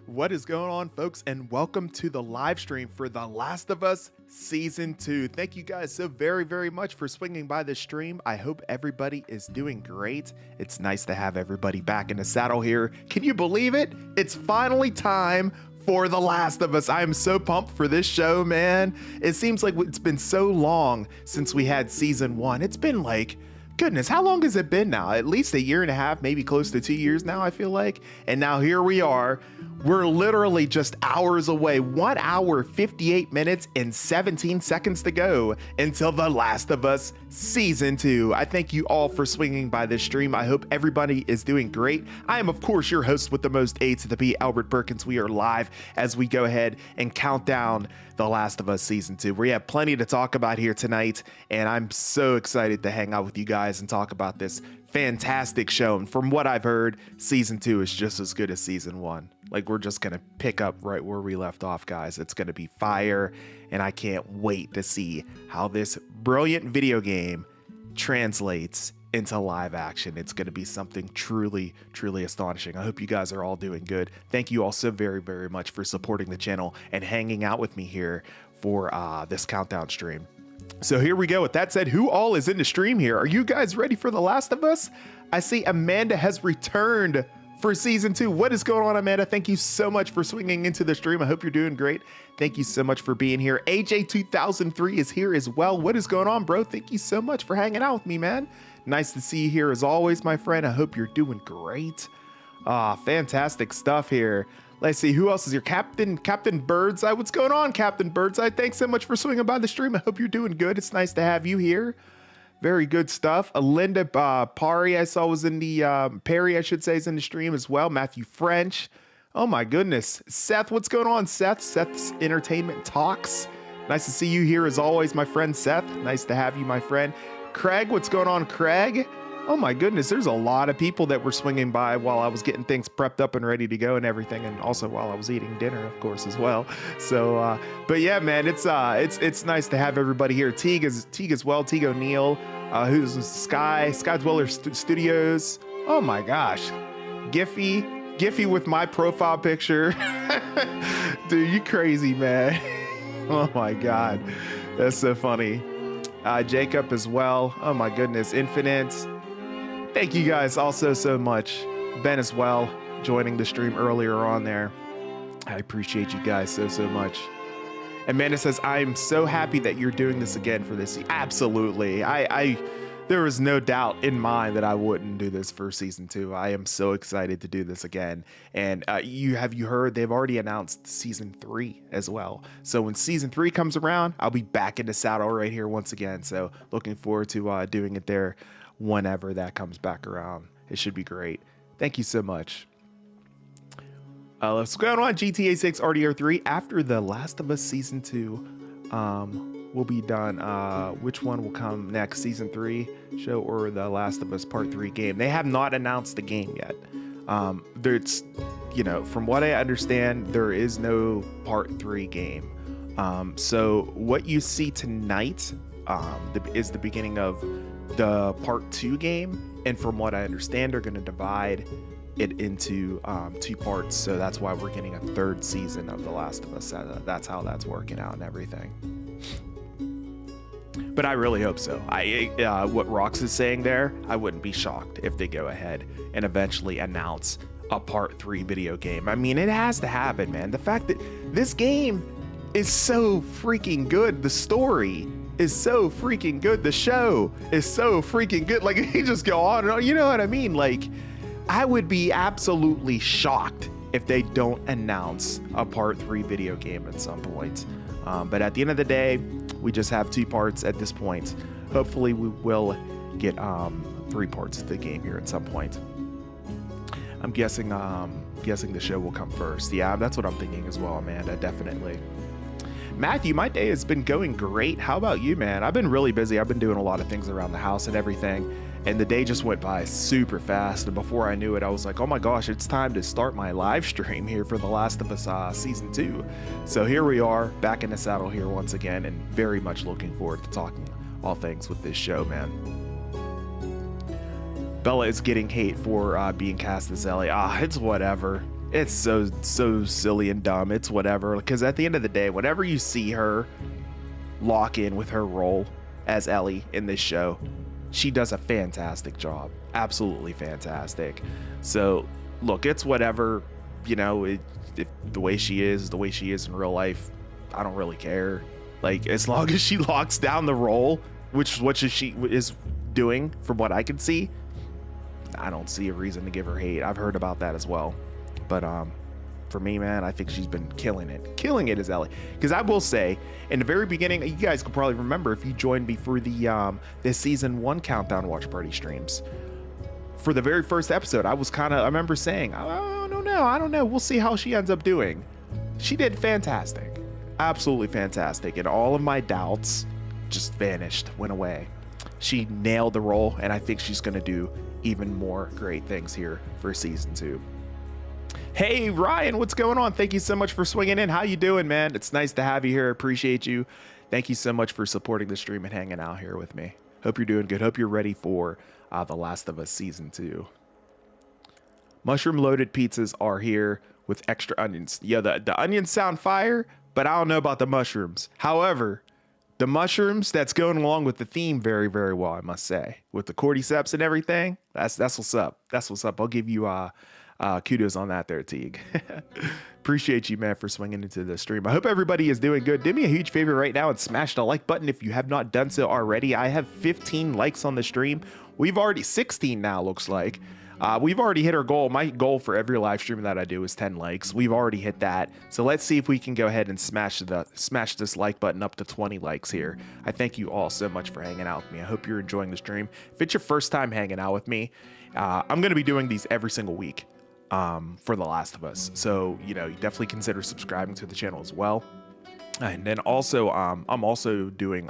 What is going on, folks, and welcome to the live stream for The Last of Us Season 2. Thank you guys so very much for swinging by the stream. I hope everybody is doing great. It's nice to have everybody back in the saddle here. Can you believe it? It's finally time for The Last of Us. I am so pumped for this show, man. It seems like it's been so long since we had Season 1. It's been like, goodness, how long has it been now? At least a year and a half, maybe close to 2 years now, I feel like. And now here we are. We're literally just hours away. 1 hour, 58 minutes, and 17 seconds to go until The Last of Us Season 2. I thank you all for swinging by this stream. I hope everybody is doing great. I am, of course, your host with the most A to the P, Albert Perkins. We are live as we go ahead and count down The Last of Us Season 2. We have plenty to talk about here tonight, and I'm so excited to hang out with you guys and talk about this fantastic show. And from what I've heard, Season 2 is just as good as Season 1. Like, we're just gonna pick up right where we left off, guys. It's gonna be fire, and I can't wait to see how this brilliant video game translates into live action. It's gonna be something truly astonishing. I hope you guys are all doing good. Thank you all so very much for supporting the channel and hanging out with me here for this countdown stream. So here we go. With that said, who all is in the stream here? Are you guys ready for The Last of Us? I see Amanda has returned for season 2. What is going on, Amanda? Thank you so much for swinging into the stream. I hope you're doing great. Thank you so much for being here. AJ2003 is here as well. What is going on, bro? Thank you so much for hanging out with me, man. Nice to see you here as always, my friend. I hope you're doing great. Fantastic stuff here. Let's see, who else is here? Captain Birdseye. What's going on, Captain Birdseye? Thanks so much for swinging by the stream. I hope you're doing good. It's nice to have you here. Very good stuff. Linda Pari, I saw was in the, Perry, I should say, is in the stream as well. Matthew French. Oh my goodness. Seth, what's going on, Seth? Seth's Entertainment Talks. Nice to see you here as always, my friend Seth. Nice to have you, my friend. Craig, what's going on, Craig? Oh my goodness, there's a lot of people that were swinging by while I was getting things prepped up and ready to go and everything, and also while I was eating dinner, of course, as well. So, but yeah, man, it's nice to have everybody here. Teague as well, Teague O'Neill, who's Sky Dweller Studios. Oh my gosh, Giphy with my profile picture. Dude, you crazy, man. Oh my God, that's so funny. Jacob as well. Oh my goodness, Infinite. Thank you guys also so much. Ben as well, joining the stream earlier on there. I appreciate you guys so much. Amanda says, I'm so happy that you're doing this again for this. Absolutely. There was no doubt in mind that I wouldn't do this for season 2. I am so excited to do this again. And you heard they've already announced season 3 as well. So when season 3 comes around, I'll be back in the saddle right here once again. So looking forward to doing it there whenever that comes back around. It should be great. Thank you so much. Let's go on. GTA 6 RDR3 after The Last of Us season 2 will be done. Which one will come next, season 3 show or The Last of Us part 3 game? They have not announced the game yet. There's, from what I understand, there is no part 3 game. So what you see tonight is the beginning of the part 2 game, and from what I understand, they're going to divide it into 2 parts. So that's why we're getting a 3rd season of The Last of Us. That's how that's working out and everything. But I really hope so. What Rox is saying there, I wouldn't be shocked if they go ahead and eventually announce a part 3 video game. I mean, it has to happen, man. The fact that this game is so freaking good, the story is so freaking good, the show is so freaking good. Like, he just go on and on, you know what I mean? Like, I would be absolutely shocked if they don't announce a part 3 video game at some point. But at the end of the day, we just have 2 parts at this point. Hopefully we will get 3 parts of the game here at some point. I'm guessing the show will come first. Yeah, that's what I'm thinking as well, Amanda, definitely. Matthew, my day has been going great. How about you, man? I've been really busy. I've been doing a lot of things around the house and everything, and the day just went by super fast. And before I knew it, I was like, oh my gosh, it's time to start my live stream here for The Last of Us season 2. So here we are, back in the saddle here once again, and very much looking forward to talking all things with this show, man. Bella is getting hate for being cast as Ellie. It's whatever. It's so silly and dumb. It's whatever. Because at the end of the day, whenever you see her lock in with her role as Ellie in this show, she does a fantastic job. Absolutely fantastic. So, look, it's whatever. If the way she is in real life, I don't really care. Like, as long as she locks down the role, which is what she is doing from what I can see, I don't see a reason to give her hate. I've heard about that as well. But for me, man, I think she's been killing it as Ellie. Because I will say, in the very beginning, you guys could probably remember if you joined me for the season 1 countdown watch party streams. For the very first episode, I remember saying, I don't know. We'll see how she ends up doing. She did fantastic. Absolutely fantastic. And all of my doubts just went away. She nailed the role, and I think she's going to do even more great things here for season 2. Hey, Ryan, what's going on? Thank you so much for swinging in. How you doing, man? It's nice to have you here. Appreciate you. Thank you so much for supporting the stream and hanging out here with me. Hope you're doing good. Hope you're ready for The Last of Us Season 2. Mushroom-loaded pizzas are here with extra onions. Yeah, the onions sound fire, but I don't know about the mushrooms. However, the mushrooms, that's going along with the theme very, very well, I must say. With the cordyceps and everything, that's what's up. That's what's up. I'll give you kudos on that there, Teague. Appreciate you, man, for swinging into the stream. I hope everybody is doing good. Do me a huge favor right now and smash the like button if you have not done so already. I have 15 likes on the stream. We've already 16 now, looks like. We've already hit our goal. My goal for every live stream that I do is 10 likes. We've already hit that. So let's see if we can go ahead and smash this like button up to 20 likes here. I thank you all so much for hanging out with me. I hope you're enjoying the stream. If it's your first time hanging out with me, I'm going to be doing these every single week for The Last of Us. So, you definitely consider subscribing to the channel as well. And then also, I'm also doing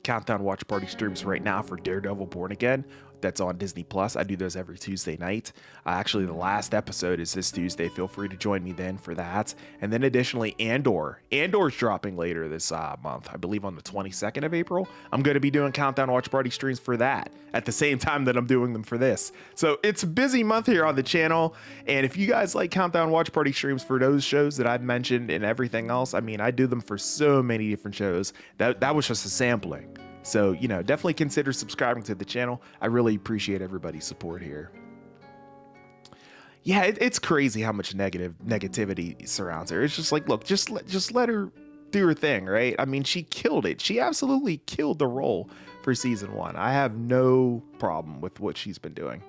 countdown watch party streams right now for Daredevil Born Again. That's on Disney Plus. I do those every Tuesday night. Actually, the last episode is this Tuesday. Feel free to join me then for that. And then additionally, Andor's dropping later this month. I believe on the 22nd of April. I'm going to be doing countdown watch party streams for that at the same time that I'm doing them for this. So it's a busy month here on the channel. And if you guys like countdown watch party streams for those shows that I've mentioned and everything else, I mean, I do them for so many different shows. That was just a sampling. So, definitely consider subscribing to the channel. I really appreciate everybody's support here. Yeah, it's crazy how much negativity surrounds her. It's just like, look, just let her do her thing, right? I mean, she killed it. She absolutely killed the role for season 1. I have no problem with what she's been doing.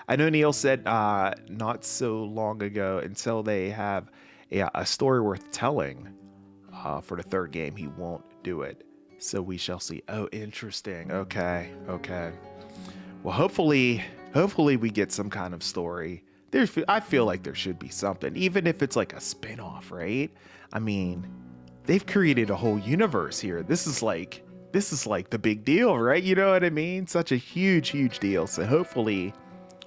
I know Neil said not so long ago, until they have a story worth telling for the 3rd game, he won't do it. So we shall see. Oh, interesting. Okay. Well, hopefully we get some kind of story. I feel like there should be something, even if it's like a spin-off, right? I mean, they've created a whole universe here. This is like the big deal, right? You know what I mean? Such a huge deal. So hopefully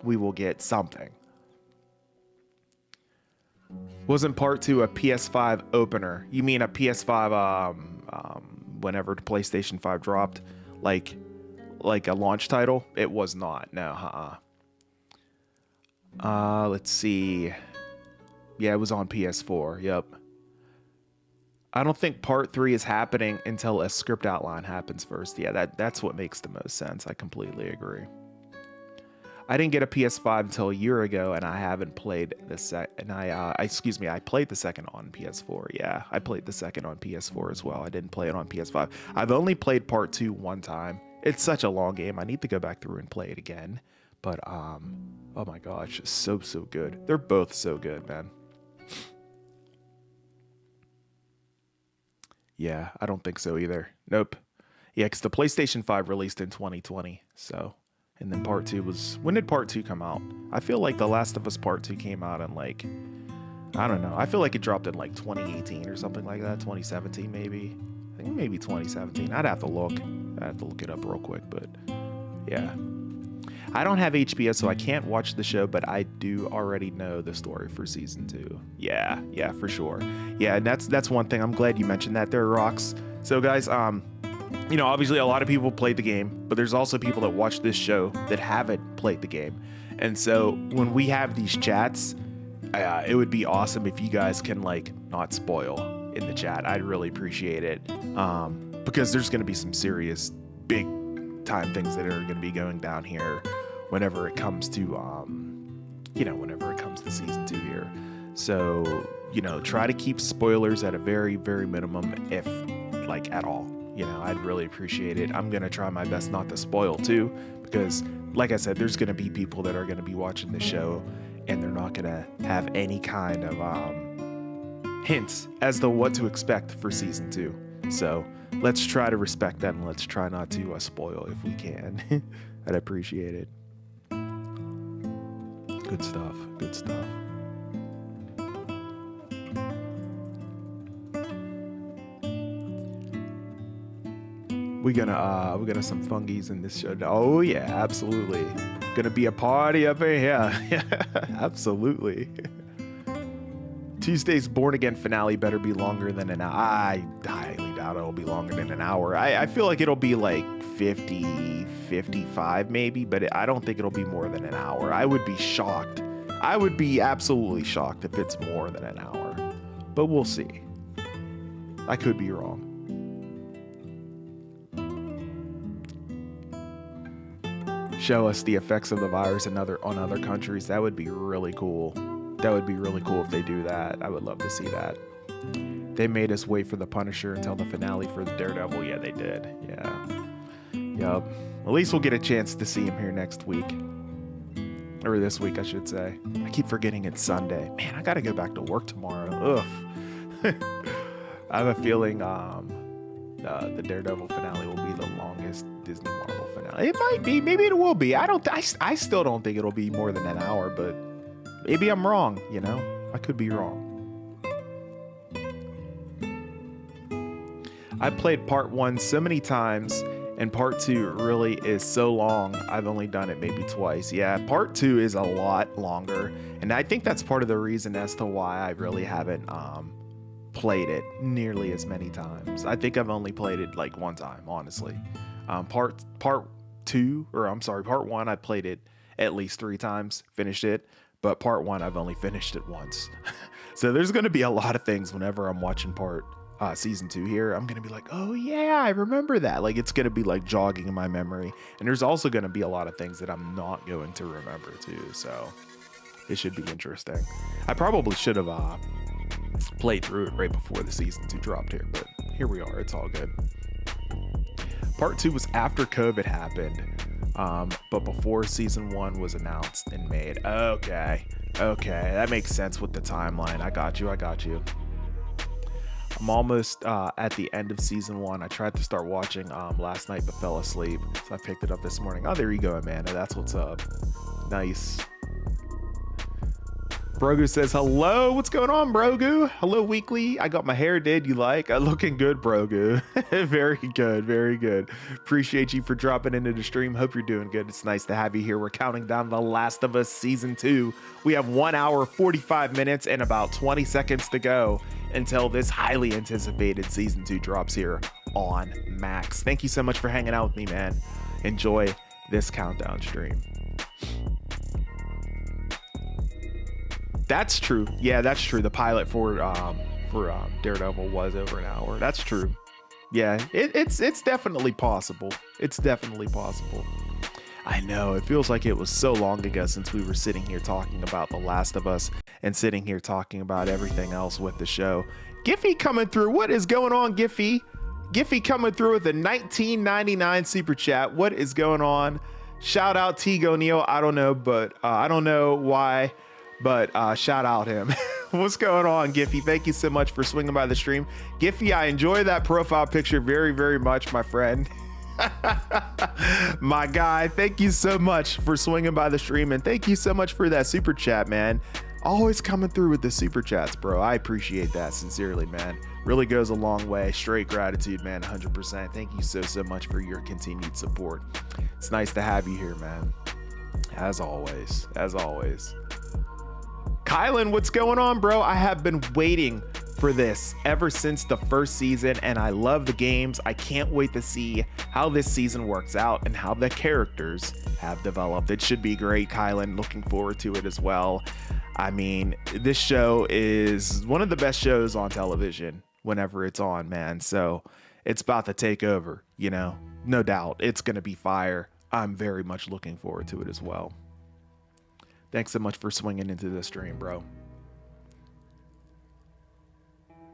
we will get something. Wasn't part 2 a PS5 opener? You mean a PS5 whenever the PlayStation 5 dropped, like a launch title? It was not. No, let's see. Yeah, it was on PS4. Yep. I don't think part 3 is happening until a script outline happens first. Yeah, that's what makes the most sense. I completely agree. I didn't get a PS5 until a year ago, and I haven't played the second. I played the second on PS4. Yeah, I played the second on PS4 as well. I didn't play it on PS5. I've only played part 2 one time. It's such a long game. I need to go back through and play it again. But oh my gosh, so good. They're both so good, man. Yeah, I don't think so either. Nope. Yeah, because the PlayStation 5 released in 2020, so. And then part 2 was... When did part 2 come out? I feel like The Last of Us part 2 came out in like... I don't know. I feel like it dropped in like 2018 or something like that. 2017 maybe. I think maybe 2017. I'd have to look. It up real quick, but... Yeah. I don't have HBO, so I can't watch the show, but I do already know the story for season 2. Yeah, for sure. Yeah, and that's one thing. I'm glad you mentioned that there, Rocks. So guys, obviously a lot of people played the game, but there's also people that watch this show that haven't played the game. And so when we have these chats, it would be awesome if you guys can not spoil in the chat. I'd really appreciate it. Because there's going to be some serious big time things that are going to be going down here whenever it comes to, season 2 here. So, try to keep spoilers at a very, very minimum, if at all. I'd really appreciate it. I'm going to try my best not to spoil too, because like I said, there's going to be people that are going to be watching the show and they're not going to have any kind of hints as to what to expect for season 2. So let's try to respect that, and let's try not to spoil if we can. I'd appreciate it. Good stuff. We gonna some fungies in this show. Oh yeah, absolutely. Gonna be a party up in here. Absolutely. Tuesday's Born Again finale better be longer than an hour. I highly doubt it'll be longer than an hour. I feel like it'll be like 50, 55 maybe, but I don't think it'll be more than an hour. I would be shocked. I would be absolutely shocked if it's more than an hour, but we'll see. I could be wrong. show us the effects of the virus on other countries. That would be really cool. That would be really cool if they do that. I would love to see that. They made us wait for the Punisher until the finale for the Daredevil. Yeah, they did. Yeah. Yup. At least we'll get a chance to see him here next week. Or this week, I should say. I keep forgetting it's Sunday. Man, I gotta go back to work tomorrow. Ugh. I have a feeling the Daredevil finale will be the longest Disney Marvel finale. It might be. Maybe it will be. I still don't think it'll be more than an hour, but maybe I'm wrong, you know? I could be wrong. I played part 1 so many times, and part 2 really is so long. I've only done it maybe twice. Yeah, part 2 is a lot longer, and I think that's part of the reason as to why I really haven't played it nearly as many times. I think I've only played it like one time, honestly. Part 1, I played it at least 3 times, finished it, but part 1, I've only finished it once. So there's going to be a lot of things whenever I'm watching season 2 here. I'm gonna be like, oh yeah, I remember that. Like, it's gonna be like jogging in my memory, and there's also gonna be a lot of things that I'm not going to remember too, so it should be interesting. I probably should have played through it right before the season 2 dropped here, but here we are. It's all good. Part 2 was after COVID happened, but before season 1 was announced and made. Okay, that makes sense with the timeline. I got you. I'm almost at the end of season 1. I tried to start watching last night but fell asleep, so I picked it up this morning. Oh, there you go, Amanda. That's what's up. Nice. Brogu says hello. What's going on, Brogu? Hello, Weekly. I got my hair did. You like? Looking good, Brogu. Very good. Appreciate you for dropping into the stream. Hope you're doing good. It's nice to have you here. We're counting down The Last of Us season 2. We have 1 hour, 45 minutes, and about 20 seconds to go until this highly anticipated season 2 drops here on Max. Thank you so much for hanging out with me, man. Enjoy this countdown stream. That's true. Yeah, that's true. The pilot for Daredevil was over an hour. That's true. Yeah, it's definitely possible. It's definitely possible. I know, it feels like it was so long ago since we were sitting here talking about The Last of Us and sitting here talking about everything else with the show. Giffy coming through. What is going on, Giffy? Giffy coming through with a $19.99 super chat. What is going on? Shout out Tigo Neo. I don't know, but I don't know why, but shout out him. What's going on, Giffy? Thank you so much for swinging by the stream. Giffy, I enjoy that profile picture very, very much, my friend. My guy, thank you so much for swinging by the stream, and thank you so much for that super chat, man. Always coming through with the super chats, bro. I appreciate that sincerely, man. Really goes a long way. Straight gratitude, man. 100%. Thank you so much for your continued support. It's nice to have you here, man. As always. Kylan, what's going on, bro? I have been waiting for this ever since the first season, and I love the games. I can't wait to see how this season works out and how the characters have developed. It should be great, Kylan. Looking forward to it as well. I mean, this show is one of the best shows on television whenever it's on, man. So it's about to take over, you know, no doubt. It's going to be fire. I'm very much looking forward to it as well. Thanks so much for swinging into the stream, bro.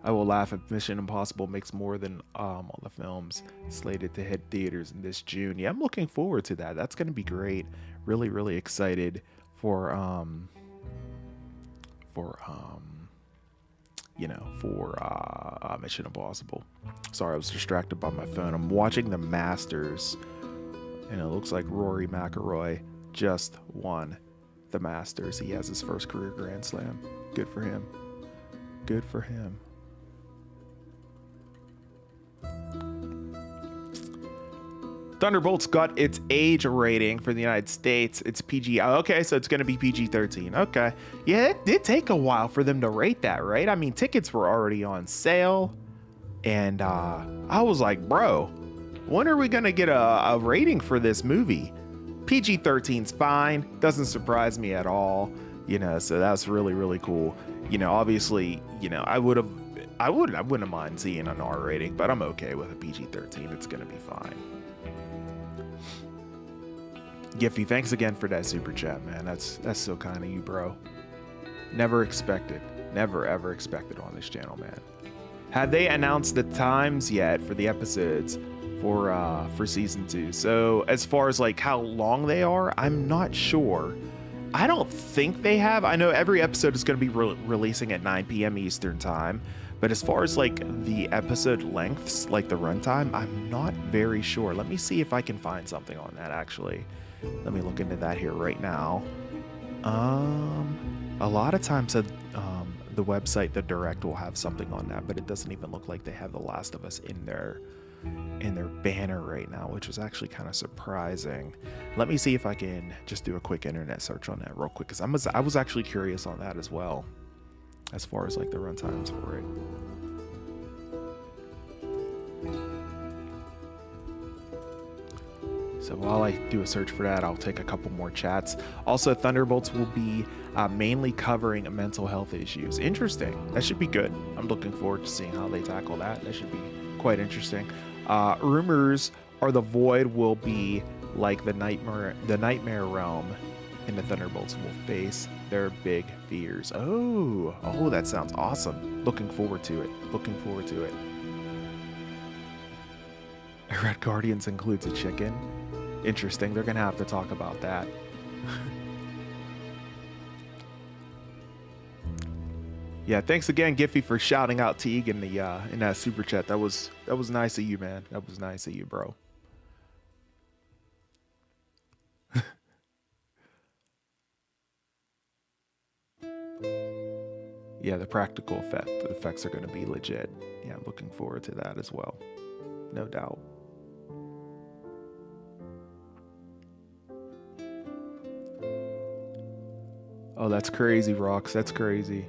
I will laugh if Mission Impossible makes more than all the films slated to hit theaters in this June. Yeah, I'm looking forward to that. That's going to be great. Really excited for Mission Impossible. Sorry, I was distracted by my phone. I'm watching the Masters, and it looks like Rory McIlroy just won the Masters. He has his first career Grand Slam. Good for him. Good for him. Thunderbolt's got its age rating for the United States. It's PG. Okay, so it's going to be PG-13. Okay. Yeah, it did take a while for them to rate that, right? I mean, tickets were already on sale. And I was like, bro, when are we going to get a rating for this movie? PG-13's fine. Doesn't surprise me at all. You know, so that's really cool. You know, obviously, you know, I wouldn't mind seeing an R rating, but I'm okay with a PG-13. It's going to be fine. Giphy, thanks again for that super chat, man. That's so kind of you, bro. Never expected. Never ever expected on this channel, man. Have they announced the times yet for the episodes for season 2? So as far as like how long they are, I'm not sure. I don't think they have. I know every episode is going to be releasing at 9 p.m. Eastern time, but as far as like the episode lengths, like the runtime, I'm not very sure. Let me see if I can find something on that actually. Let me look into that here right now. A lot of times the website, the Direct, will have something on that, but it doesn't even look like they have The Last of Us in their banner right now, which is actually kind of surprising. Let me see if I can just do a quick internet search on that real quick, because I was actually curious on that as well, as far as like the runtimes for it. So while I do a search for that, I'll take a couple more chats. Also, Thunderbolts will be mainly covering mental health issues. Interesting. That should be good. I'm looking forward to seeing how they tackle that. That should be quite interesting. Rumors are the Void will be like the nightmare realm, and the Thunderbolts will face their big fears. Oh, that sounds awesome. Looking forward to it. Looking forward to it. Red Guardians includes a chicken. Interesting. They're gonna have to talk about that. Yeah, thanks again, Giphy, for shouting out Teague in that super chat. That was nice of you, man. That was nice of you, bro. Yeah, the practical effects are going to be legit. Yeah, I'm looking forward to that as well. No doubt. Oh, that's crazy, Rox. That's crazy.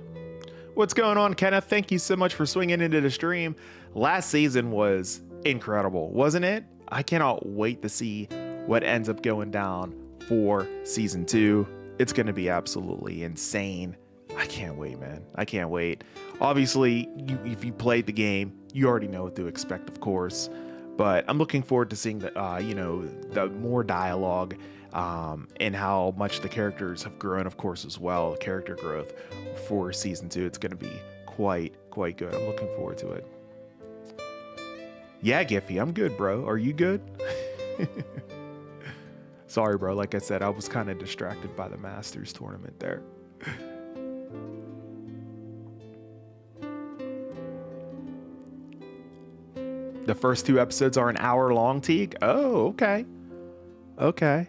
What's going on, Kenneth? Thank you so much for swinging into the stream. Last season was incredible, wasn't it? I cannot wait to see what ends up going down for season 2. It's going to be absolutely insane. I can't wait, man. I can't wait. Obviously, if you played the game, you already know what to expect, of course. But I'm looking forward to seeing the more dialogue and how much the characters have grown, of course, as well. Character growth for season 2. It's going to be quite good. I'm looking forward to it. Yeah, Giphy, I'm good, bro. Are you good? Sorry, bro. Like I said, I was kind of distracted by the Masters tournament there. The first 2 episodes are an hour long, Teague. Oh, okay. Okay.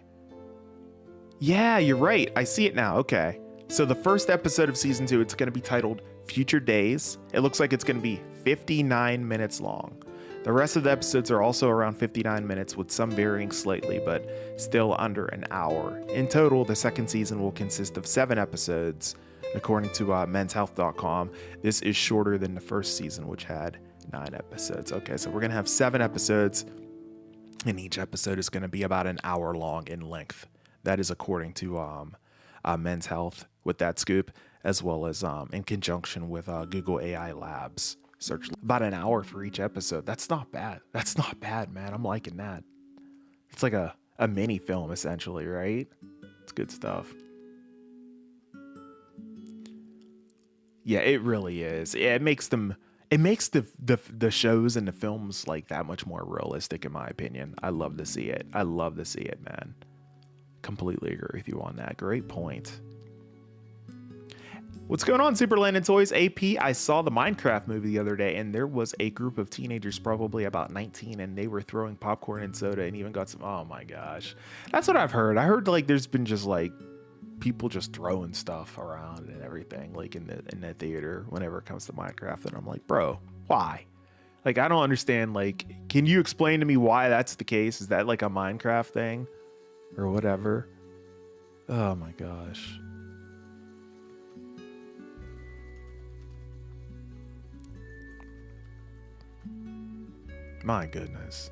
Yeah, you're right. I see it now. Okay. So the first episode of season 2, it's going to be titled Future Days. It looks like it's going to be 59 minutes long. The rest of the episodes are also around 59 minutes, with some varying slightly, but still under an hour. In total, the second season will consist of 7 episodes, according to menshealth.com. This is shorter than the first season, which had 9 episodes. Okay, so we're going to have 7 episodes, and each episode is going to be about an hour long in length. That is according to Men's Health with that scoop, as well as in conjunction with Google AI Labs. Search about an hour for each episode. That's not bad. That's not bad, man. I'm liking that. It's like a mini film, essentially, right? It's good stuff. Yeah, it really is. Yeah, it makes the shows and the films like that much more realistic, in my opinion. I love to see it. I love to see it, man. Completely agree with you on that. Great point. What's going on, Superland and Toys? AP, I saw the Minecraft movie the other day, and there was a group of teenagers, probably about 19, and they were throwing popcorn and soda and even got some. Oh my gosh. That's what I've heard. I heard like there's been just like people just throwing stuff around and everything, like in the theater whenever it comes to Minecraft. And I'm like, bro, why? Like, I don't understand. Like, can you explain to me why that's the case? Is that like a Minecraft thing or whatever? Oh my gosh. My goodness.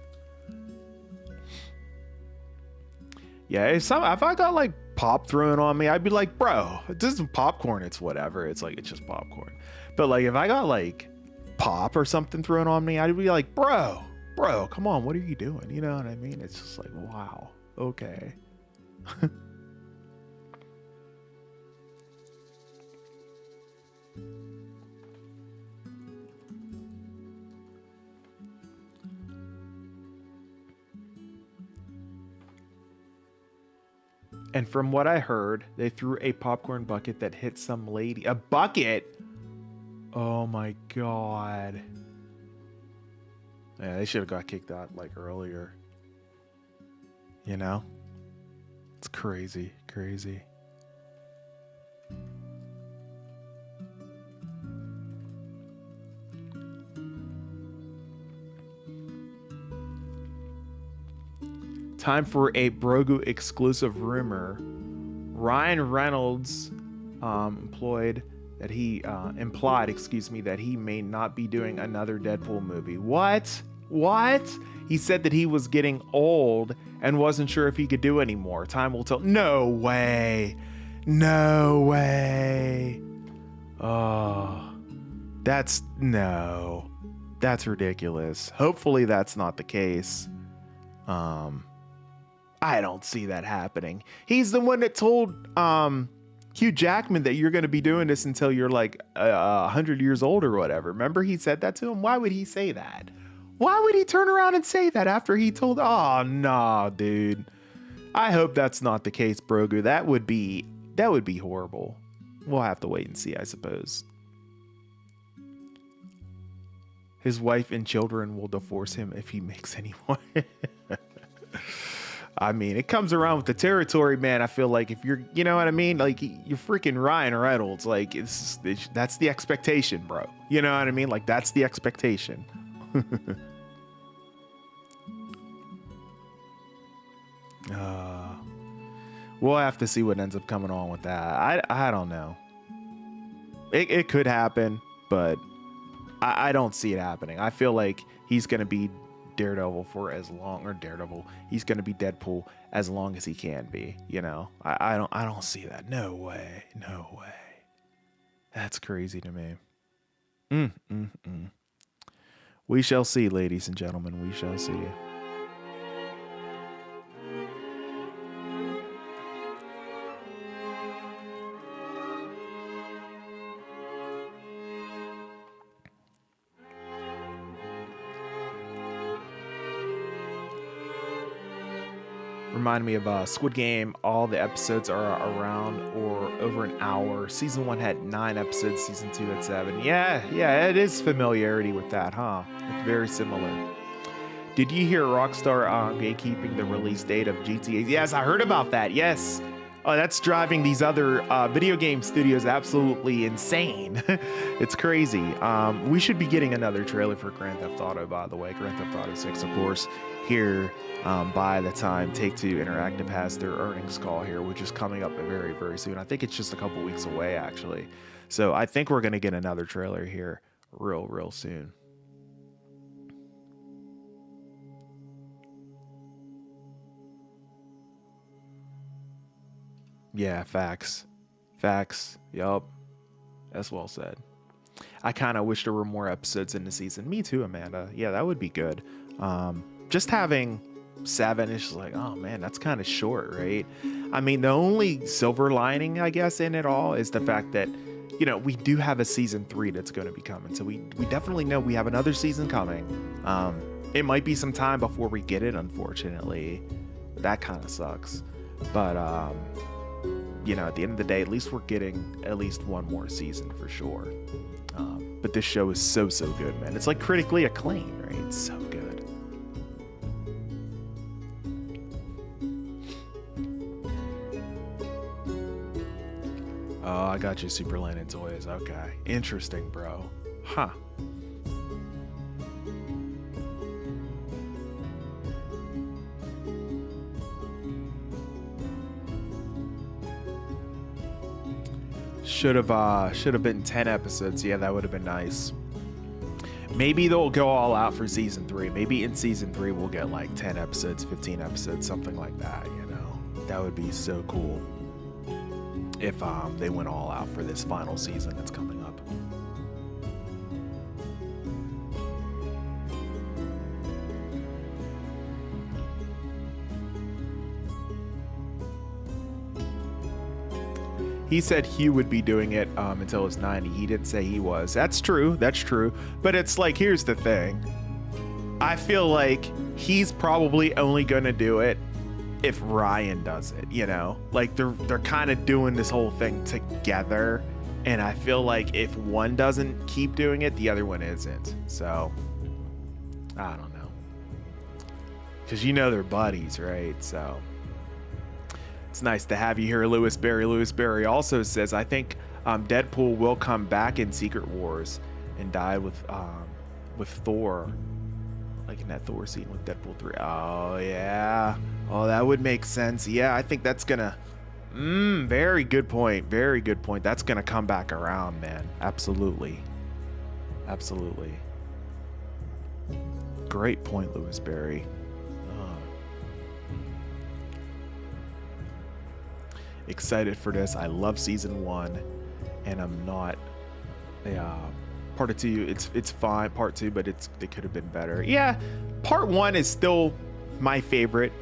Yeah, if I got like pop thrown on me, I'd be like, bro, this isn't popcorn, it's whatever. It's like, it's just popcorn. But like, if I got like pop or something thrown on me, I'd be like, bro, come on, what are you doing? You know what I mean? It's just like, wow, okay. And from what I heard, they threw a popcorn bucket that hit some lady. A bucket? Oh my god. Yeah, they should have got kicked out like earlier. You know? It's crazy, crazy. Time for a Brogu exclusive rumor. Ryan Reynolds implied that he may not be doing another Deadpool movie. What? He said that he was getting old and wasn't sure if he could do anymore. Time will tell. No way. Oh, that's ridiculous. Hopefully that's not the case. I don't see that happening. He's the one that told Hugh Jackman that you're going to be doing this until you're like 100 years old or whatever. Remember he said that to him? Why would he say that? Why would he turn around and say that after he told, oh, nah, dude. I hope that's not the case, Brogu. That would be horrible. We'll have to wait and see, I suppose. His wife and children will divorce him if he makes any more. I mean, it comes around with the territory, man. I feel like if you're, you know what I mean? Like, you're freaking Ryan Reynolds. Like, that's the expectation, bro. You know what I mean? Like, that's the expectation. We'll have to see what ends up coming on with that. I don't know. It could happen, but I don't see it happening. I feel like he's going to be Daredevil for as long, or Daredevil. He's going to be Deadpool as long as he can be, you know. I don't see that. No way. That's crazy to me. We shall see, ladies and gentlemen. We shall see. Remind me of Squid Game. All the episodes are around or over an hour. Season 1 had 9 episodes. Season 2 had 7. Yeah, it is familiarity with that, huh? It's very similar. Did you hear Rockstar gatekeeping the release date of GTA? Yes, I heard about that. Yes. Oh, that's driving these other video game studios absolutely insane. It's crazy. We should be getting another trailer for Grand Theft Auto, by the way. Grand Theft Auto 6, of course, here by the time Take-Two Interactive has their earnings call here, which is coming up very, very soon. I think it's just a couple weeks away, actually. So I think we're going to get another trailer here real soon. Yeah, facts. Yup. That's well said. I kind of wish there were more episodes in the season. Me too, Amanda. Yeah, that would be good. Just having 7 is just like, oh man, that's kind of short, right? I mean, the only silver lining, I guess, in it all is the fact that, you know, we do have a season 3 that's going to be coming. So we definitely know we have another season coming. It might be some time before we get it, unfortunately. That kind of sucks. But, you know, at the end of the day, at least we're getting at least one more season for sure. But this show is so good, man. It's like critically acclaimed, right? It's so good. Oh, I got you Super Landing toys. Okay. Interesting, bro. Huh. Should have been 10 episodes. Yeah, that would have been nice. Maybe they'll go all out for season 3. Maybe in season 3 we'll get like 10 episodes, 15 episodes, something like that, you know. That would be so cool if they went all out for this final season that's coming up. He said Hugh would be doing it until his 90. He didn't say he was. That's true. That's true. But it's like, here's the thing. I feel like he's probably only going to do it if Ryan does it, you know? Like they're kind of doing this whole thing together. And I feel like if one doesn't keep doing it, the other one isn't. So, I don't know. Because you know they're buddies, right? So, it's nice to have you here, Lewis Berry. Lewis Berry also says, I think Deadpool will come back in Secret Wars and die with Thor. Like in that Thor scene with Deadpool 3. Oh, yeah. Oh, that would make sense. Yeah, I think that's gonna... very good point. Very good point. That's gonna come back around, man. Absolutely. Absolutely. Great point, Lewis Berry. Excited for this. I love season 1, and I'm not. Part 2, it's fine. Part 2, but it could have been better. Yeah, part 1 is still my favorite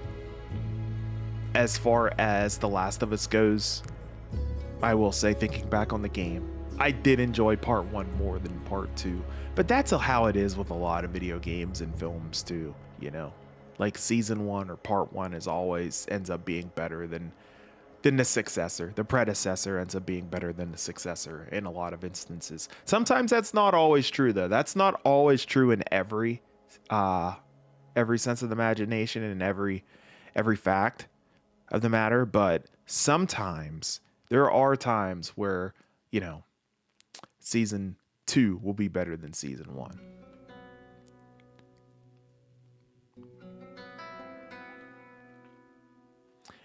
as far as The Last of Us goes. I will say, thinking back on the game, I did enjoy part 1 more than part 2, but that's how it is with a lot of video games and films too. You know, like season 1 or part 1 is always ends up being better than the successor. The predecessor ends up being better than the successor in a lot of instances. Sometimes that's not always true, though. That's not always true in every sense of the imagination and every fact of the matter. But sometimes there are times where, you know, season 2 will be better than season 1.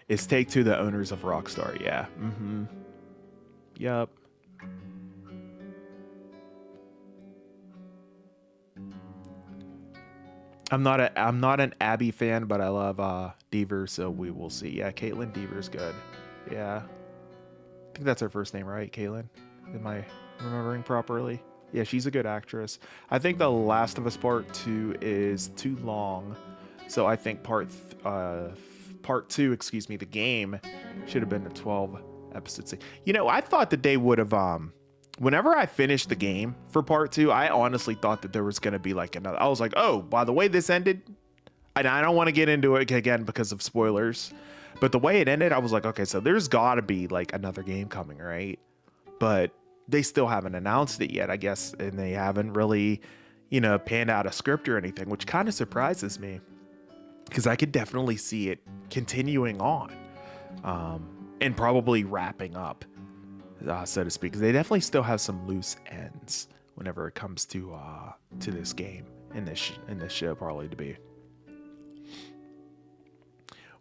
Is Take-Two the owners of Rockstar? Yeah. Yep. I'm not an Abby fan, but I love Deaver, so we will see. Yeah, Caitlin Deaver's good. Yeah. I think that's her first name, right? Caitlin? Am I remembering properly? Yeah, she's a good actress. I think The Last of Us Part 2 is too long, so I think Part 2, excuse me, the game should have been a 12 episode series. You know, I thought that they would have, whenever I finished the game for part 2, I honestly thought that there was going to be like another, I was like, oh, by the way this ended, and I don't want to get into it again because of spoilers, but the way it ended, I was like, okay, so there's got to be like another game coming, right? But they still haven't announced it yet, I guess, and they haven't really, you know, panned out a script or anything, which kind of surprises me. Because I could definitely see it continuing on and probably wrapping up, so to speak. Because they definitely still have some loose ends whenever it comes to this game in this show, probably to be.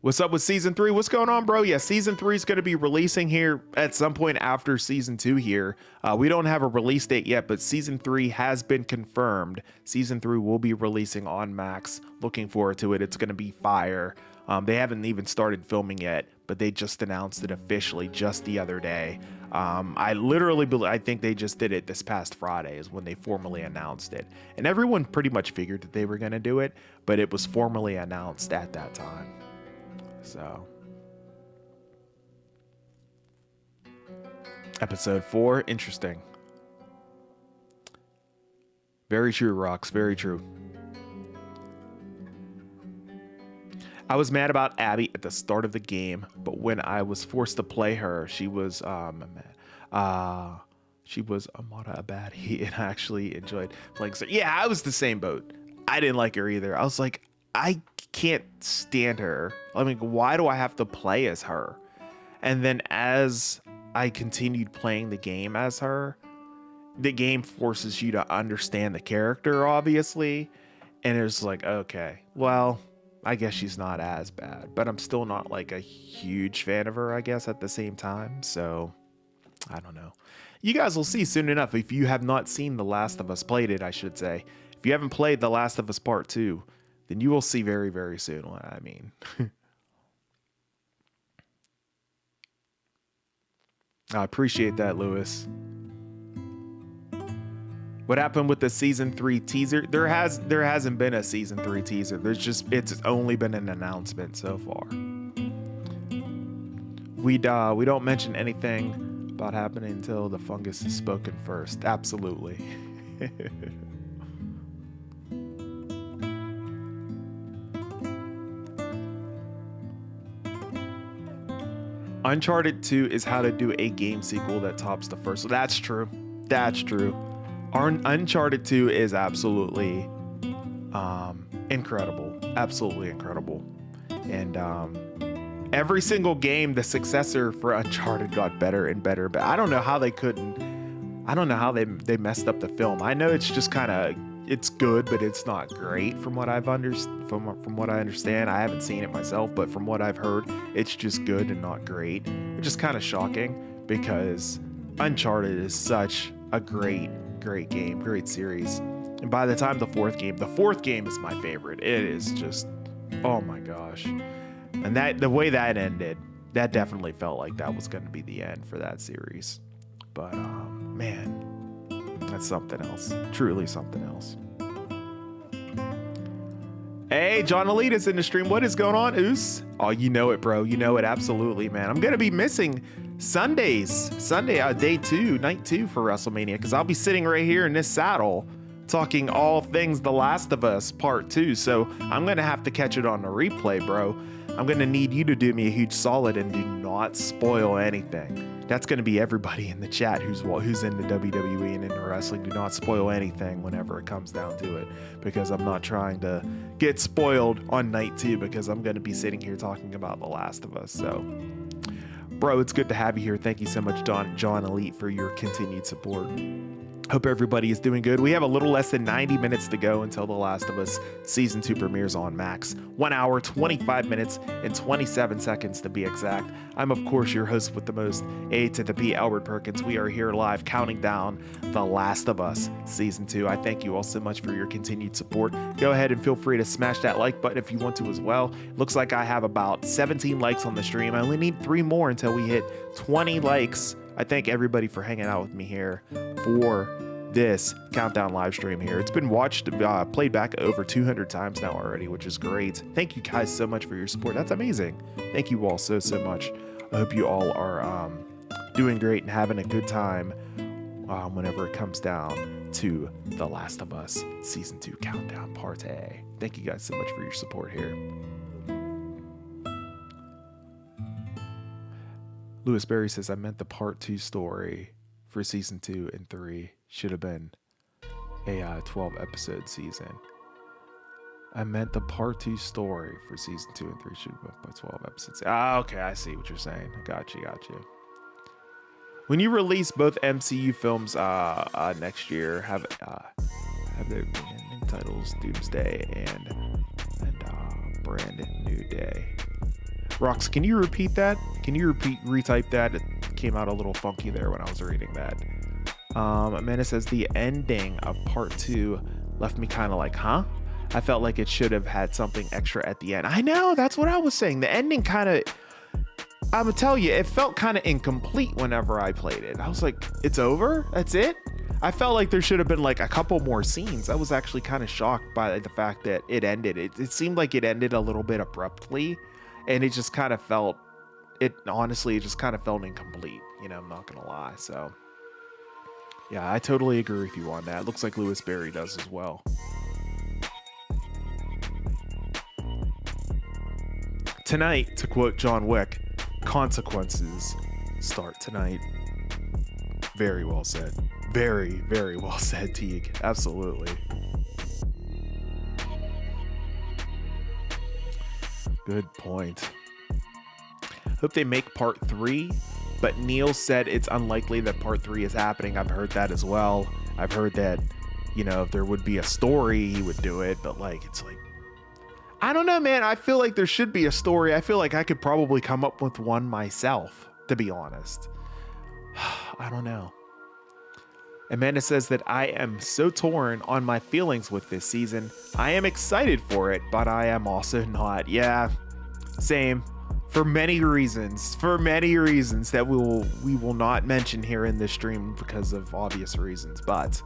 What's up with season 3? What's going on, bro? Yeah, season 3 is going to be releasing here at some point after season 2 here. We don't have a release date yet, but season 3 has been confirmed. Season 3 will be releasing on Max. Looking forward to it. It's going to be fire. They haven't even started filming yet, but they just announced it officially just the other day. I think they just did it this past Friday is when they formally announced it. And everyone pretty much figured that they were going to do it, but it was formally announced at that time. So, episode 4, interesting. Very true, Rocks, very true. I was mad about Abby at the start of the game, but when I was forced to play her, she was Amada Abadi, and I actually enjoyed playing her. Yeah, I was the same boat. I didn't like her either. I was like, I can't stand her. I mean, why do I have to play as her? And then as I continued playing the game as her, the game forces you to understand the character, obviously. And it's like, okay, well, I guess she's not as bad, but I'm still not like a huge fan of her, I guess, at the same time. So I don't know. You guys will see soon enough. If you have not seen The Last of Us, played it, I should say. If you haven't played The Last of Us Part 2, then you will see very, very soon what I mean. I appreciate that, Lewis. What happened with the season 3 teaser? There hasn't been a season 3 teaser. It's only been an announcement so far. We don't mention anything about happening until the fungus is spoken first. Absolutely. Uncharted 2 is how to do a game sequel that tops the first. So that's true. That's true. Uncharted 2 is absolutely incredible. Absolutely incredible. And every single game, the successor for Uncharted got better and better. But I don't know how they couldn't. I don't know how they messed up the film. I know it's just kind of, it's good, but it's not great from what I've from what I understand. I haven't seen it myself, but from what I've heard, it's just good and not great. Which is kind of shocking because Uncharted is such a great game, great series. And by the time the fourth game is my favorite. It is just, oh my gosh. And the way that ended, that definitely felt like that was going to be the end for that series. But man, that's something else. Truly something else. Hey, John Alita's in the stream. What is going on, Oos? Oh, you know it, bro. You know it. Absolutely, man. I'm going to be missing Sunday, night 2 for WrestleMania, because I'll be sitting right here in this saddle talking all things The Last of Us Part 2. So I'm going to have to catch it on the replay, bro. I'm going to need you to do me a huge solid and do not spoil anything. That's going to be everybody in the chat who's in the WWE and into wrestling. Do not spoil anything whenever it comes down to it, because I'm not trying to get spoiled on night 2, because I'm going to be sitting here talking about The Last of Us. So, bro, it's good to have you here. Thank you so much, John Elite, for your continued support. Hope everybody is doing good. We have a little less than 90 minutes to go until The Last of Us Season 2 premieres on Max. 1 hour, 25 minutes, and 27 seconds to be exact. I'm, of course, your host with the most, A to the P, Albert Perkins. We are here live counting down The Last of Us Season 2. I thank you all so much for your continued support. Go ahead and feel free to smash that like button if you want to as well. Looks like I have about 17 likes on the stream. I only need 3 more until we hit 20 likes. I thank everybody for hanging out with me here for this countdown live stream here. It's been played back over 200 times now already, which is great. Thank you guys so much for your support. That's amazing. Thank you all so much. I hope you all are doing great and having a good time whenever it comes down to The Last of Us Season 2 Countdown Part A. Thank you guys so much for your support here. Lewis Berry says, I meant the Part 2 story for Season 2 and 3 should have been a 12 episode season. I meant the Part 2 story for Season 2 and 3 should have been 12 episodes. Okay, I see what you're saying. Got you. When you release both MCU films next year, have their titles Doomsday and Brand New Day. Rox, can you repeat that? Can you retype that? It came out a little funky there when I was reading that. Amanda says the ending of Part 2 left me kind of like, huh? I felt like it should have had something extra at the end. I know, that's what I was saying. The ending kind of, I'm gonna tell you, it felt kind of incomplete whenever I played it. I was like, it's over? That's it? I felt like there should have been like a couple more scenes. I was actually kind of shocked by the fact that it ended. It seemed like it ended a little bit abruptly, and it just kind of felt, honestly, it just kind of felt incomplete. You know, I'm not gonna lie. So yeah, I totally agree with you on that. Looks like Lewis Berry does as well. Tonight, to quote John Wick, consequences start tonight. Very well said. Very, very well said, Teague. Absolutely. Good point. Hope they make Part 3, but Neil said it's unlikely that Part 3 is happening. I've heard that as well. I've heard that, you know, if there would be a story, he would do it, but like, it's like, I don't know, man. I feel like there should be a story. I feel like I could probably come up with one myself, to be honest. I don't know. Amanda says that I am so torn on my feelings with this season. I am excited for it, but I am also not. Yeah, same. For many reasons that we will not mention here in this stream because of obvious reasons. But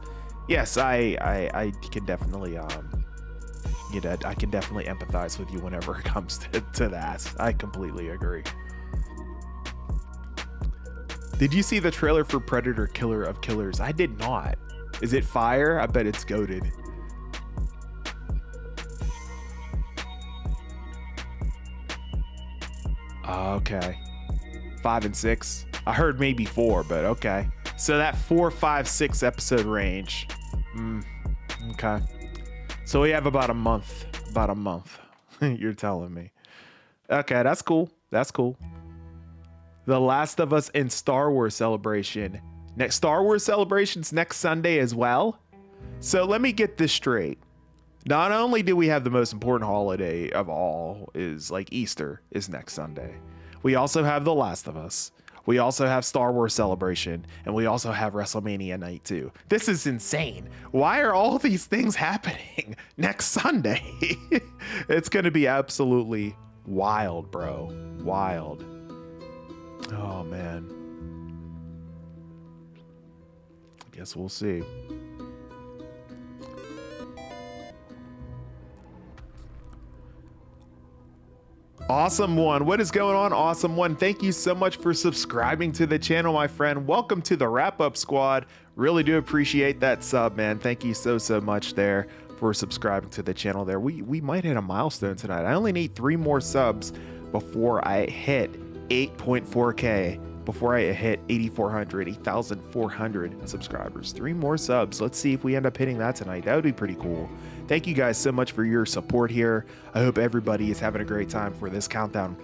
yes, I can definitely I can definitely empathize with you whenever it comes to that. I completely agree. Did you see the trailer for Predator Killer of Killers? I did not. Is it fire? I bet it's goated. Okay. 5 and 6. I heard maybe 4, but okay. So that 4, 5, 6 episode range. Okay. So we have about a month. About a month. You're telling me. Okay, that's cool. That's cool. The Last of Us and Star Wars Celebration. Next Star Wars Celebration's next Sunday as well. So let me get this straight. Not only do we have the most important holiday of all is like Easter is next Sunday. We also have The Last of Us. We also have Star Wars Celebration, and we also have WrestleMania Night 2. This is insane. Why are all these things happening next Sunday? It's going to be absolutely wild, bro. Wild. Oh, man. I guess we'll see. Awesome One, what is going on, Awesome One? Thank you so much for subscribing to the channel, my friend. Welcome to the Wrap Up Squad. Really do appreciate that sub, man. Thank you so much there for subscribing to the channel there. We might hit a milestone tonight. I only need 3 more subs before I hit 8.4K, before I hit 8,400 subscribers. 3 more subs. Let's see if we end up hitting that tonight. That would be pretty cool. Thank you guys so much for your support here. I hope everybody is having a great time for this countdown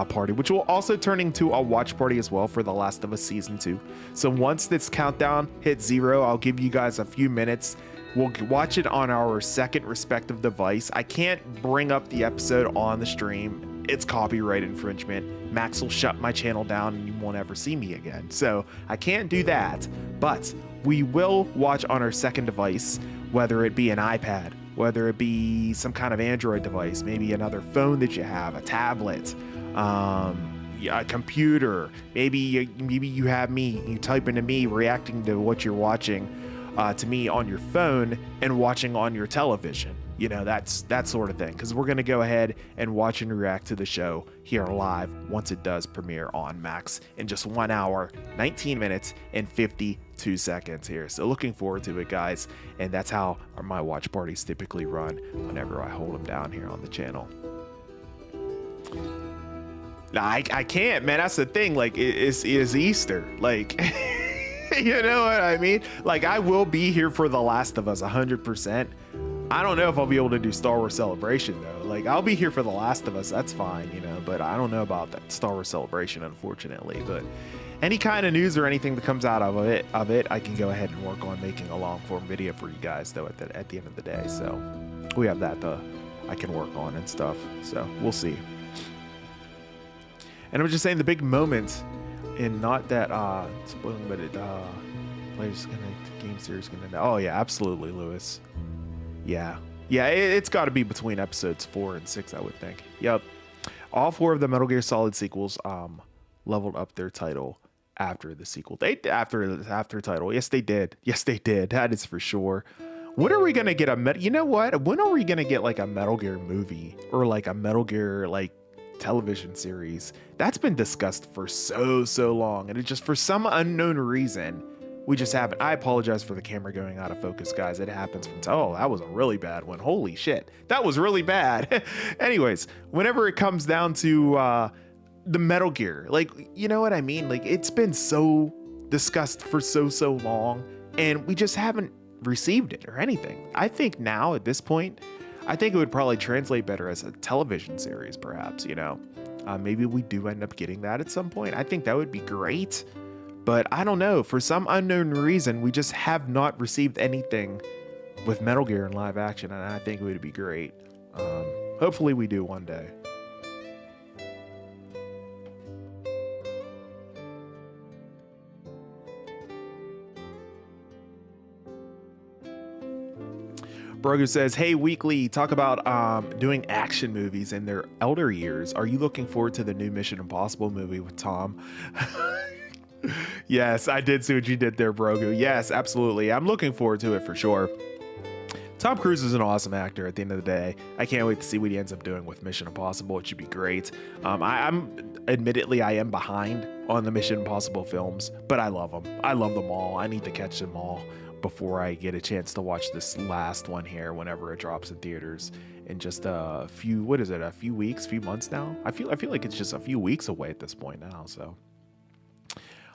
party, which will also turn into a watch party as well for The Last of Us Season 2. So once this countdown hits 0, I'll give you guys a few minutes. We'll watch it on our second respective device. I can't bring up the episode on the stream. It's copyright infringement. Max will shut my channel down and you won't ever see me again. So I can't do that, but we will watch on our second device, whether it be an iPad, whether it be some kind of Android device, maybe another phone that you have, a tablet, a computer. Maybe you have me, you type into me reacting to what you're watching to me on your phone and watching on your television. You know, that sort of thing, because we're going to go ahead and watch and react to the show here live once it does premiere on Max in just 1 hour, 19 minutes, and 52 seconds here. So looking forward to it, guys. And that's how my watch parties typically run whenever I hold them down here on the channel. Now, I can't, man. That's the thing. Like, it's Easter. Like, you know what I mean? Like, I will be here for The Last of Us 100%. I don't know if I'll be able to do Star Wars Celebration though. Like, I'll be here for The Last of Us, that's fine, you know, but I don't know about that Star Wars Celebration, unfortunately. But any kind of news or anything that comes out of it, I can go ahead and work on making a long form video for you guys though at the end of the day. So we have that I can work on and stuff. So we'll see. And I'm just saying the big moment, and not that spoiling, but players gonna game series gonna. Oh yeah, absolutely, Lewis. Yeah, it's got to be between episodes 4 and 6, I would think. Yep, all 4 of the Metal Gear Solid sequels leveled up their title after the sequel. After title. Yes, they did. That is for sure. When are we gonna get you know what? When are we gonna get like a Metal Gear movie or like a Metal Gear like television series? That's been discussed for so long, and it just for some unknown reason. We just haven't. I apologize for the camera going out of focus, guys. It happens from oh, that was a really bad one. Holy shit, that was really bad. Anyways, whenever it comes down to the Metal Gear, like, you know what I mean? Like, it's been so discussed for so long, and we just haven't received it or anything. I think now at this point, I think it would probably translate better as a television series, perhaps. You know, maybe we do end up getting that at some point. I think that would be great. But I don't know, for some unknown reason, we just have not received anything with Metal Gear in live action, and I think it would be great. Hopefully we do one day. Brogu says, hey, Weekly, talk about doing action movies in their elder years. Are you looking forward to the new Mission Impossible movie with Tom? Yes, I did see what you did there, Brogu. Yes, absolutely. I'm looking forward to it for sure. Tom Cruise is an awesome actor at the end of the day. I can't wait to see what he ends up doing with Mission Impossible. It should be great. I'm admittedly, I am behind on the Mission Impossible films, but I love them. I love them all. I need to catch them all before I get a chance to watch this last one here whenever it drops in theaters in just a few, what is it, a few weeks, few months now? I feel like it's just a few weeks away at this point now, so.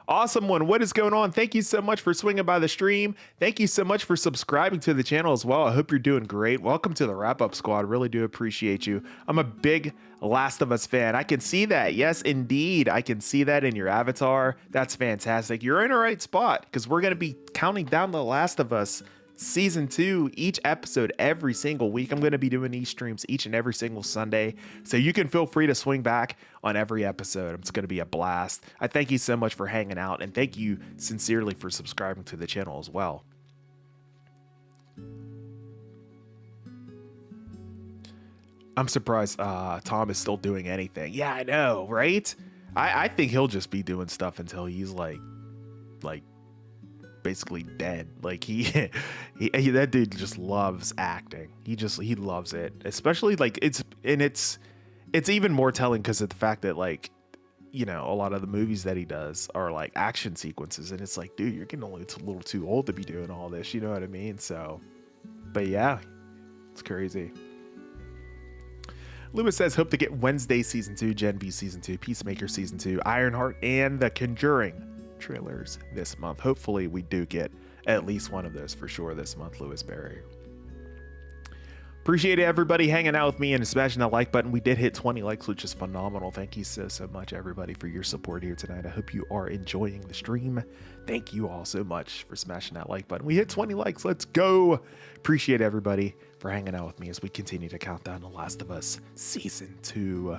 Awesome one. What is going on? Thank you so much for swinging by the stream. Thank you so much for subscribing to the channel as well. I hope you're doing great. Welcome to the wrap up squad. Really do appreciate you. I'm a big Last of Us fan. I can see that. Yes, indeed. I can see that in your avatar. That's fantastic. You're in the right spot because we're going to be counting down The Last of Us Season 2, each episode every single week. I'm going to be doing these streams each and every single Sunday, so you can feel free to swing back on every episode. It's going to be a blast. I thank you so much for hanging out, and thank you sincerely for subscribing to the channel as well. I'm surprised Tom is still doing anything. Yeah, I know, right? I think he'll just be doing stuff until he's like basically dead. Like he that dude just loves acting. He loves it, especially like it's even more telling because of the fact that, like, you know, a lot of the movies that he does are like action sequences, and it's like, dude, you're getting a little too old to be doing all this, you know what I mean? So, but yeah, it's crazy. Lewis says, hope to get Wednesday Season 2, Gen V Season 2, Peacemaker Season 2, Ironheart, and The Conjuring trailers this month. Hopefully we do get at least one of those for sure this month, Lewis Berry. Appreciate everybody hanging out with me and smashing that like button. We did hit 20 likes, which is phenomenal. Thank you so much, everybody, for your support here tonight. I hope you are enjoying the stream. Thank you all so much for smashing that like button. We hit 20 likes. Let's go. Appreciate everybody for hanging out with me as we continue to count down The Last of Us Season 2.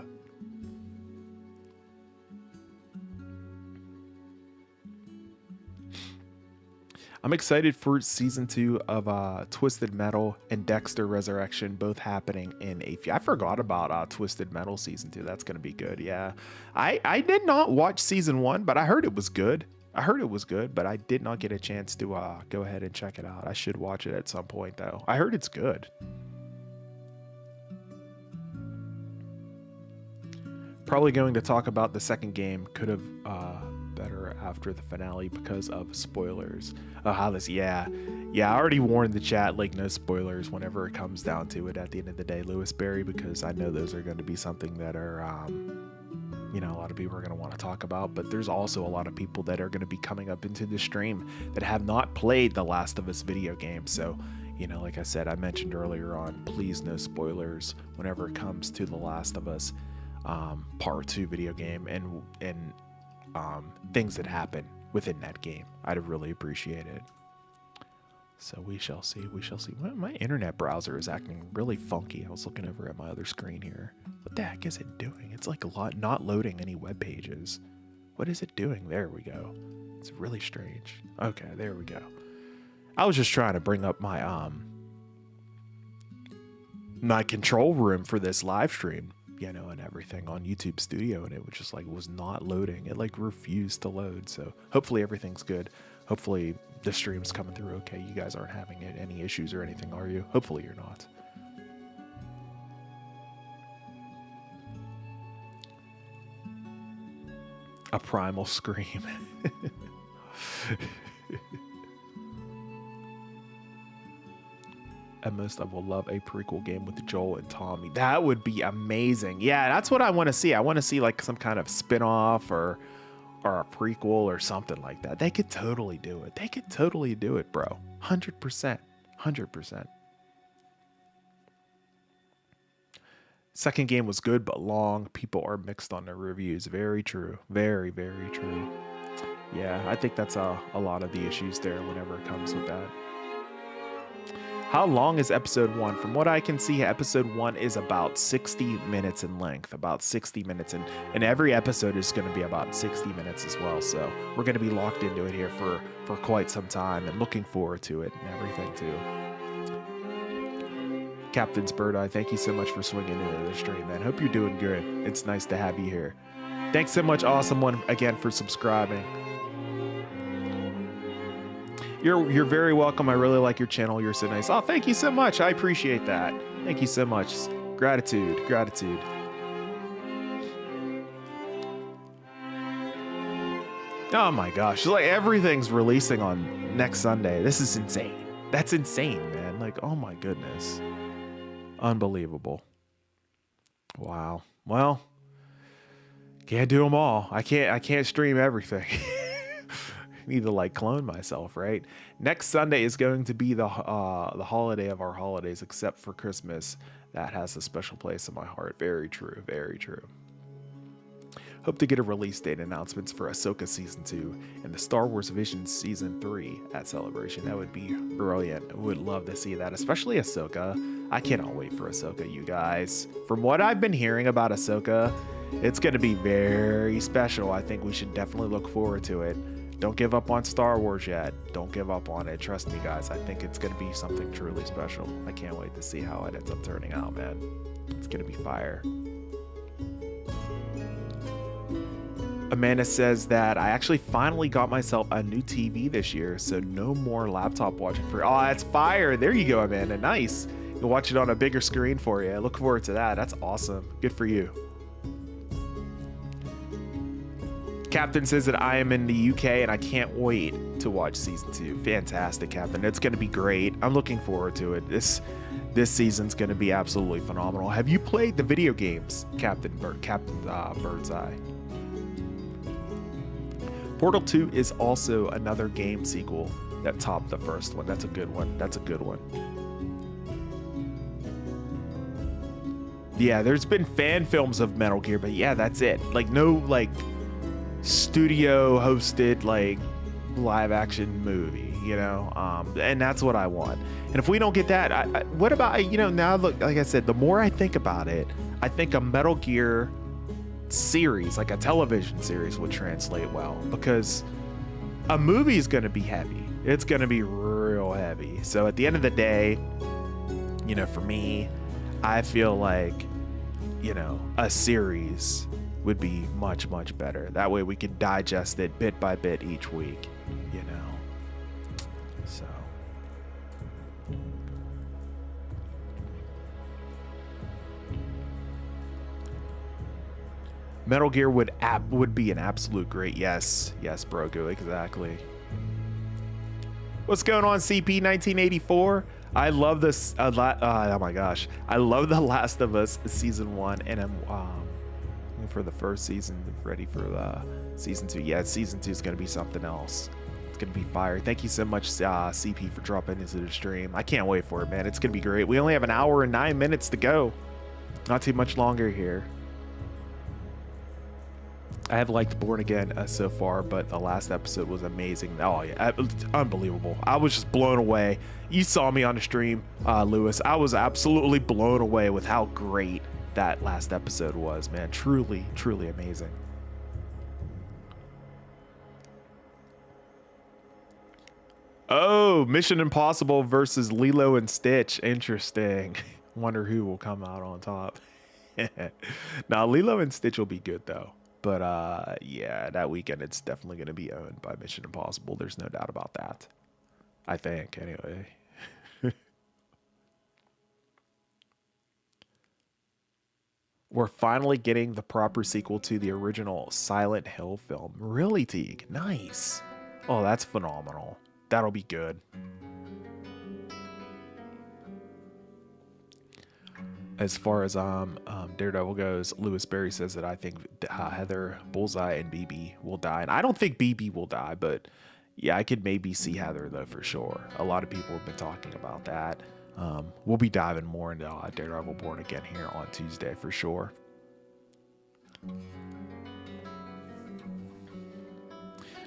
I'm excited for Season 2 of Twisted Metal and Dexter Resurrection, both happening in a few. I forgot about Twisted Metal Season 2. That's going to be good. Yeah. I did not watch Season 1, but I heard it was good. But I did not get a chance to go ahead and check it out. I should watch it at some point, though. I heard it's good. Probably going to talk about the second game. Could have better after the finale because of spoilers. Yeah, I already warned the chat, like, no spoilers whenever it comes down to it at the end of the day, Lewis Berry, because I know those are going to be something that are you know, a lot of people are going to want to talk about, but there's also a lot of people that are going to be coming up into the stream that have not played the Last of Us video game. So, you know, like I said, I mentioned earlier on, please no spoilers whenever it comes to the Last of Us Part 2 video game and things that happen within that game. I'd really appreciate it. So we shall see. Well, my internet browser is acting really funky. I was looking over at my other screen here. What the heck is it doing? It's like not loading any web pages. What is it doing? There we go. It's really strange. Okay, there we go. I was just trying to bring up my my control room for this live stream, you know, and everything on YouTube Studio, and it was just like, was not loading. It like refused to load. So hopefully everything's good. Hopefully the stream's coming through okay. You guys aren't having any issues or anything, are you? Hopefully you're not. A primal scream. At most, I will love a prequel game with Joel and Tommy. That would be amazing. Yeah, that's what I want to see. I want to see like some kind of spin-off or a prequel or something like that. They could totally do it. They could totally do it, bro. 100%. 100%. Second game was good but long. People are mixed on their reviews. Very true. Very, very true. Yeah, I think that's a lot of the issues there whenever it comes with that. How long is episode 1? From what I can see, episode 1 is about 60 minutes in length, about 60 minutes. And every episode is going to be about 60 minutes as well. So we're going to be locked into it here for quite some time and looking forward to it and everything too. Captain's Bird Eye, thank you so much for swinging into the stream, man. Hope you're doing good. It's nice to have you here. Thanks so much, Awesome One, again, for subscribing. You're very welcome. I really like your channel. You're so nice. Oh, thank you so much. I appreciate that. Thank you so much. Gratitude. Oh my gosh, like everything's releasing on next Sunday. This is insane. That's insane, man. Like, oh my goodness. Unbelievable. Wow. Well, can't do them all. I can't stream everything. Need to like clone myself, right? Next Sunday is going to be the holiday of our holidays, except for Christmas. That has a special place in my heart. Very true. Very true. Hope to get a release date announcements for Ahsoka Season 2 and the Star Wars Visions Season 3 at Celebration. That would be brilliant. I would love to see that, especially Ahsoka. I cannot wait for Ahsoka, you guys. From what I've been hearing about Ahsoka, it's going to be very special. I think we should definitely look forward to it. Don't give up on Star Wars yet. Don't give up on it. Trust me, guys. I think it's going to be something truly special. I can't wait to see how it ends up turning out, man. It's going to be fire. Amanda says that I actually finally got myself a new TV this year, so no more laptop watching for. Oh, that's fire. There you go, Amanda. Nice. You'll watch it on a bigger screen for you. I look forward to that. That's awesome. Good for you. Captain says that I am in the UK and I can't wait to watch season 2. Fantastic, Captain. It's going to be great. I'm looking forward to it. This season's going to be absolutely phenomenal. Have you played the video games, Captain Birdseye? Portal 2 is also another game sequel that topped the first one. That's a good one. That's a good one. Yeah, there's been fan films of Metal Gear, but yeah, that's it. Like no like studio hosted like live action movie, you know? And that's what I want. And if we don't get that, what about, you know, now look, like I said, the more I think about it, I think a Metal Gear series, like a television series, would translate well, because a movie is going to be heavy. It's going to be real heavy. So at the end of the day, you know, for me, I feel like, you know, a series would be much, much better. That way we could digest it bit by bit each week, you know. So Metal Gear would be an absolute great. Yes, Brogu, exactly. What's going on, CP 1984? I love this. Oh my gosh, I love The Last of Us Season 1, and I'm for the first season, ready for the Season 2. Yeah, Season 2 is gonna be something else. It's gonna be fire. Thank you so much, CP, for dropping into the stream. I can't wait for it, man. It's gonna be great. We only have an hour and 9 minutes to go. Not too much longer here. I have liked Born Again so far, but the last episode was amazing. Oh yeah, unbelievable. I was just blown away. You saw me on the stream, Lewis. I was absolutely blown away with how great that last episode was, man. Truly, truly amazing. Oh, Mission Impossible versus Lilo and Stitch. Interesting. Wonder who will come out on top. Now, Lilo and Stitch will be good though. But yeah, that weekend it's definitely going to be owned by Mission Impossible. There's no doubt about that. I think, anyway. We're finally getting the proper sequel to the original Silent Hill film. Really, Teague? Nice. Oh, that's phenomenal. That'll be good. As far as Daredevil goes, Lewis Berry says that I think Heather, Bullseye, and BB will die. And I don't think BB will die, but yeah, I could maybe see Heather, though, for sure. A lot of people have been talking about that. We'll be diving more into Daredevil Born Again here on Tuesday, for sure.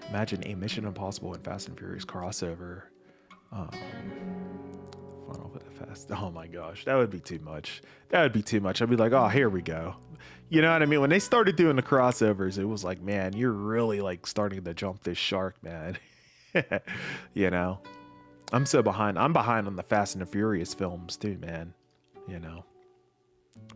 Imagine a Mission Impossible and Fast and Furious crossover. Oh my gosh, that would be too much. That would be too much. I'd be like, oh, here we go. You know what I mean? When they started doing the crossovers, it was like, man, you're really like starting to jump this shark, man. You know, I'm so behind. I'm behind on the Fast and the Furious films too, man. You know,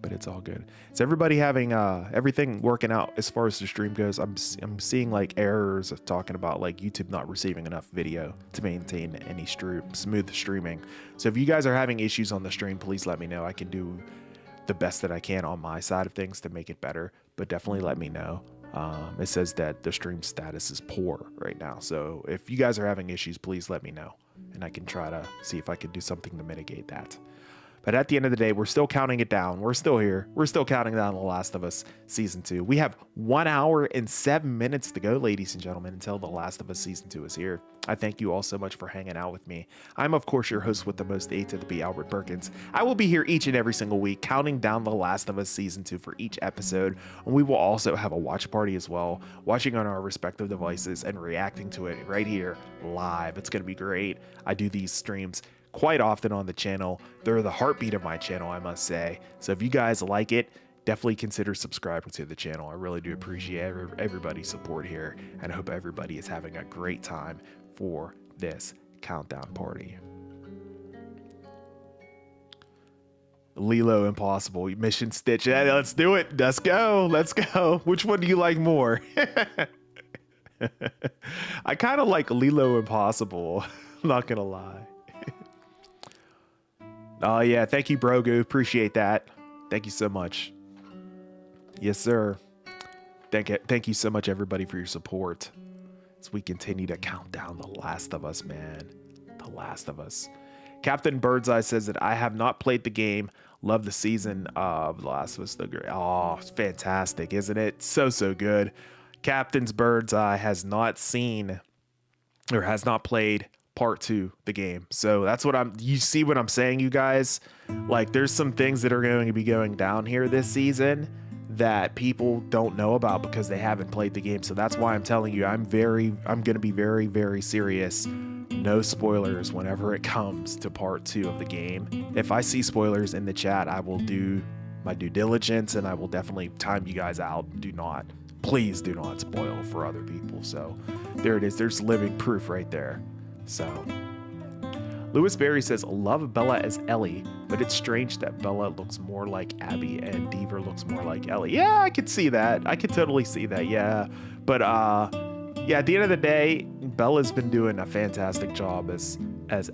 but it's all good. Is everybody having everything working out as far as the stream goes? I'm seeing like errors of talking about like YouTube not receiving enough video to maintain any smooth streaming. So if you guys are having issues on the stream, please let me know. I can do the best that I can on my side of things to make it better, but definitely let me know. It says that the stream status is poor right now. So if you guys are having issues, please let me know, and I can try to see if I can do something to mitigate that. But at the end of the day, we're still counting it down. We're still here. We're still counting down The Last of Us Season 2. We have 1 hour and 7 minutes to go, ladies and gentlemen, until The Last of Us Season 2 is here. I thank you all so much for hanging out with me. I'm, of course, your host with the most, A to the B, Albert Perkins. I will be here each and every single week, counting down The Last of Us Season 2 for each episode. And we will also have a watch party as well, watching on our respective devices and reacting to it right here live. It's going to be great. I do these streams quite often on the channel. They're the heartbeat of my channel, I must say. So if you guys like it, definitely consider subscribing to the channel. I really do appreciate everybody's support here, and I hope everybody is having a great time for this countdown party. Lilo Impossible, Mission Stitch. Yeah, let's do it. Let's go. Let's go. Which one do you like more? I kind of like Lilo Impossible. I'm not gonna lie. Oh yeah, thank you, Brogu. Appreciate that. Thank you so much. Yes, sir. Thank you so much, everybody, for your support as we continue to count down The Last of Us, man. The Last of Us. Captain Birdseye says that I have not played the game. Love the season of The Last of Us. Oh, it's fantastic, isn't it? So good. Captain's Birdseye has not seen or has not played part 2 the game. So that's what you see what I'm saying, you guys. Like, there's some things that are going to be going down here this season that people don't know about because they haven't played the game. So that's why I'm telling you, I'm going to be very, very serious. No spoilers whenever it comes to part 2 of the game. If I see spoilers in the chat, I will do my due diligence and I will definitely time you guys out. Please do not spoil for other people. So there it is. There's living proof right there. So Lewis Berry says, love Bella as Ellie, but it's strange that Bella looks more like Abby and Deaver looks more like Ellie. Yeah, I could see that. I could totally see that. Yeah. But yeah, at the end of the day, Bella's been doing a fantastic job as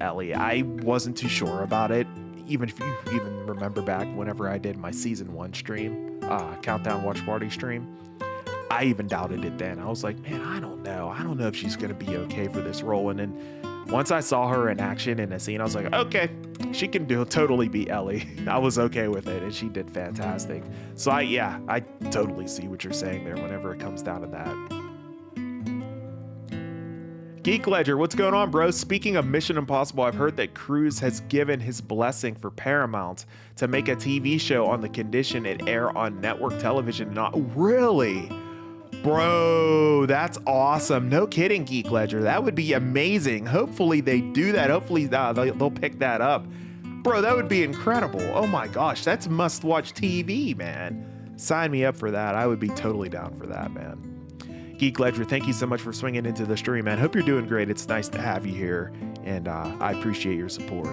Ellie. I wasn't too sure about it. Even if you even remember back whenever I did my season 1 stream, countdown watch party stream, I even doubted it then. I was like, man, I don't know. I don't know if she's going to be okay for this role. And then once I saw her in action in a scene, I was like, okay, she can totally be Ellie. I was okay with it, and she did fantastic. So I totally see what you're saying there whenever it comes down to that. Geek Ledger, what's going on, bro? Speaking of Mission Impossible, I've heard that Cruise has given his blessing for Paramount to make a TV show on the condition it air on network television. Not really. Bro, that's awesome. No kidding, Geek Ledger. That would be amazing. Hopefully they do that. Hopefully they'll pick that up. Bro, that would be incredible. Oh my gosh, that's must-watch TV, man. Sign me up for that. I would be totally down for that, man. Geek Ledger, thank you so much for swinging into the stream, man. Hope you're doing great. It's nice to have you here, and I appreciate your support.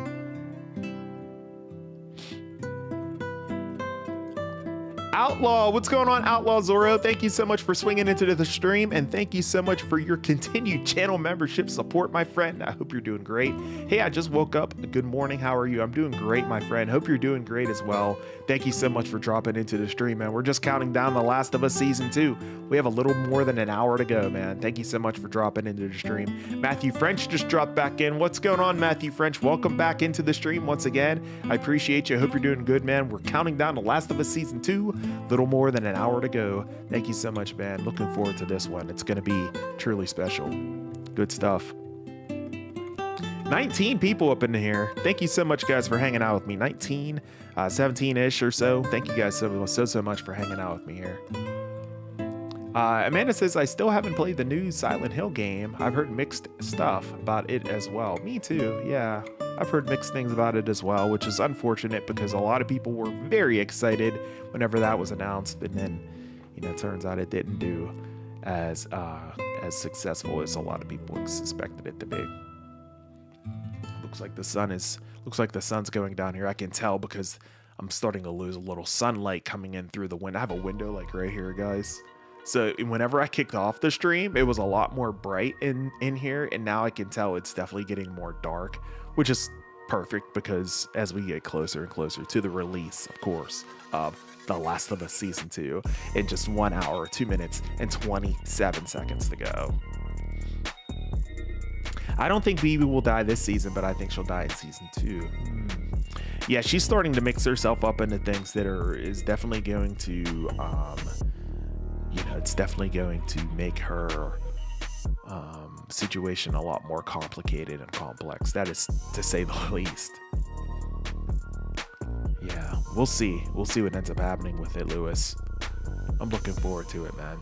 Outlaw, what's going on, Outlaw Zorro? Thank you so much for swinging into the stream, and thank you so much for your continued channel membership support, my friend. I hope you're doing great. Hey, I just woke up. Good morning. How are you? I'm doing great, my friend. Hope you're doing great as well. Thank you so much for dropping into the stream, man. We're just counting down The Last of Us Season 2. We have a little more than an hour to go, man. Thank you so much for dropping into the stream. Matthew French just dropped back in. What's going on, Matthew French? Welcome back into the stream once again. I appreciate you. Hope you're doing good, man. We're counting down The Last of Us Season 2. Little more than an hour to go. Thank you so much, man. Looking forward to this one. It's going to be truly special. Good stuff. 19 people up in here. Thank you so much, guys, for hanging out with me. 19, 17-ish or so. Thank you guys so much for hanging out with me here. Amanda says, I still haven't played the new Silent Hill game. I've heard mixed stuff about it as well. Me too, yeah. I've heard mixed things about it as well, which is unfortunate because a lot of people were very excited whenever that was announced, and then, it turns out it didn't do as successful as a lot of people suspected it to be. Looks like the sun's going down here. I can tell because I'm starting to lose a little sunlight coming in through the window. I have a window like right here, guys. So whenever I kicked off the stream, it was a lot more bright in here, and now I can tell it's definitely getting more dark, which is perfect because as we get closer and closer to the release, of course, of The Last of Us Season 2 in just 1 hour, 2 minutes, and 27 seconds to go. I don't think Bibi will die this season, but I think she'll die in Season 2. Yeah, she's starting to mix herself up into things that is definitely going to, it's definitely going to make her situation a lot more complicated and complex. That is to say the least. Yeah, we'll see. We'll see what ends up happening with it, Lewis. I'm looking forward to it, man.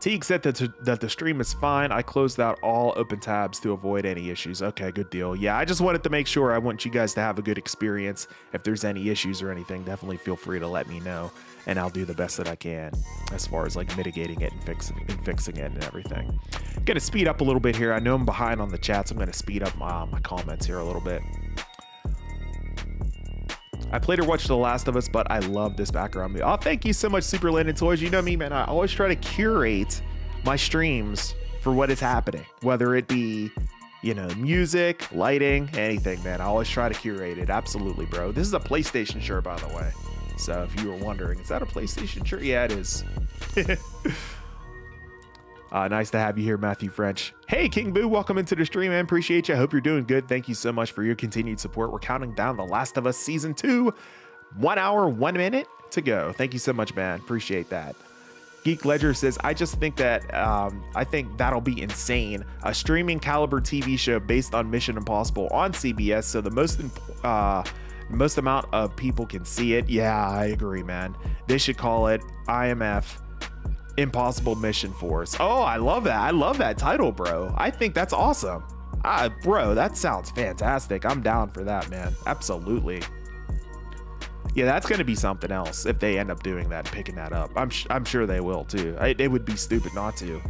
Teague said that the stream is fine. I closed out all open tabs to avoid any issues. Okay, good deal. Yeah, I just wanted to make sure. I want you guys to have a good experience. If there's any issues or anything, definitely feel free to let me know, and I'll do the best that I can as far as like mitigating it and fixing it and everything. I'm gonna speed up a little bit here. I know I'm behind on the chats. I'm gonna speed up my comments here a little bit. I played or watched The Last of Us, but I love this background music. Oh, thank you so much, Super Landon Toys. You know me, man. I always try to curate my streams for what is happening, whether it be, music, lighting, anything, man. I always try to curate it. Absolutely, bro. This is a PlayStation shirt, by the way. So if you were wondering, is that a PlayStation shirt? Yeah, it is. Nice to have you here, Matthew French. Hey, King Boo, welcome into the stream, man. Appreciate you. I hope you're doing good. Thank you so much for your continued support. We're counting down The Last of Us Season 2. 1 hour, 1 minute to go. Thank you so much, man. Appreciate that. Geek Ledger says, I just think that, I think that'll be insane. A streaming caliber TV show based on Mission Impossible on CBS, so the most amount of people can see it. Yeah, I agree, man. They should call it IMF. Impossible Mission Force. Oh, I love that. I love that title, bro. I think that's awesome. Bro, that sounds fantastic. I'm down for that, man. Absolutely. Yeah, that's going to be something else if they end up doing that and picking that up. I'm sure they will too. It would be stupid not to.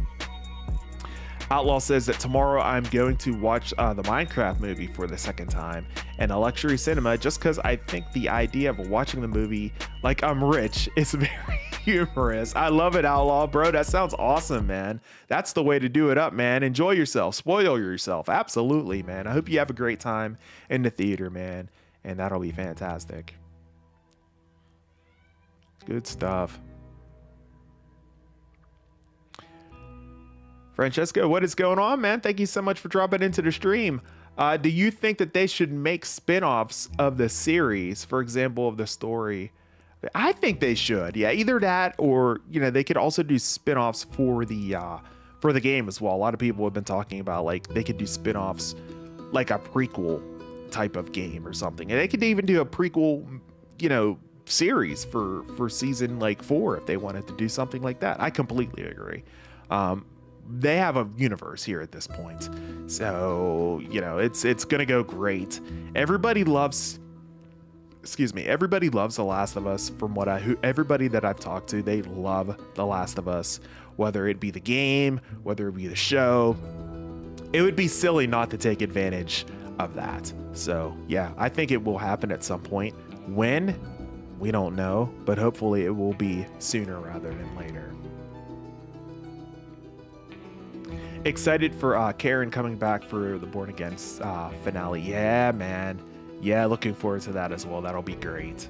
Outlaw says that tomorrow I'm going to watch the Minecraft movie for the second time in a luxury cinema just because I think the idea of watching the movie like I'm rich is very humorous. I love it, Outlaw, bro. That sounds awesome, man. That's the way to do it up, man. Enjoy yourself. Spoil yourself. Absolutely, man. I hope you have a great time in the theater, man. And that'll be fantastic. Good stuff. Francesco, what is going on, man? Thank you so much for dropping into the stream. Do you think that they should make spin-offs of the series, for example, of the story? I think they should. Yeah, either that or, they could also do spin-offs for the game as well. A lot of people have been talking about like they could do spin-offs like a prequel type of game or something. And they could even do a prequel, series for season like 4 if they wanted to do something like that. I completely agree. They have a universe here at this point, so it's gonna go great. Everybody loves The Last of Us. From everybody that I've talked to, they love The Last of Us, whether it be the game, whether it be the show. It would be silly not to take advantage of that. So yeah, I think it will happen at some point. When, we don't know, but hopefully it will be sooner rather than later. Excited for Karen coming back for the Born Again finale. Yeah, man. Yeah, looking forward to that as well. That'll be great.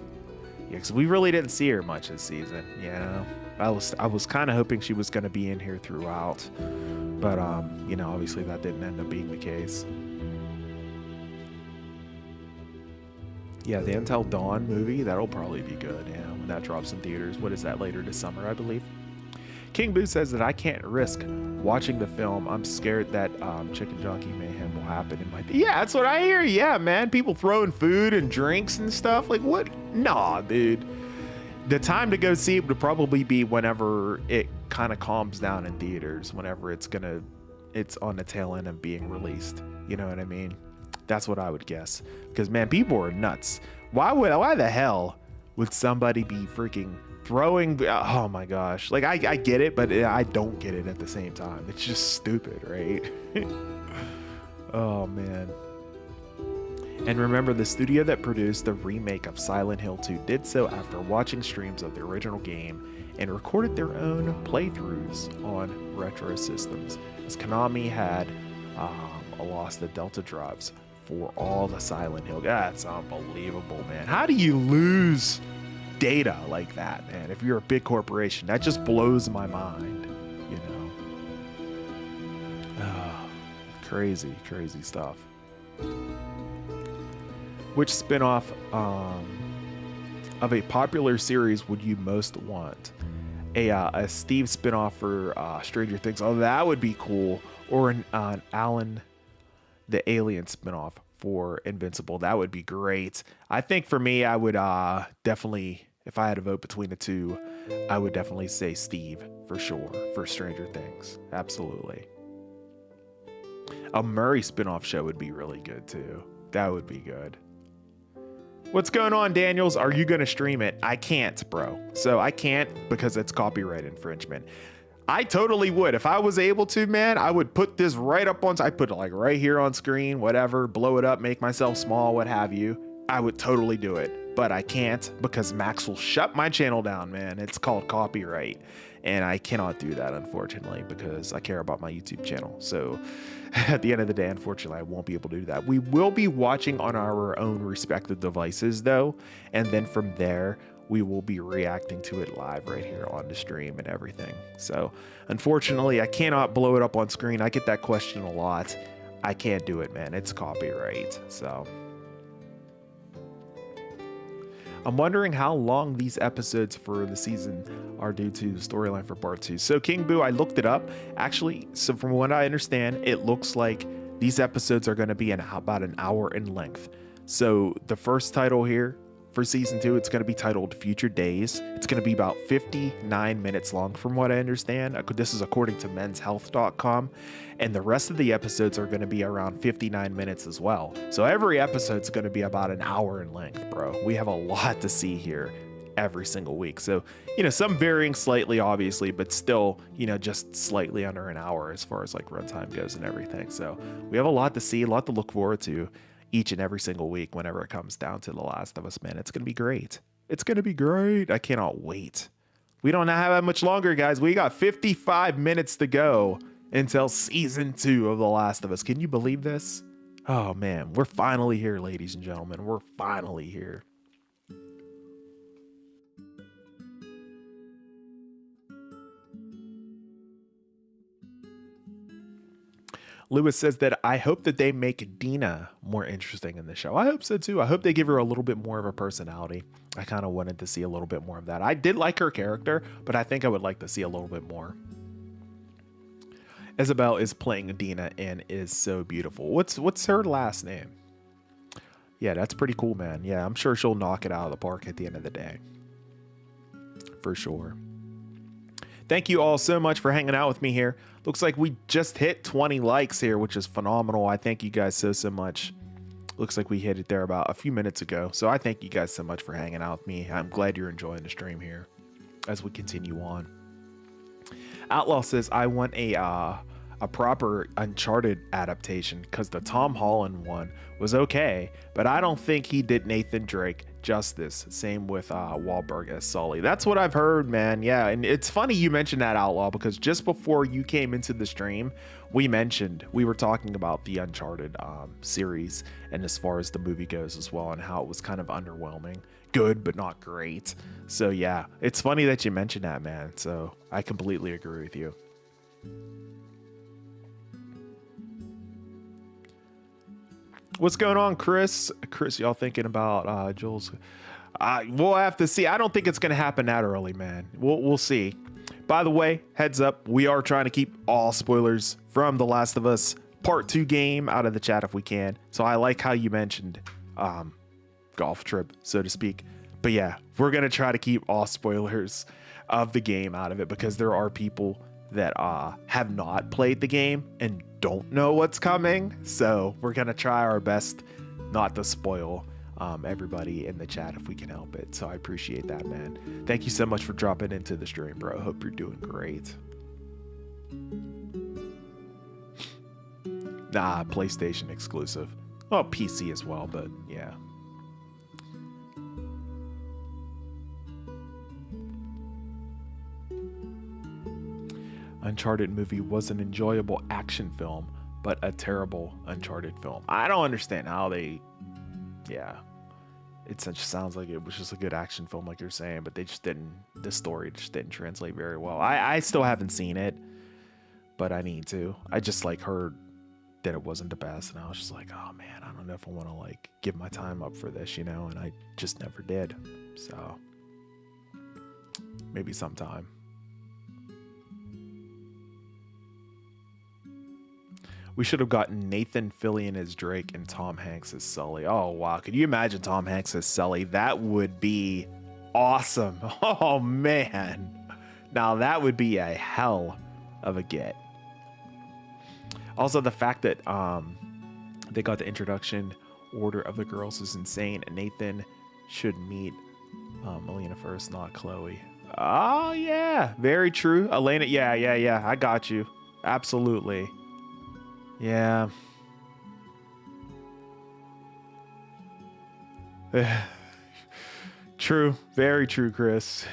Yeah, because we really didn't see her much this season. I was kind of hoping she was going to be in here throughout, but obviously that didn't end up being the case. Yeah, the Until Dawn movie, that'll probably be good. Yeah, when that drops in theaters. What is that, later this summer, I believe? King Boo says that I can't risk watching the film. I'm scared that chicken junkie mayhem will happen in my... Yeah, that's what I hear. Yeah, man. People throwing food and drinks and stuff. Like, what? Nah, dude. The time to go see it would probably be whenever it kind of calms down in theaters. Whenever it's on the tail end of being released. You know what I mean? That's what I would guess. Because, man, people are nuts. Why the hell would somebody be freaking... throwing, oh my gosh, like I get it, but I don't get it at the same time. It's just stupid, right? Oh man. And remember, the studio that produced the remake of Silent Hill 2 did so after watching streams of the original game and recorded their own playthroughs on retro systems, as Konami had lost the Delta drives for all the Silent Hill. That's unbelievable, man. How do you lose data like that, man. If you're a big corporation, that just blows my mind, you know. Crazy stuff. Which spinoff of a popular series would you most want? A Steve spinoff for Stranger Things. Oh, that would be cool. Or an Alan the Alien spinoff for Invincible. That would be great. I think for me, I would definitely, if I had to vote between the two, I would definitely say Steve for sure for Stranger Things. Absolutely. A Murray spinoff show would be really good too. That would be good. What's going on, Daniels? Are you going to stream it? I can't, bro. So I can't because it's copyright infringement. I totally would. If I was able to, man, I would put this right up on, I put it like right here on screen, whatever, blow it up, make myself small, what have you. I would totally do it, but I can't because Max will shut my channel down, man. It's called copyright. And I cannot do that, unfortunately, because I care about my YouTube channel. So at the end of the day, unfortunately, I won't be able to do that. We will be watching on our own respective devices, though. And then from there, we will be reacting to it live right here on the stream and everything. So unfortunately, I cannot blow it up on screen. I get that question a lot. I can't do it, man. It's copyright. So I'm wondering how long these episodes for the season are due to the storyline for part 2. So King Boo, I looked it up. Actually, so from what I understand, it looks like these episodes are going to be about an hour in length. So the first title here for season 2, it's going to be titled Future Days. It's going to be about 59 minutes long from what I understand. This is according to menshealth.com. And the rest of the episodes are going to be around 59 minutes as well. So every episode's going to be about an hour in length, bro. We have a lot to see here every single week. So, you know, some varying slightly, obviously, but still, you know, just slightly under an hour as far as like runtime goes and everything. So we have a lot to see, a lot to look forward to each and every single week whenever it comes down to The Last of Us, man. It's going to be great. It's going to be great. I cannot wait. We don't have that much longer, guys. We got 55 minutes to go until season 2 of The Last of Us. Can you believe this? Oh, man. We're finally here, ladies and gentlemen. We're finally here. Lewis says that I hope that they make Dina more interesting in the show. I hope so too. I hope they give her a little bit more of a personality. I kind of wanted to see a little bit more of that. I did like her character, but I think I would like to see a little bit more. Isabel is playing Dina and is so beautiful. What's her last name? Yeah, that's pretty cool, man. Yeah, I'm sure she'll knock it out of the park at the end of the day. For sure. Thank you all so much for hanging out with me here. Looks like we just hit 20 likes here, which is phenomenal. I thank you guys so much. Looks like we hit it there about a few minutes ago. So I thank you guys so much for hanging out with me. I'm glad you're enjoying the stream here as we continue on. Outlaw says, I want a proper Uncharted adaptation because the Tom Holland one was okay, but I don't think he did Nathan Drake justice. Same with Wahlberg as Sully. That's what I've heard, man. Yeah, and it's funny you mentioned that, Outlaw, because just before you came into the stream, we were talking about the Uncharted series, and as far as the movie goes as well, and how it was kind of underwhelming. Good, but not great. So yeah, it's funny that you mentioned that, man. So I completely agree with you. What's going on, Chris? Chris, y'all thinking about Joel's? We'll have to see. I don't think it's going to happen that early, man. We'll see. By the way, heads up, we are trying to keep all spoilers from The Last of Us Part 2 game out of the chat if we can. So I like how you mentioned golf trip, so to speak. But yeah, we're going to try to keep all spoilers of the game out of it because there are people that have not played the game and don't know what's coming. So we're going to try our best not to spoil everybody in the chat if we can help it. So I appreciate that, man. Thank you so much for dropping into the stream, bro. Hope you're doing great. Nah, PlayStation exclusive. Well, PC as well, but yeah. Uncharted movie was an enjoyable action film, but a terrible Uncharted film. I don't understand how they, yeah. it just sounds like it was just a good action film, like you're saying, but the story just didn't translate very well. I still haven't seen it, but I need to. I just like heard that it wasn't the best, and I was just like, oh man, I don't know if I want to like give my time up for this, and I just never did. So maybe sometime. We should have gotten Nathan Fillion as Drake and Tom Hanks as Sully. Oh, wow. Could you imagine Tom Hanks as Sully? That would be awesome. Oh, man. Now, that would be a hell of a get. Also, the fact that they got the introduction order of the girls is insane. Nathan should meet Elena first, not Chloe. Oh, yeah. Very true. Elena. Yeah. I got you. Absolutely. Yeah. True. Very true, Chris.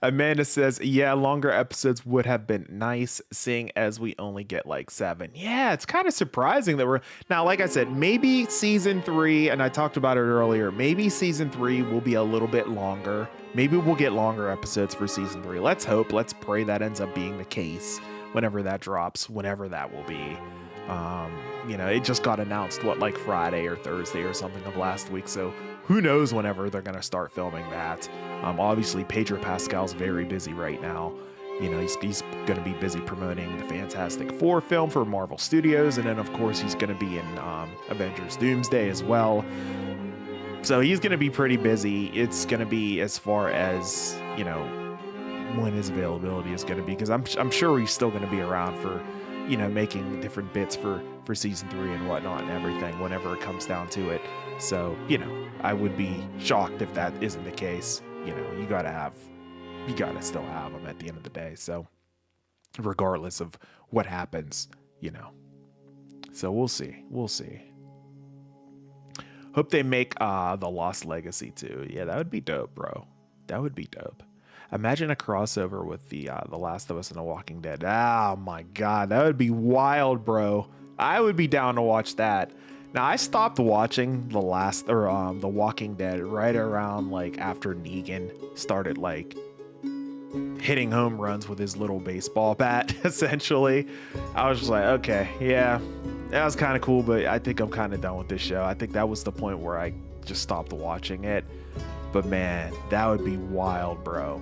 Amanda says, yeah, longer episodes would have been nice, seeing as we only get like 7. Yeah, it's kind of surprising that we're... Now, like I said, maybe season 3, and I talked about it earlier, maybe season 3 will be a little bit longer. Maybe we'll get longer episodes for season 3. Let's hope. Let's pray that ends up being the case. Whenever that drops, whenever that will be. It just got announced, like Friday or Thursday or something of last week, so who knows whenever they're going to start filming that. Obviously, Pedro Pascal's very busy right now. He's going to be busy promoting the Fantastic Four film for Marvel Studios, and then, of course, he's going to be in Avengers Doomsday as well. So he's going to be pretty busy. It's going to be as far as, when his availability is going to be, because I'm sure he's still going to be around for making different bits for season 3 and whatnot and everything whenever it comes down to it. So I would be shocked if that isn't the case. You gotta still have him at the end of the day, so regardless of what happens, so we'll see. Hope they make the Lost Legacy too. Yeah, that would be dope, bro. That would be dope. Imagine a crossover with the Last of Us and The Walking Dead. Oh my God, that would be wild, bro. I would be down to watch that. Now, I stopped watching The Walking Dead right around like after Negan started like hitting home runs with his little baseball bat. Essentially, I was just like, okay, yeah, that was kind of cool, but I think I'm kind of done with this show. I think that was the point where I just stopped watching it. But man, that would be wild, bro.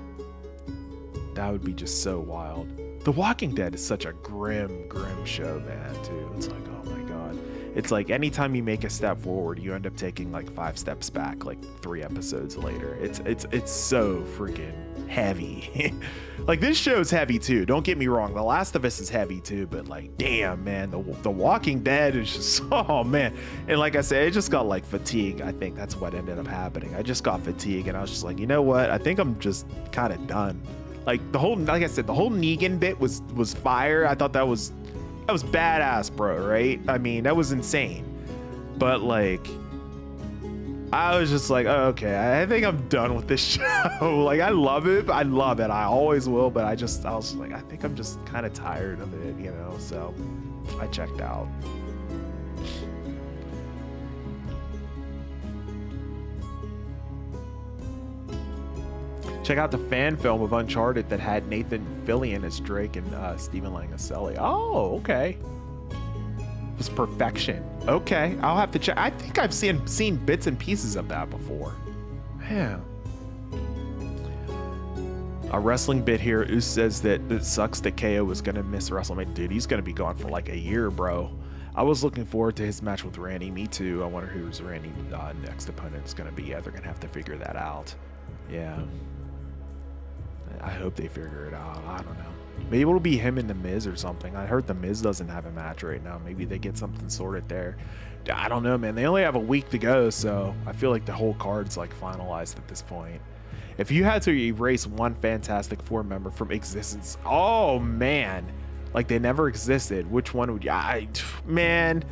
That would be just so wild. The Walking Dead is such a grim show, man, too. It's like, oh my God. It's like anytime you make a step forward, you end up taking like 5 steps back, like 3 episodes later. It's so freaking heavy. Like, this show's heavy too. Don't get me wrong. The Last of Us is heavy too, but like, damn, man, the Walking Dead is just, oh man. And like I said, it just got like fatigue. I think that's what ended up happening. I just got fatigue, and I was just like, you know what? I think I'm just kind of done. Like like I said, the whole Negan bit was fire. I thought that was badass, bro, right? I mean, that was insane. But like, I was just like, oh, okay, I think I'm done with this show. Like, I love it. I always will. But I was like, I think I'm just kind of tired of it, so I checked out. Check out the fan film of Uncharted that had Nathan Fillion as Drake and Stephen Lang as Sully. Oh, okay. It was perfection. Okay, I'll have to check. I think I've seen bits and pieces of that before. Man. A wrestling bit here. Oos says that it sucks that KO was going to miss WrestleMania. Dude, he's going to be gone for like a year, bro. I was looking forward to his match with Randy. Me too. I wonder who's Randy's next opponent is going to be. Yeah, they're going to have to figure that out. Yeah. I hope they figure it out. I don't know. Maybe it'll be him and The Miz or something. I heard The Miz doesn't have a match right now. Maybe they get something sorted there. I don't know, man. They only have a week to go, so I feel like the whole card's like finalized at this point. If you had to erase one Fantastic Four member from existence, oh man, like they never existed, which one would you? Man,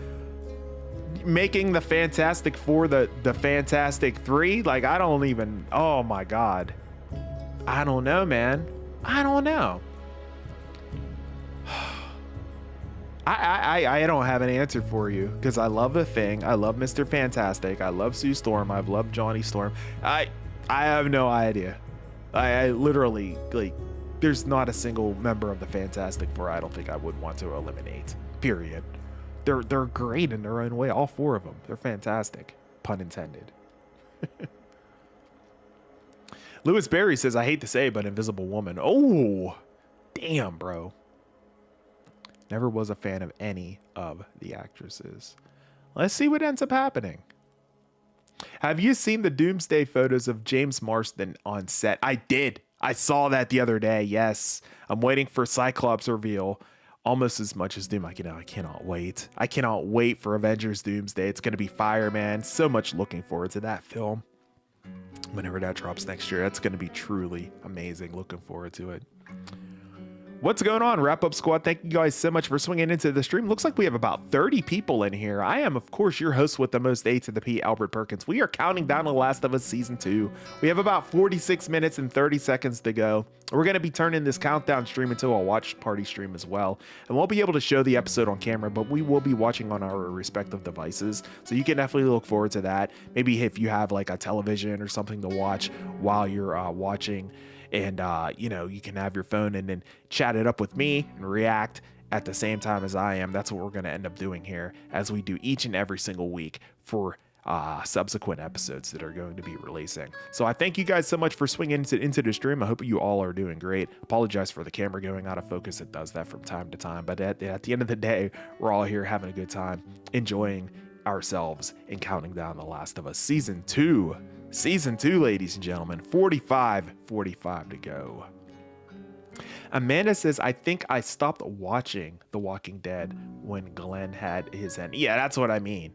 making the Fantastic Four the Fantastic Three, like I don't even. Oh my God. I don't know, man. I don't know. I don't have an answer for you because I love The Thing. I love Mr. Fantastic. I love Sue Storm. I've loved Johnny Storm. I have no idea. I literally, like, there's not a single member of the Fantastic Four I don't think I would want to eliminate. Period. They're great in their own way. All four of them. They're fantastic. Pun intended. Lewis Berry says, I hate to say, but Invisible Woman. Oh, damn, bro. Never was a fan of any of the actresses. Let's see what ends up happening. Have you seen the Doomsday photos of James Marsden on set? I did. I saw that the other day. Yes. I'm waiting for Cyclops reveal almost as much as Doom. I cannot wait. I cannot wait for Avengers Doomsday. It's going to be fire, man. So much looking forward to that film. Whenever that drops next year, that's going to be truly amazing. Looking forward to it. What's going on, Wrap Up Squad? Thank you guys so much for swinging into the stream. Looks like we have about 30 people in here. I am, of course, your host with the most A to the P, Albert Perkins. We are counting down to Last of Us Season 2. We have about 46 minutes and 30 seconds to go. We're going to be turning this countdown stream into a watch party stream as well. And we'll be able to show the episode on camera, but we will be watching on our respective devices. So you can definitely look forward to that. Maybe if you have like a television or something to watch while you're watching. And, you can have your phone and then chat it up with me and react at the same time as I am. That's what we're going to end up doing here as we do each and every single week for subsequent episodes that are going to be releasing. So I thank you guys so much for swinging into the stream. I hope you all are doing great. Apologize for the camera going out of focus. It does that from time to time. But at the end of the day, we're all here having a good time, enjoying ourselves and counting down The Last of Us Season 2. Season 2, ladies and gentlemen, 45 to go. Amanda says, I think I stopped watching The Walking Dead when Glenn had his end. Yeah, that's what I mean.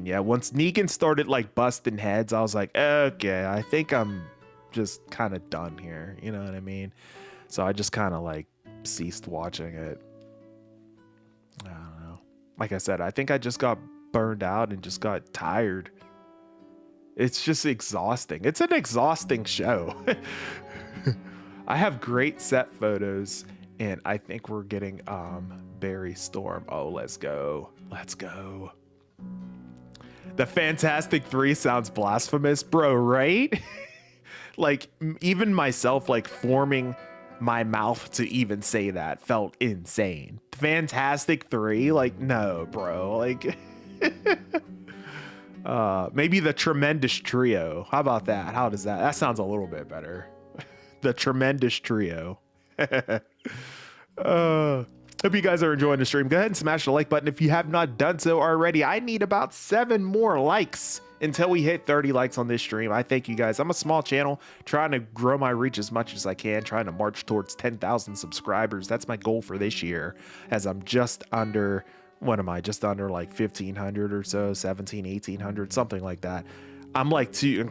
Yeah, once Negan started like busting heads, I was like, okay, I think I'm just kind of done here. You know what I mean? So I just kind of like ceased watching it. I don't know. Like I said, I think I just got burned out and just got tired. It's just exhausting. It's an exhausting show. I have great set photos, and I think we're getting Barry Storm. Oh, let's go. The Fantastic Three sounds blasphemous, bro, right? Like, even myself, like, forming my mouth to even say that felt insane. Fantastic Three? Like, no, bro. Like... maybe the Tremendous Trio. How about that? How does that? That sounds a little bit better. The Tremendous Trio. Hope you guys are enjoying the stream. Go ahead and smash the like button if you have not done so already. I need about 7 more likes until we hit 30 likes on this stream. I thank you guys. I'm a small channel trying to grow my reach as much as I can, trying to march towards 10,000 subscribers. That's my goal for this year, as I'm just under... what am I, just under like 1,500 or so, 1,800, something like that. I'm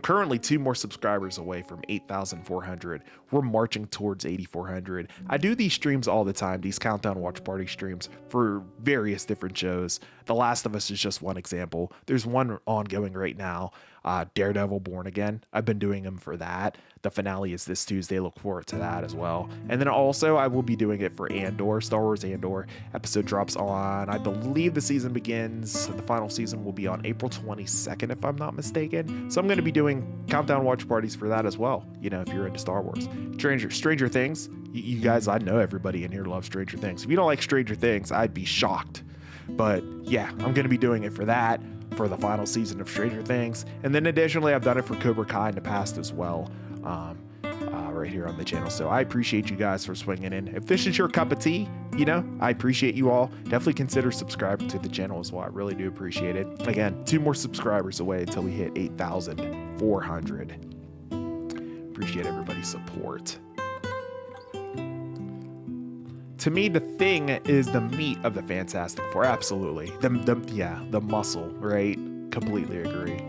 currently 2 more subscribers away from 8,400. We're marching towards 8,400. I do these streams all the time, these countdown watch party streams for various different shows. The Last of Us is just one example. There's one ongoing right now, Daredevil Born Again. I've been doing them for that. The finale is this Tuesday. Look forward to that as well. And then also I will be doing it for Andor, Star Wars Andor. Episode drops on, I believe the season begins, the final season will be on April 22nd, if I'm not mistaken. So I'm going to be doing countdown watch parties for that as well. You know, if you're into Star Wars. Stranger Things. You guys, I know everybody in here loves Stranger Things. If you don't like Stranger Things, I'd be shocked. But yeah, I'm going to be doing it for that, for the final season of Stranger Things. And then additionally, I've done it for Cobra Kai in the past as well, right here on the channel. So I appreciate you guys for swinging in. If this is your cup of tea, I appreciate you all. Definitely consider subscribing to the channel as well. I really do appreciate it. Again, 2 more subscribers away until we hit 8,400. Appreciate everybody's support. To me, the Thing is the meat of the Fantastic Four. Absolutely. The muscle, right? Completely agree.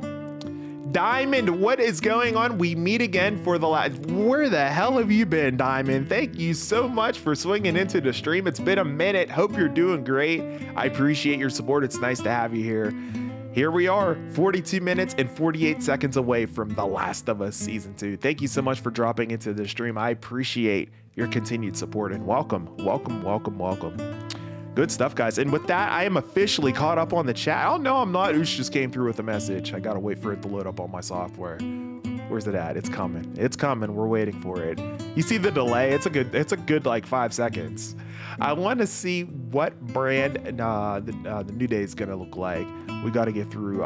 Diamond, what is going on? We meet again for the last... Where the hell have you been, Diamond? Thank you so much for swinging into the stream. It's been a minute. Hope you're doing great. I appreciate your support. It's nice to have you here. Here we are, 42 minutes and 48 seconds away from The Last of Us Season 2. Thank you so much for dropping into the stream. I appreciate your continued support, and welcome. Good stuff, guys. And with that, I am officially caught up on the chat. Oh, no, I'm not. Oosh just came through with a message. I got to wait for it to load up on my software. Where's it at? It's coming. It's coming. We're waiting for it. You see the delay? It's a good like 5 seconds. I want to see what brand the New Day is going to look like. We got to get through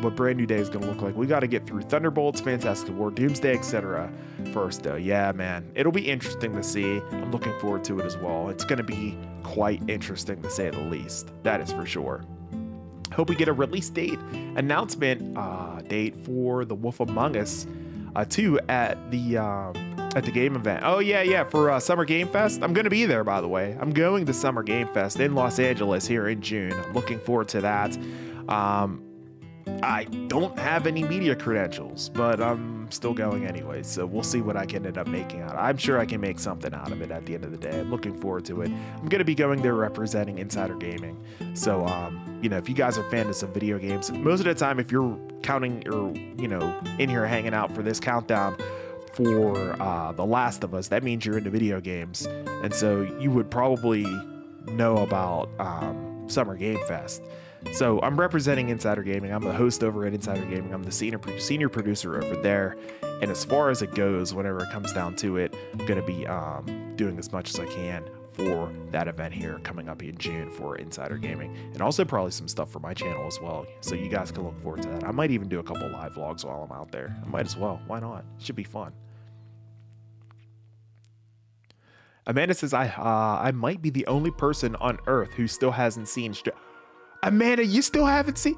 what brand New Day is going to look like. We got to get through Thunderbolts, Fantastic Four, Doomsday, etc. first, though. Yeah, man. It'll be interesting to see. I'm looking forward to it as well. It's going to be quite interesting to say the least. That is for sure. Hope we get a release date announcement date for The Wolf Among Us 2 at the game event. Oh yeah, for Summer Game Fest. I'm gonna be there, by the way. I'm going to Summer Game Fest in Los Angeles here in June. I'm looking forward to that. I don't have any media credentials, but I'm still going anyway, so we'll see what I can end up making out. I'm sure I can make something out of it at the end of the day. I'm looking forward to it. I'm going to be going there representing Insider Gaming. So, if you guys are fans of video games, most of the time, if you're counting or, in here hanging out for this countdown for The Last of Us, that means you're into video games. And so you would probably know about Summer Game Fest. So I'm representing Insider Gaming. I'm the host over at Insider Gaming. I'm the senior producer over there. And as far as it goes, whenever it comes down to it, I'm going to be doing as much as I can for that event here coming up in June for Insider Gaming. And also probably some stuff for my channel as well. So you guys can look forward to that. I might even do a couple live vlogs while I'm out there. I might as well. Why not? It should be fun. Amanda says, I might be the only person on Earth who still hasn't seen... Amanda, you still haven't seen...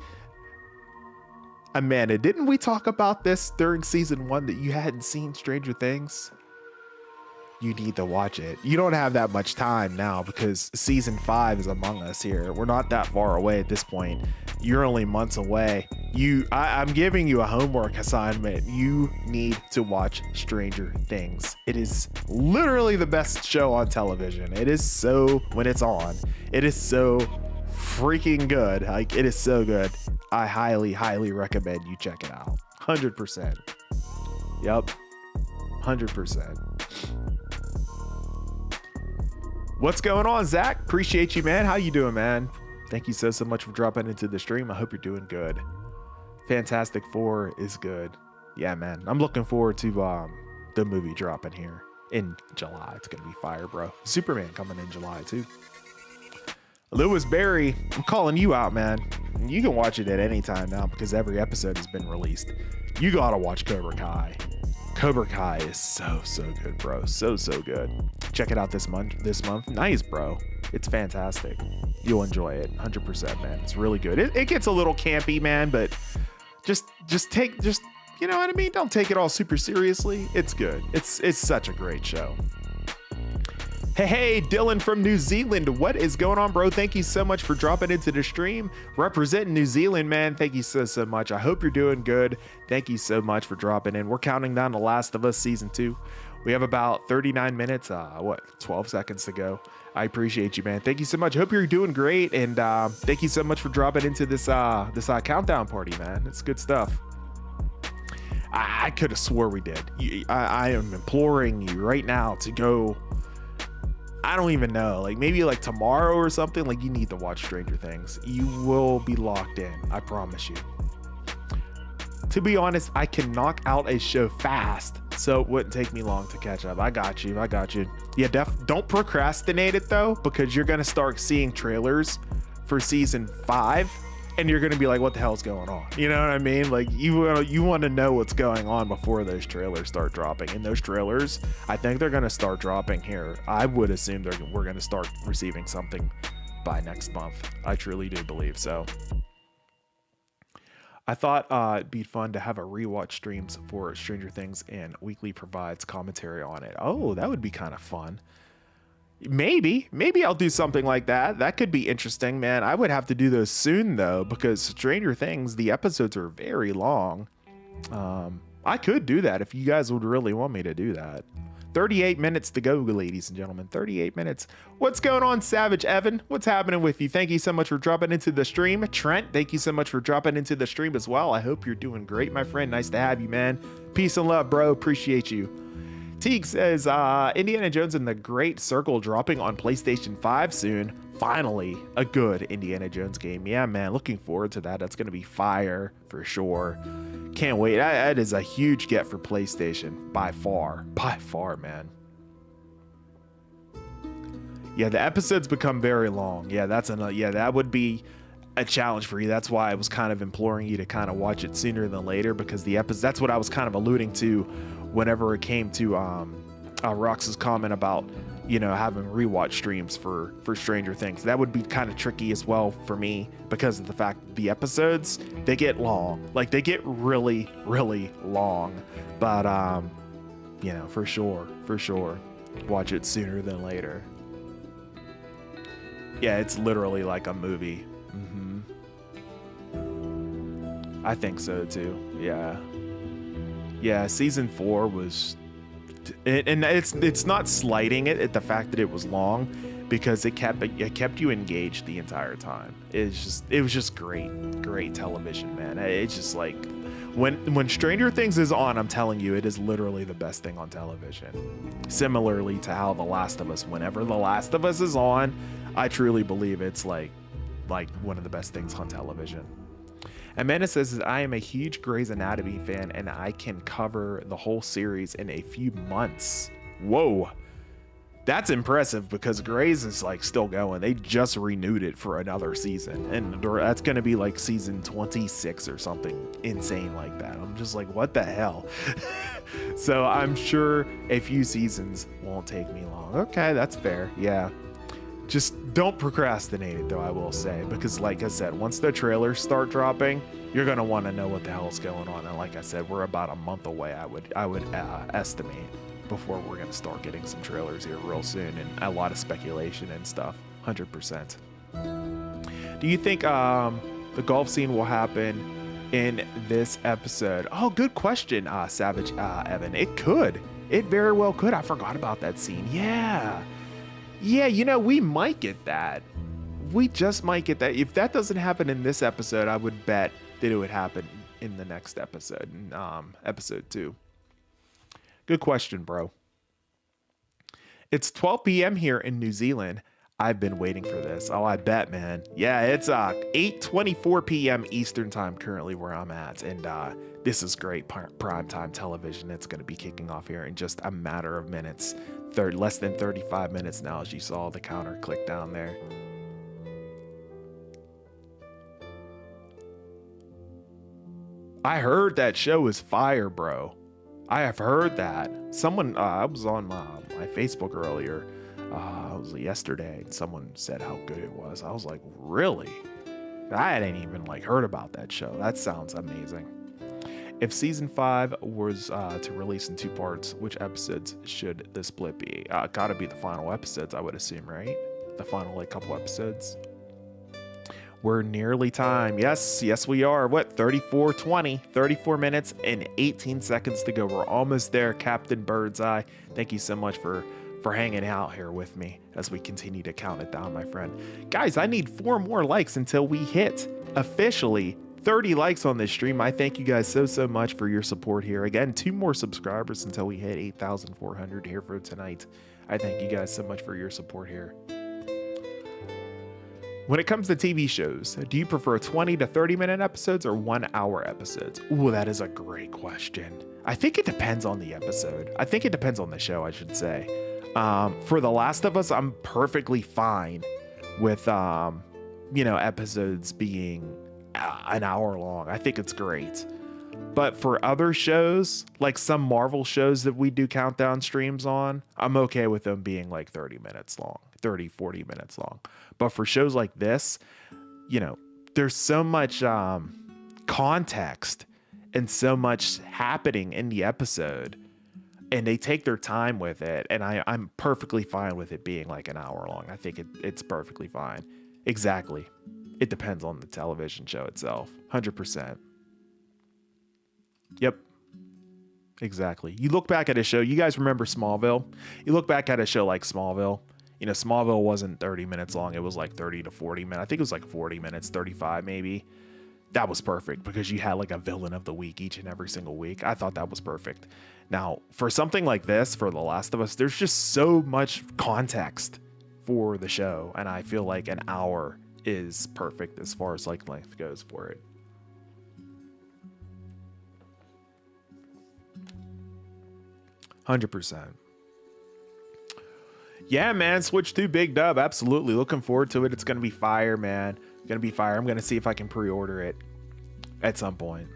Amanda, didn't we talk about this during season 1 that you hadn't seen Stranger Things? You need to watch it. You don't have that much time now because season 5 is among us here. We're not that far away at this point. You're only months away. I'm giving you a homework assignment. You need to watch Stranger Things. It is literally the best show on television. It is so, when it's on, it is so freaking good. Like, it is so good. I highly recommend you check it out. 100%. Yep. 100%. What's going on, Zach? Appreciate you, man. How you doing, man? Thank you so much for dropping into the stream. I hope you're doing good. Fantastic Four is good. Yeah, man. I'm looking forward to the movie dropping here in July. It's gonna be fire, bro. Superman coming in July too. Lewis Berry, I'm calling you out, man. You can watch it at any time now because every episode has been released. You gotta watch Cobra Kai. Cobra Kai is so good, bro. So good. Check it out this month. Nice, bro. It's fantastic. You'll enjoy it. 100%, man. It's really good. It gets a little campy, man, but just you know what I mean? Don't take it all super seriously. It's good. It's such a great show. Hey, Dylan from New Zealand. What is going on, bro? Thank you so much for dropping into the stream. Representing New Zealand, man. Thank you so much. I hope you're doing good. Thank you so much for dropping in. We're counting down The Last of Us Season 2. We have about 39 minutes, 12 seconds to go. I appreciate you, man. Thank you so much. Hope you're doing great. And thank you so much for dropping into this countdown party, man. It's good stuff. I could have swore we did. I am imploring you right now to go. I don't even know, like maybe like tomorrow or something. Like, you need to watch Stranger Things. You will be locked in. I promise you. To be honest, I can knock out a show fast, so it wouldn't take me long to catch up. I got you. Yeah, don't procrastinate it though, because you're gonna start seeing trailers for season 5 and you're gonna be like, what the hell's going on? You know what I mean? Like, you want to know what's going on before those trailers start dropping. And those trailers, I think they're gonna start dropping here. I would assume we're gonna start receiving something by next month. I truly do believe so. I thought it'd be fun to have a rewatch streams for Stranger Things and Weekly provides commentary on it. Oh, that would be kind of fun. Maybe I'll do something like that. That could be interesting, man. I would have to do those soon though, because Stranger Things, the episodes are very long. I could do that if you guys would really want me to do that. 38 minutes to go, ladies and gentlemen. 38 minutes. What's going on, Savage Evan? What's happening with you? Thank you so much for dropping into the stream. Trent, thank you so much for dropping into the stream as well. I hope you're doing great, my friend. Nice to have you, man. Peace and love, bro. Appreciate you. Teague says, Indiana Jones and the Great Circle dropping on PlayStation 5 soon. Finally, a good Indiana Jones game. Yeah, man, looking forward to that. That's going to be fire for sure. Can't wait. That is a huge get for PlayStation by far. By far, man. Yeah, the episodes become very long. Yeah, that would be a challenge for you. That's why I was kind of imploring you to kind of watch it sooner than later, because the episode, that's what I was kind of alluding to whenever it came to Rox's comment about, you know, having rewatch streams for Stranger Things. That would be kind of tricky as well for me because of the fact that the episodes, they get long. Like, they get really, really long. But, you know, for sure, watch it sooner than later. Yeah, it's literally like a movie. I think so too. Yeah, season 4 was, and it's not slighting it at the fact that it was long, because it kept you engaged the entire time. It was just great television, man. It's just like when Stranger Things is on, I'm telling you, it is literally the best thing on television. Similarly to how The Last of Us, whenever The Last of Us is on, I truly believe it's like one of the best things on television. Amanda says, I am a huge Grey's Anatomy fan and I can cover the whole series in a few months. Whoa. That's impressive, because Grey's is like still going. They just renewed it for another season, and that's going to be like season 26 or something insane like that. I'm just like, what the hell? So I'm sure a few seasons won't take me long. Okay, that's fair. Yeah. Just don't procrastinate it, though, I will say, because like I said, once the trailers start dropping, you're going to want to know what the hell's going on. And like I said, we're about a month away, I would estimate, before we're going to start getting some trailers here real soon, and a lot of speculation and stuff. 100%. Do you think the golf scene will happen in this episode? Oh, good question, Savage Evan. It could. It very well could. I forgot about that scene. Yeah, you know, we might get that. We just might get that. If that doesn't happen in this episode, I would bet that it would happen in the next episode, episode 2. Good question, bro. It's 12 p.m. here in New Zealand. I've been waiting for this. Oh, I bet, man. Yeah, it's 8:24 p.m. Eastern time currently where I'm at, and this is great primetime television. It's going to be kicking off here in just a matter of minutes. Less than 35 minutes now, as you saw the counter click down there. I heard that show is fire, bro. I have heard that. Someone, I was on my Facebook earlier, it was yesterday, and someone said how good it was. I was like, really? I hadn't even heard about that show. That sounds amazing. If season 5 was to release in 2 parts, which episodes should the split be? Gotta be the final episodes, I would assume, right? The final couple episodes. We're nearly time. Yes, we are. What, 34 minutes and 18 seconds to go. We're almost there, Captain Birdseye. Thank you so much for hanging out here with me as we continue to count it down, my friend. Guys, I need 4 more likes until we hit officially 30 likes on this stream. I thank you guys so much for your support here. Again, 2 more subscribers until we hit 8,400 here for tonight. I thank you guys so much for your support here. When it comes to TV shows, do you prefer 20 to 30 minute episodes or 1 hour episodes? Ooh, that is a great question. I think it depends on the episode. I think it depends on the show, I should say. For The Last of Us, I'm perfectly fine with, episodes being an hour long. I think it's great. But for other shows, like some Marvel shows that we do countdown streams on, I'm okay with them being 30 minutes long, 30, 40 minutes long. But for shows like this, there's so much context and so much happening in the episode, and they take their time with it. And I'm perfectly fine with it being an hour long. I think it's perfectly fine. Exactly. It depends on the television show itself. 100%. Yep. Exactly. You look back at a show, you guys remember Smallville? You look back at a show like Smallville, Smallville wasn't 30 minutes long. It was 30 to 40 minutes. I think it was 40 minutes, 35 maybe. that was perfect because you had like a villain of the week each and every single week. I thought that was perfect. Now, for something like this, for The Last of Us, there's just so much context for the show, and I feel like an hour is perfect as far as like length goes for it. %100. Yeah, man, Switch 2 big dub. Absolutely. Looking forward to it. It's going to be fire, man. Gonna be fire. I'm going to see if I can pre-order it at some point.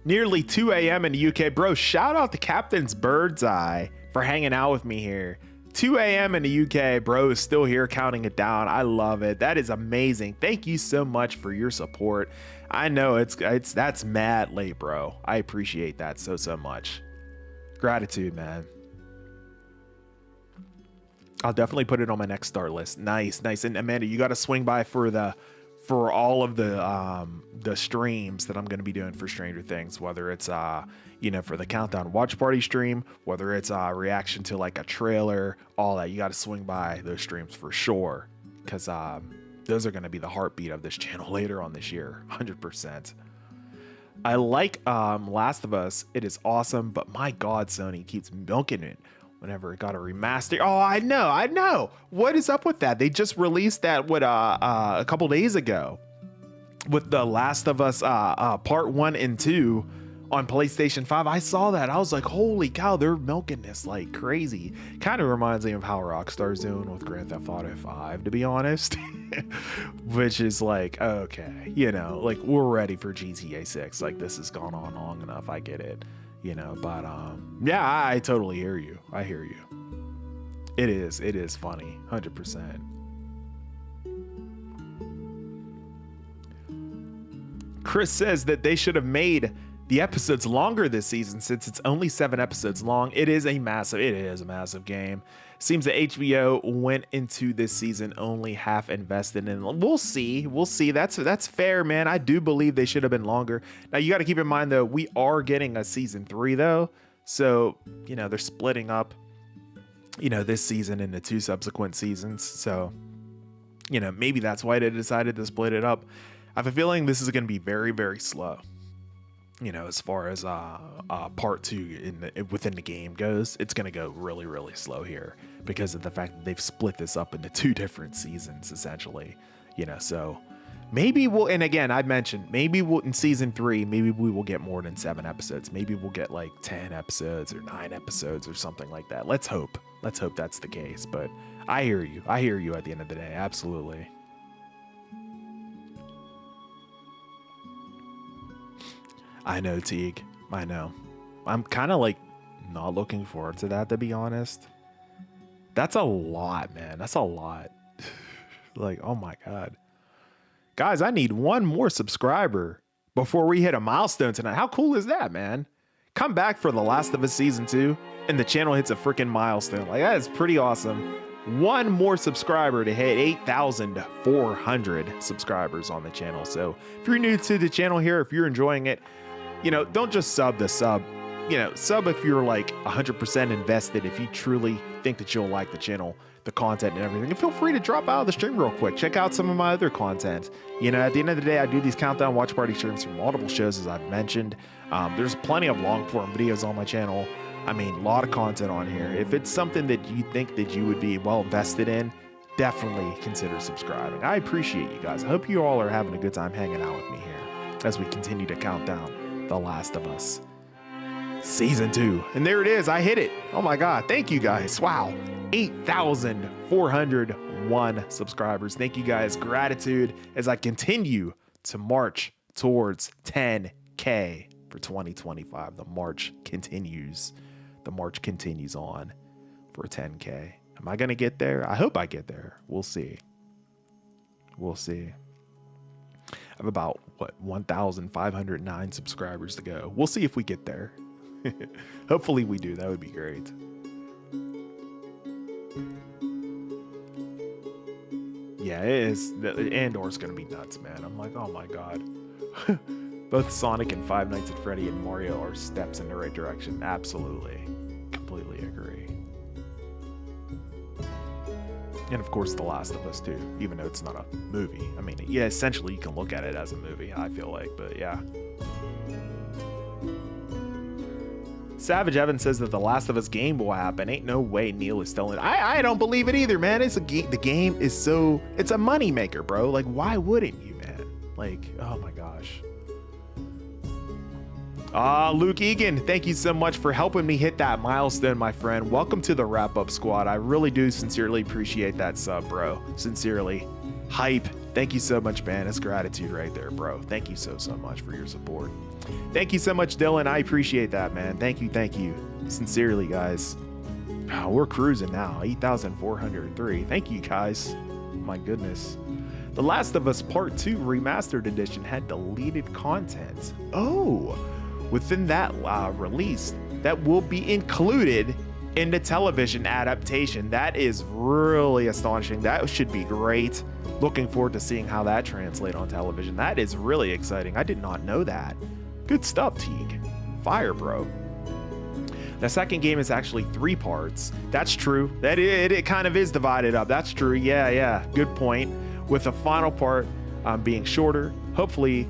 Nearly 2 a.m. in the UK. Bro, shout out to Captain's Bird's Eye for hanging out with me here. 2 a.m. in the UK. Bro is still here counting it down. I love it. That is amazing. Thank you so much for your support. I know that's mad late, bro. I appreciate that so much. Gratitude, man. I'll definitely put it on my next start list. Nice. And Amanda, you got to swing by for all of the streams that I'm going to be doing for Stranger Things, whether it's for the Countdown Watch Party stream, whether it's reaction to like a trailer, all that. You got to swing by those streams for sure, because those are going to be the heartbeat of this channel later on this year. 100%. I like Last of Us. It is awesome, but my God, Sony keeps milking it whenever it got a remaster. Oh, I know. What is up with that? They just released that a couple days ago with The Last of Us part 1 and 2 on PlayStation 5. I saw that. I was like, holy cow, they're milking this like crazy. Kind of reminds me of how Rockstar's doing with Grand Theft Auto 5, to be honest. Which is like, okay, like we're ready for GTA 6. Like, this has gone on long enough. I get it. But yeah, I totally hear you. I hear you. It is funny. 100%. Chris says that they should have made the episodes longer this season since it's only 7 episodes long. It is a massive game. Seems that HBO went into this season only half invested in. We'll see. That's fair, man. I do believe they should have been longer. Now you got to keep in mind though, we are getting a season 3 though. So, they're splitting up, this season into 2 subsequent seasons. So, maybe that's why they decided to split it up. I have a feeling this is going to be very, very slow. As far as part 2 within the game goes, it's going to go really, really slow here because of the fact that they've split this up into 2 different seasons, essentially. So maybe we'll, and again, I mentioned, maybe we'll, in season 3, maybe we will get more than 7 episodes. Maybe we'll get like 10 episodes or 9 episodes or something like that. Let's hope that's the case. But I hear you at the end of the day. Absolutely. I know, Teague. I know. I'm kind of like not looking forward to that, to be honest. That's a lot, man. That's a lot. Like, oh my God. Guys, I need 1 more subscriber before we hit a milestone tonight. How cool is that, man? Come back for The Last of Us Season 2 and the channel hits a freaking milestone. Like, that is pretty awesome. 1 more subscriber to hit 8,400 subscribers on the channel. So if you're new to the channel here, if you're enjoying it, don't just sub the sub. Sub if you're like 100% invested, if you truly think that you'll like the channel, the content and everything. And feel free to drop out of the stream real quick. Check out some of my other content. At the end of the day, I do these countdown watch party streams for multiple shows, as I've mentioned. There's plenty of long form videos on my channel. I mean, a lot of content on here. If it's something that you think that you would be well invested in, definitely consider subscribing. I appreciate you guys. I hope you all are having a good time hanging out with me here as we continue to count down The Last of Us Season 2. And there it is. I hit it. Oh my God. Thank you guys. Wow. 8,401 subscribers. Thank you guys. Gratitude as I continue to march towards 10K for 2025. The march continues. The march continues on for 10K. Am I going to get there? I hope I get there. We'll see. We'll see. I have about, 1,509 subscribers to go. We'll see if we get there. Hopefully we do. That would be great. Yeah, it is. Andor's going to be nuts, man. I'm like, oh my God. Both Sonic and Five Nights at Freddy and Mario are steps in the right direction. Absolutely. Completely agree. And of course, The Last of Us too, even though it's not a movie. I mean, yeah, essentially you can look at it as a movie, I feel like, but yeah. Savage Evan says that The Last of Us game will happen. Ain't no way Neil is still in. I don't believe it either, man. The game is so, it's a money maker, bro. Like, why wouldn't you, man? Like, oh my gosh. Luke Egan, thank you so much for helping me hit that milestone, my friend. Welcome to the wrap-up squad. I really do sincerely appreciate that sub, bro. Sincerely. Hype. Thank you so much, man. It's gratitude right there, bro. Thank you so much for your support. Thank you so much, Dylan. I appreciate that, man. Thank you. Sincerely, guys. Oh, we're cruising now. 8,403. Thank you, guys. My goodness. The Last of Us Part 2 Remastered Edition had deleted content. Oh, within that release, that will be included in the television adaptation. That is really astonishing. That should be great. Looking forward to seeing how that translates on television. That is really exciting. I did not know that. Good stuff, Teague. Fire, bro. The second game is actually 3 parts. That's true. That it kind of is divided up. That's true. Yeah. Good point. With the final part being shorter. Hopefully,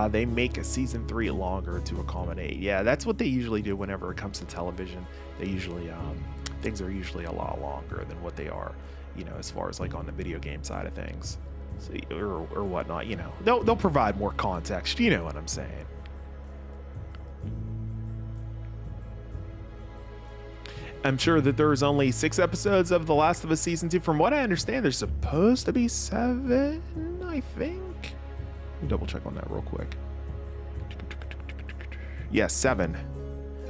they make a season 3 longer to accommodate. Yeah, that's what they usually do whenever it comes to television. They usually things are usually a lot longer than what they are, you know, as far as like on the video game side of things, so, or whatnot. You know, they'll provide more context. You know what I'm saying? I'm sure that there's only 6 episodes of The Last of Us Season 2. From what I understand, there's supposed to be 7, I think. Let me double check on that real quick. Yes, 7.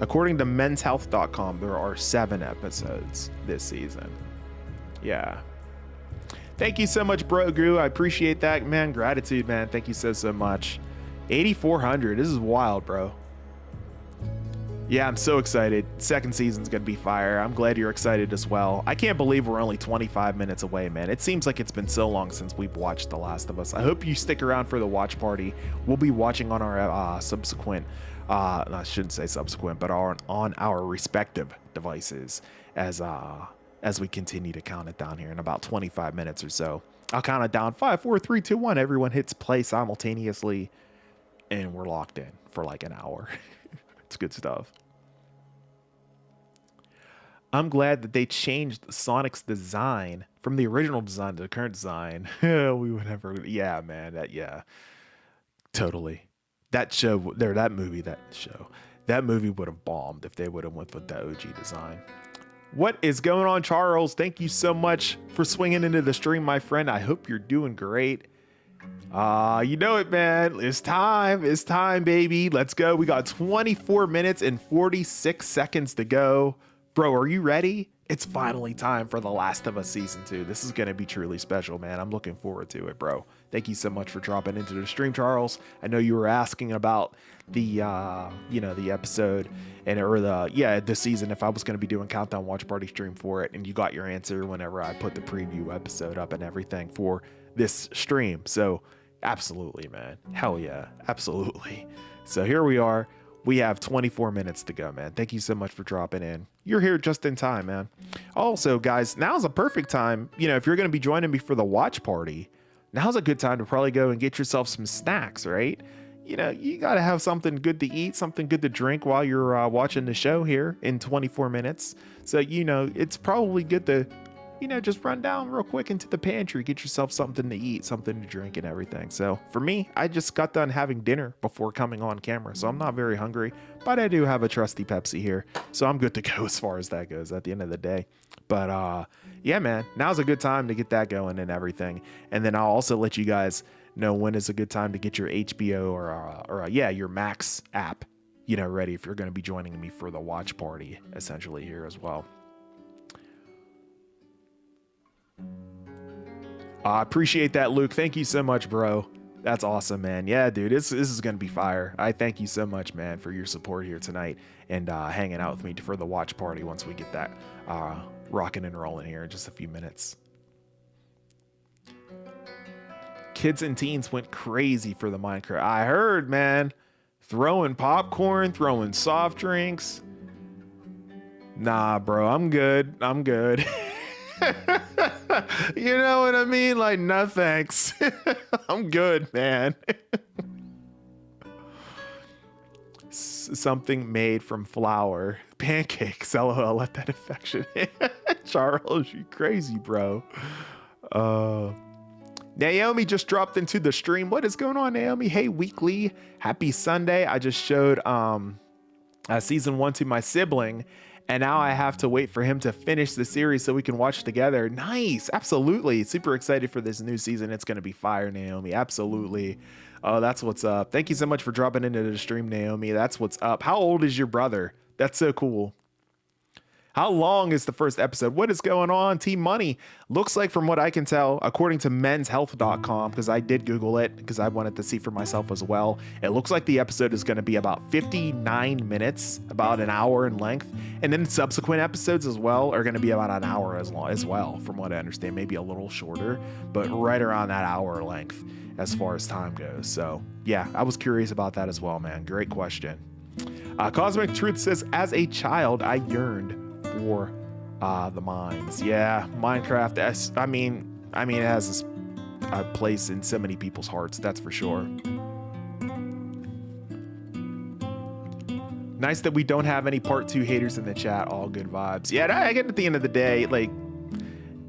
According to menshealth.com, there are 7 episodes this season. Yeah. Thank you so much, Bro Gru. I appreciate that, man. Gratitude, man. Thank you so much. 8,400. This is wild, bro. Yeah, I'm so excited. Second season's gonna be fire. I'm glad you're excited as well. I can't believe we're only 25 minutes away, man. It seems like it's been so long since we've watched The Last of Us. I hope you stick around for the watch party. We'll be watching on our subsequent, I shouldn't say subsequent, but on our respective devices as we continue to count it down here in about 25 minutes or so. I'll count it down. 5, 4, 3, 2, 1. Everyone hits play simultaneously, and we're locked in for like an hour. It's good stuff. I'm glad that they changed Sonic's design from the original design to the current design. We would never, yeah, man, totally. That movie would have bombed if they would have went with the OG design. What is going on, Charles? Thank you so much for swinging into the stream, my friend. I hope you're doing great. You know it, man. It's time, baby. Let's go. We got 24 minutes and 46 seconds to go. Bro, are you ready? It's finally time for The Last of Us Season 2. This is going to be truly special, man. I'm looking forward to it, bro. Thank you so much for dropping into the stream, Charles. I know you were asking about the, the episode the season, if I was going to be doing Countdown Watch Party stream for it, and you got your answer whenever I put the preview episode up and everything for this stream. So absolutely, man. Hell yeah. Absolutely. So here we are. We have 24 minutes to go, man. Thank you so much for dropping in. You're here just in time, man. Also, guys, now's a perfect time. You know, if you're going to be joining me for the watch party, now's a good time to probably go and get yourself some snacks, right? You know, you got to have something good to eat, something good to drink while you're watching the show here in 24 minutes. So, you know, it's probably good to, just run down real quick into the pantry, get yourself something to eat, something to drink and everything. So for me, I just got done having dinner before coming on camera, so I'm not very hungry, but I do have a trusty Pepsi here, so I'm good to go as far as that goes at the end of the day. But yeah, man, now's a good time to get that going and everything. And then I'll also let you guys know when is a good time to get your HBO or your Max app, ready if you're going to be joining me for the watch party essentially here as well. I appreciate that, Luke. Thank you so much, bro. That's awesome, man. Yeah, dude, this is going to be fire. I thank you so much, man, for your support here tonight and hanging out with me for the watch party once we get that rocking and rolling here in just a few minutes. Kids and teens went crazy for the Minecraft. I heard, man. Throwing popcorn, throwing soft drinks. Nah, bro, I'm good. You know what I mean? Like, no thanks. I'm good, man. Something made from flour. Pancakes. LOL, let that infection hit. Charles, you crazy, bro. Naomi just dropped into the stream. What is going on, Naomi? Hey, Weekly. Happy Sunday. I just showed season 1 to my sibling, and now I have to wait for him to finish the series so we can watch together. Nice. Absolutely. Super excited for this new season. It's going to be fire, Naomi. Absolutely. Oh, that's what's up. Thank you so much for dropping into the stream, Naomi. That's what's up. How old is your brother? That's so cool. How long is the first episode? What is going on, Team Money? Looks like, from what I can tell, according to menshealth.com, because I did Google it because I wanted to see for myself as well, it looks like the episode is going to be about 59 minutes, about an hour in length. And then subsequent episodes as well are going to be about an hour as well, from what I understand, maybe a little shorter, but right around that hour length as far as time goes. So yeah, I was curious about that as well, man. Great question. Cosmic Truth says, as a child, I yearned for the mines. Yeah, Minecraft. I mean, it has a place in so many people's hearts. That's for sure. Nice that we don't have any part 2 haters in the chat. All good vibes. Yeah, I get at the end of the day, like,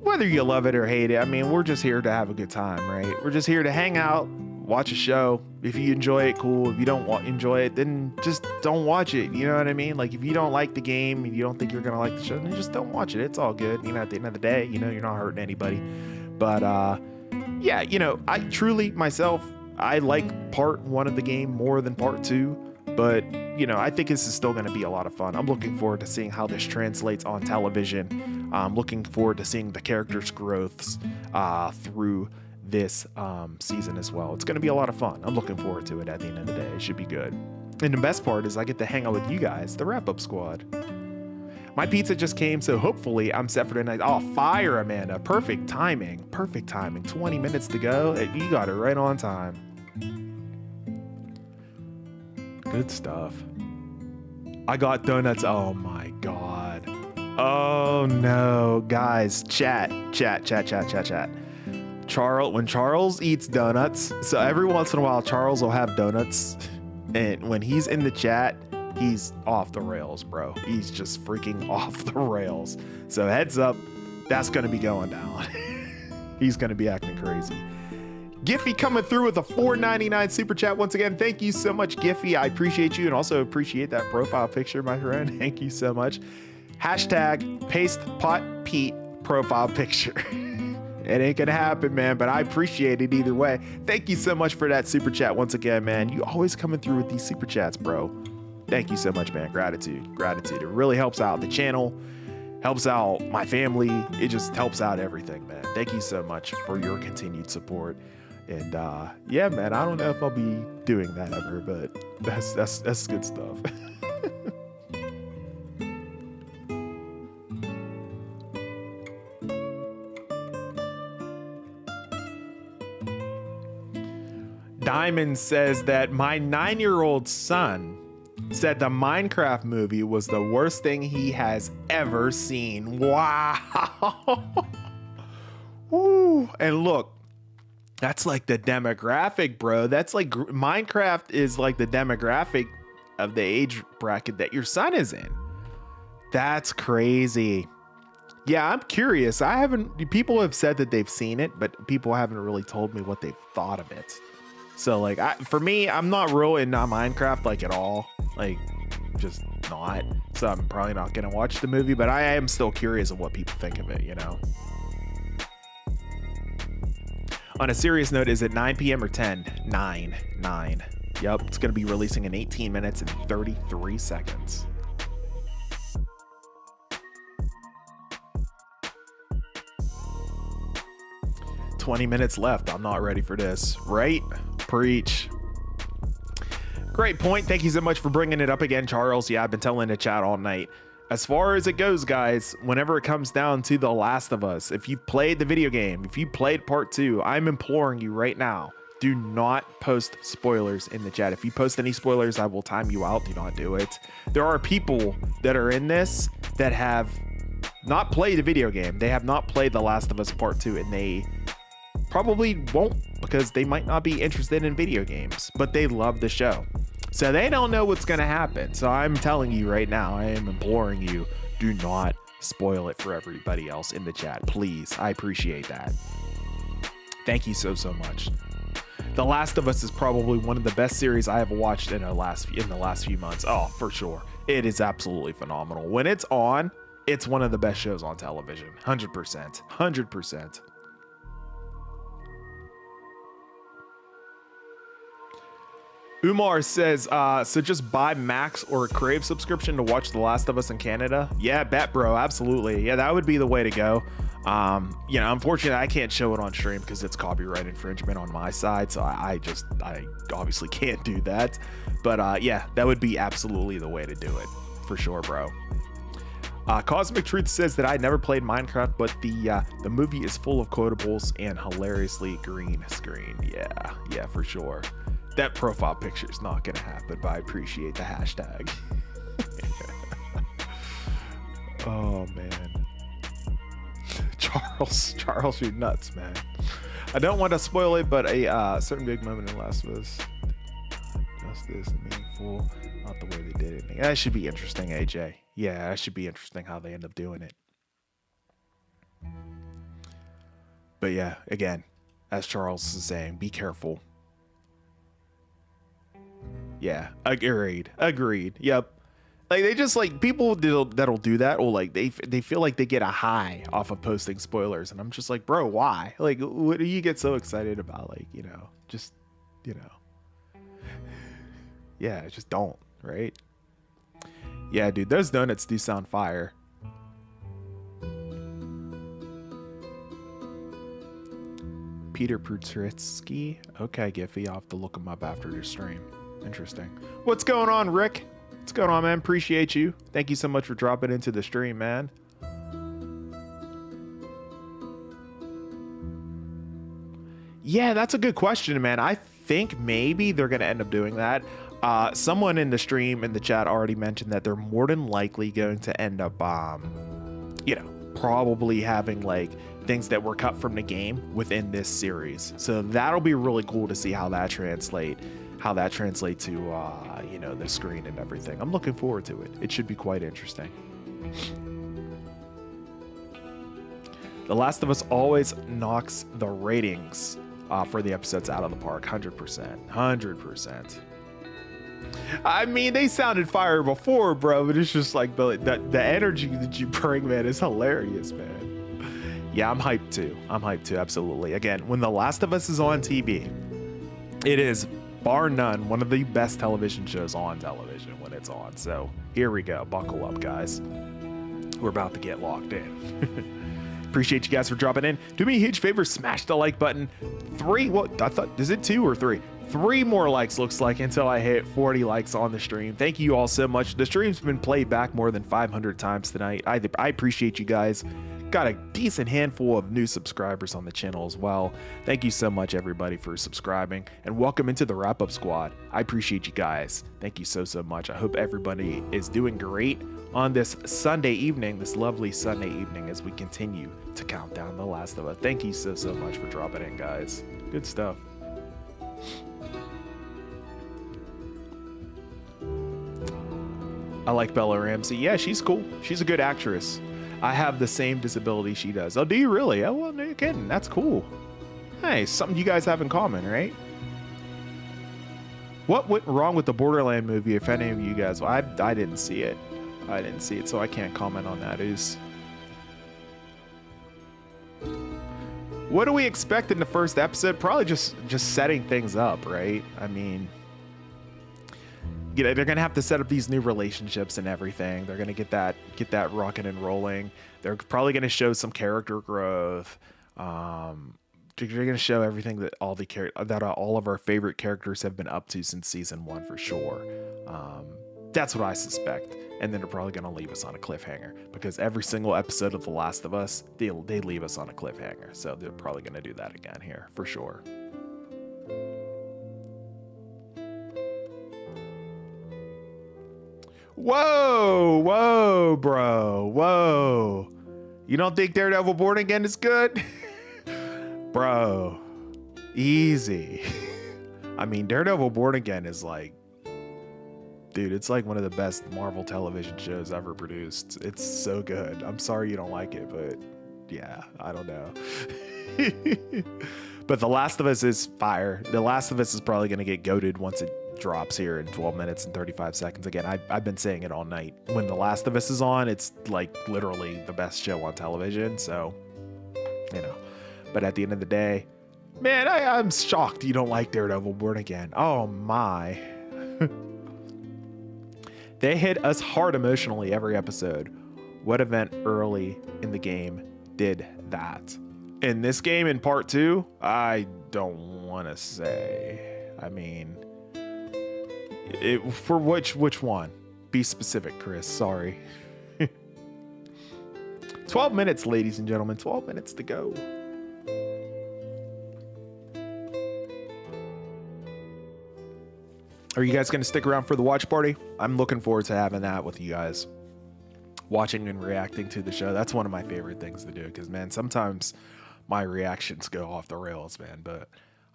whether you love it or hate it, I mean, we're just here to have a good time, right? We're just here to hang out, watch a show. If you enjoy it, cool. If you don't enjoy it, then just don't watch it. You know what I mean? Like, if you don't like the game and you don't think you're going to like the show, then just don't watch it. It's all good. You know, at the end of the day, you know, you're not hurting anybody. But yeah, you know, I truly, myself, I like part 1 of the game more than part 2. But, you know, I think this is still going to be a lot of fun. I'm looking forward to seeing how this translates on television. I'm looking forward to seeing the characters' growths through this season as well. It's going to be a lot of fun. I'm looking forward to it at the end of the day. It should be good. And the best part is I get to hang out with you guys, the wrap-up squad. My pizza just came, so hopefully I'm set for tonight. Oh, fire, Amanda. Perfect timing. Perfect timing. 20 minutes to go. You got it right on time. Good stuff. I got donuts. Oh my God. Oh no, guys, chat. When Charles eats donuts, so every once in a while Charles will have donuts, and when he's in the chat, he's off the rails, bro. He's just freaking off the rails. So heads up, that's gonna be going down. He's gonna be acting crazy. Giffy coming through with a $4.99 super chat once again. Thank you so much, Giffy. I appreciate you, and also appreciate that profile picture, my friend. Thank you so much. Hashtag paste pot Pete profile picture. It ain't gonna happen, man, but I appreciate it either way. Thank you so much for that super chat once again, man. You always coming through with these super chats, bro. Thank you so much, man. Gratitude. It really helps out the channel, helps out my family. It just helps out everything, man. Thank you so much for your continued support. And yeah, man, I don't know if I'll be doing that ever, but that's good stuff. Diamond says that my 9-year-old son said the Minecraft movie was the worst thing he has ever seen. Wow. Ooh. And look, that's like the demographic, bro. That's like Minecraft is like the demographic of the age bracket that your son is in. That's crazy. Yeah, I'm curious. People have said that they've seen it, but people haven't really told me what they've thought of it. So like, for me, I'm not real into Minecraft like at all. Like, just not. So I'm probably not going to watch the movie, but I am still curious of what people think of it, you know? On a serious note, is it 9 p.m. or 10? 9. Yep, it's going to be releasing in 18 minutes and 33 seconds. "20 minutes left. I'm not ready for this." Right? Preach. Great point. Thank you so much for bringing it up again, Charles. Yeah, I've been telling the chat all night. As far as it goes, guys, whenever it comes down to The Last of Us, if you've played the video game, if you played part 2, I'm imploring you right now, do not post spoilers in the chat. If you post any spoilers, I will time you out. Do not do it. There are people that are in this that have not play the video game. They have not played The Last of Us Part 2, and they probably won't because they might not be interested in video games, but they love the show. So they don't know what's going to happen. So I'm telling you right now, I am imploring you, do not spoil it for everybody else in the chat. Please. I appreciate that. Thank you so much. The Last of Us is probably one of the best series I have watched in the last few months. Oh, for sure. It is absolutely phenomenal. When it's on, it's one of the best shows on television. 100%. 100%. Umar says, so just buy Max or a Crave subscription to watch The Last of Us in Canada? Yeah, bet, bro. Absolutely. Yeah, that would be the way to go. You know, unfortunately, I can't show it on stream because it's copyright infringement on my side. So I obviously can't do that. But yeah, that would be absolutely the way to do it for sure, bro. Cosmic Truth says that I never played Minecraft, but the movie is full of quotables and hilariously green screen. Yeah, for sure. That profile picture is not going to happen, but I appreciate the hashtag. Oh, man. Charles, you're nuts, man. I don't want to spoil it, but a certain big moment in Last of Us. Justice and meaningful, not the way they did it. That should be interesting, AJ. Yeah, that should be interesting how they end up doing it. But yeah, again, as Charles is saying, be careful. Yeah, agreed. Yep. Like they just like people that'll do that, or like they feel like they get a high off of posting spoilers, and I'm just like, bro, why? Like, what do you get so excited about? Like, you know, just, you know, yeah, just don't, right? Yeah, dude, those donuts do sound fire. Peter Putritsky. Okay, Giffy, I'll have to look him up after the stream. Interesting. What's going on, Rick? What's going on, man? Appreciate you. Thank you so much for dropping into the stream, man. Yeah, that's a good question, man. I think maybe they're going to end up doing that. Someone in the stream, in the chat, already mentioned that they're more than likely going to end up, you know, probably having like things that were cut from the game within this series. So that'll be really cool to see how that translates to, you know, the screen and everything. I'm looking forward to it. It should be quite interesting. The Last of Us always knocks the ratings for the episodes out of the park. 100%. I mean, they sounded fire before, bro, but it's just like the energy that you bring, man, is hilarious, man. Yeah, I'm hyped too. Absolutely. Again, when The Last of Us is on TV, it is, bar none, one of the best television shows on television when it's on. So here we go. Buckle up, guys. We're about to get locked in. Appreciate you guys for dropping in. Do me a huge favor, smash the like button. 3, what? I thought, is it 2 or 3? 3 more likes looks like until I hit 40 likes on the stream. Thank you all so much. The stream's been played back more than 500 times tonight. I appreciate you guys. Got a decent handful of new subscribers on the channel as well. Thank you so much, everybody, for subscribing, and welcome into the wrap-up squad. I appreciate you guys. Thank you so much. I hope everybody is doing great on this Sunday evening, this lovely Sunday evening, as we continue to count down The Last of Us. Thank you so much for dropping in, guys. Good stuff. I like Bella Ramsey. Yeah, she's cool. She's a good actress. I have the same disability she does. Oh, do you really? Oh, well, no, you're kidding. That's cool. Nice. Something you guys have in common, right? What went wrong with the Borderland movie, if any of you guys... I didn't see it. So I can't comment on that. What do we expect in the first episode? Probably just setting things up, right? I mean... You know, they're gonna have to set up these new relationships and everything. They're gonna get that rocking and rolling. They're probably gonna show some character growth. They're gonna show everything that all of our favorite characters have been up to since season 1 for sure. That's what I suspect. And then they're probably gonna leave us on a cliffhanger, because every single episode of The Last of Us, they leave us on a cliffhanger. So they're probably gonna do that again here for sure. Whoa, bro. Whoa. You don't think Daredevil Born Again is good? Bro, easy. I mean, Daredevil Born Again is like, dude, it's like one of the best Marvel television shows ever produced. It's so good. I'm sorry you don't like it, but yeah, I don't know. But The Last of Us is fire. The Last of Us is probably going to get goated once it drops here in 12 minutes and 35 seconds. Again, I've been saying it all night. When The Last of Us is on, it's like literally the best show on television. So, you know, but at the end of the day, man, I'm shocked you don't like Daredevil Born Again. Oh my. They hit us hard emotionally every episode. What event early in the game did that? In this game, in part 2, I don't want to say. I mean, for which one? Be specific, Chris. Sorry. 12 minutes, ladies and gentlemen. 12 minutes to go. Are you guys going to stick around for the watch party? I'm looking forward to having that with you guys. Watching and reacting to the show. That's one of my favorite things to do because, man, sometimes my reactions go off the rails, man. But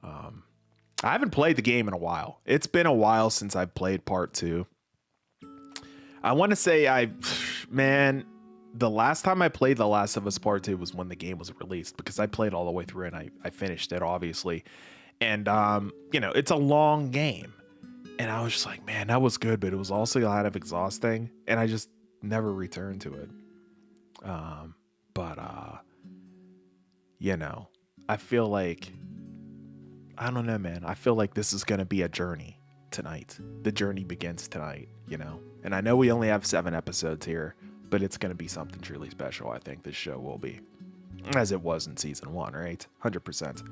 I haven't played the game in a while. It's been a while since I've played part 2. I want to say man, the last time I played The Last of Us Part 2 was when the game was released because I played all the way through and I finished it, obviously. And, you know, it's a long game. And I was just like, man, that was good, but it was also kind of exhausting. And I just never returned to it. You know, I feel like, I don't know, man. I feel like this is going to be a journey tonight. The journey begins tonight, you know. And I know we only have 7 episodes here, but it's going to be something truly special. I think this show will be, as it was in season 1, right? 100%.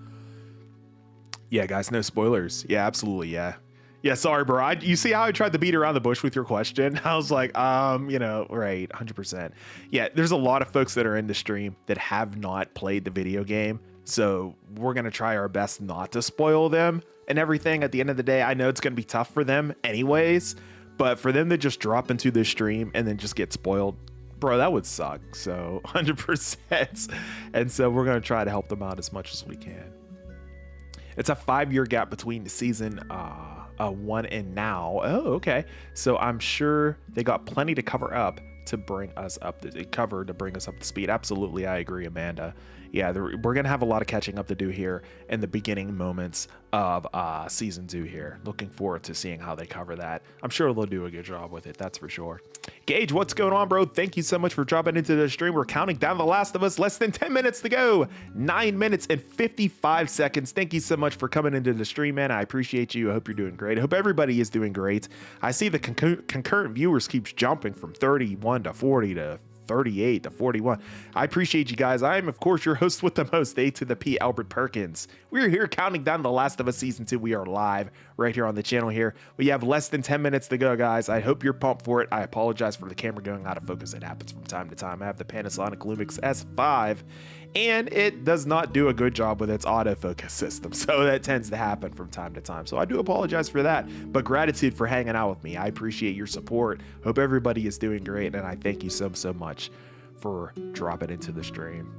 Yeah, guys, no spoilers. Yeah, absolutely. Yeah. Yeah, sorry, bro. You see how I tried to beat around the bush with your question? I was like, you know, right, 100%. Yeah, there's a lot of folks that are in the stream that have not played the video game. So we're going to try our best not to spoil them and everything. At the end of the day, I know it's going to be tough for them anyways. But for them to just drop into the stream and then just get spoiled, bro, that would suck. So 100%. And so we're going to try to help them out as much as we can. It's a 5-year gap between the season 1 and now. Oh, okay. So I'm sure they got plenty to cover up to bring us up to bring us up to speed. Absolutely, I agree, Amanda. Yeah, we're gonna have a lot of catching up to do here in the beginning moments of season 2 here. Looking forward to seeing how they cover that. I'm sure they'll do a good job with it, that's for sure. Gage, what's going on, bro? Thank you so much for dropping into the stream. We're counting down The Last of Us. Less than 10 minutes to go. 9 minutes and 55 seconds. Thank you so much for coming into the stream, man. I appreciate you. I hope you're doing great. I hope everybody is doing great. I see the concurrent viewers keeps jumping from 31 to 40 to 38 to 41. I appreciate you guys. I am, of course, your host with the most, A to the P, Albert Perkins. We're here counting down The Last of Us Season 2. We are live right here on the channel here. We have less than 10 minutes to go, guys. I hope you're pumped for it. I apologize for the camera going out of focus. It happens from time to time. I have the Panasonic Lumix S5, and it does not do a good job with its autofocus system, so that tends to happen from time to time. So I do apologize for that, but gratitude for hanging out with me. I appreciate your support. Hope everybody is doing great, and I thank you so much for dropping into the stream.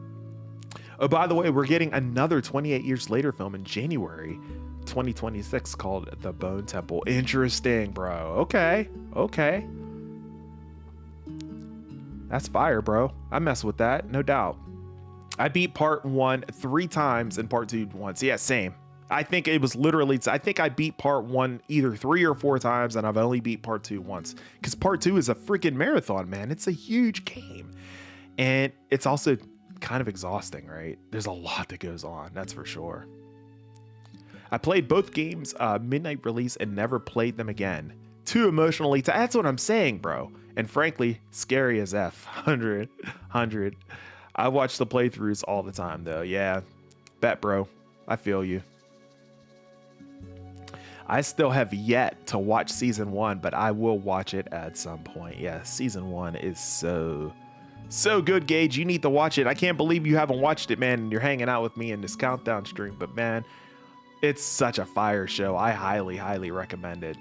Oh, by the way, we're getting another 28 Years Later film in January 2026 called The Bone Temple. Interesting, bro. Okay. That's fire, bro. I mess with that, no doubt. I beat part 1 3 times and part 2 once. Yeah, same. I think it was literally, I think I beat part 1 either 3 or 4 times, and I've only beat part 2 once. Because part 2 is a freaking marathon, man. It's a huge game. And it's also kind of exhausting, right? There's a lot that goes on, that's for sure. I played both games midnight release and never played them again. Too emotionally, that's what I'm saying, bro. And frankly, scary as F. 100. I watch the playthroughs all the time, though. Yeah, bet, bro. I feel you. I still have yet to watch season 1, but I will watch it at some point. Yeah, season 1 is so good, Gage. You need to watch it. I can't believe you haven't watched it, man, and you're hanging out with me in this countdown stream. But, man, it's such a fire show. I highly recommend it.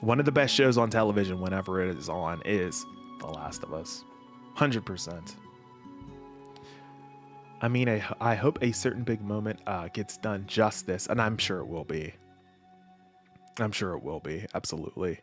One of the best shows on television whenever it is on is The Last of Us. 100%. I mean, I hope a certain big moment gets done justice, and I'm sure it will be. I'm sure it will be, absolutely.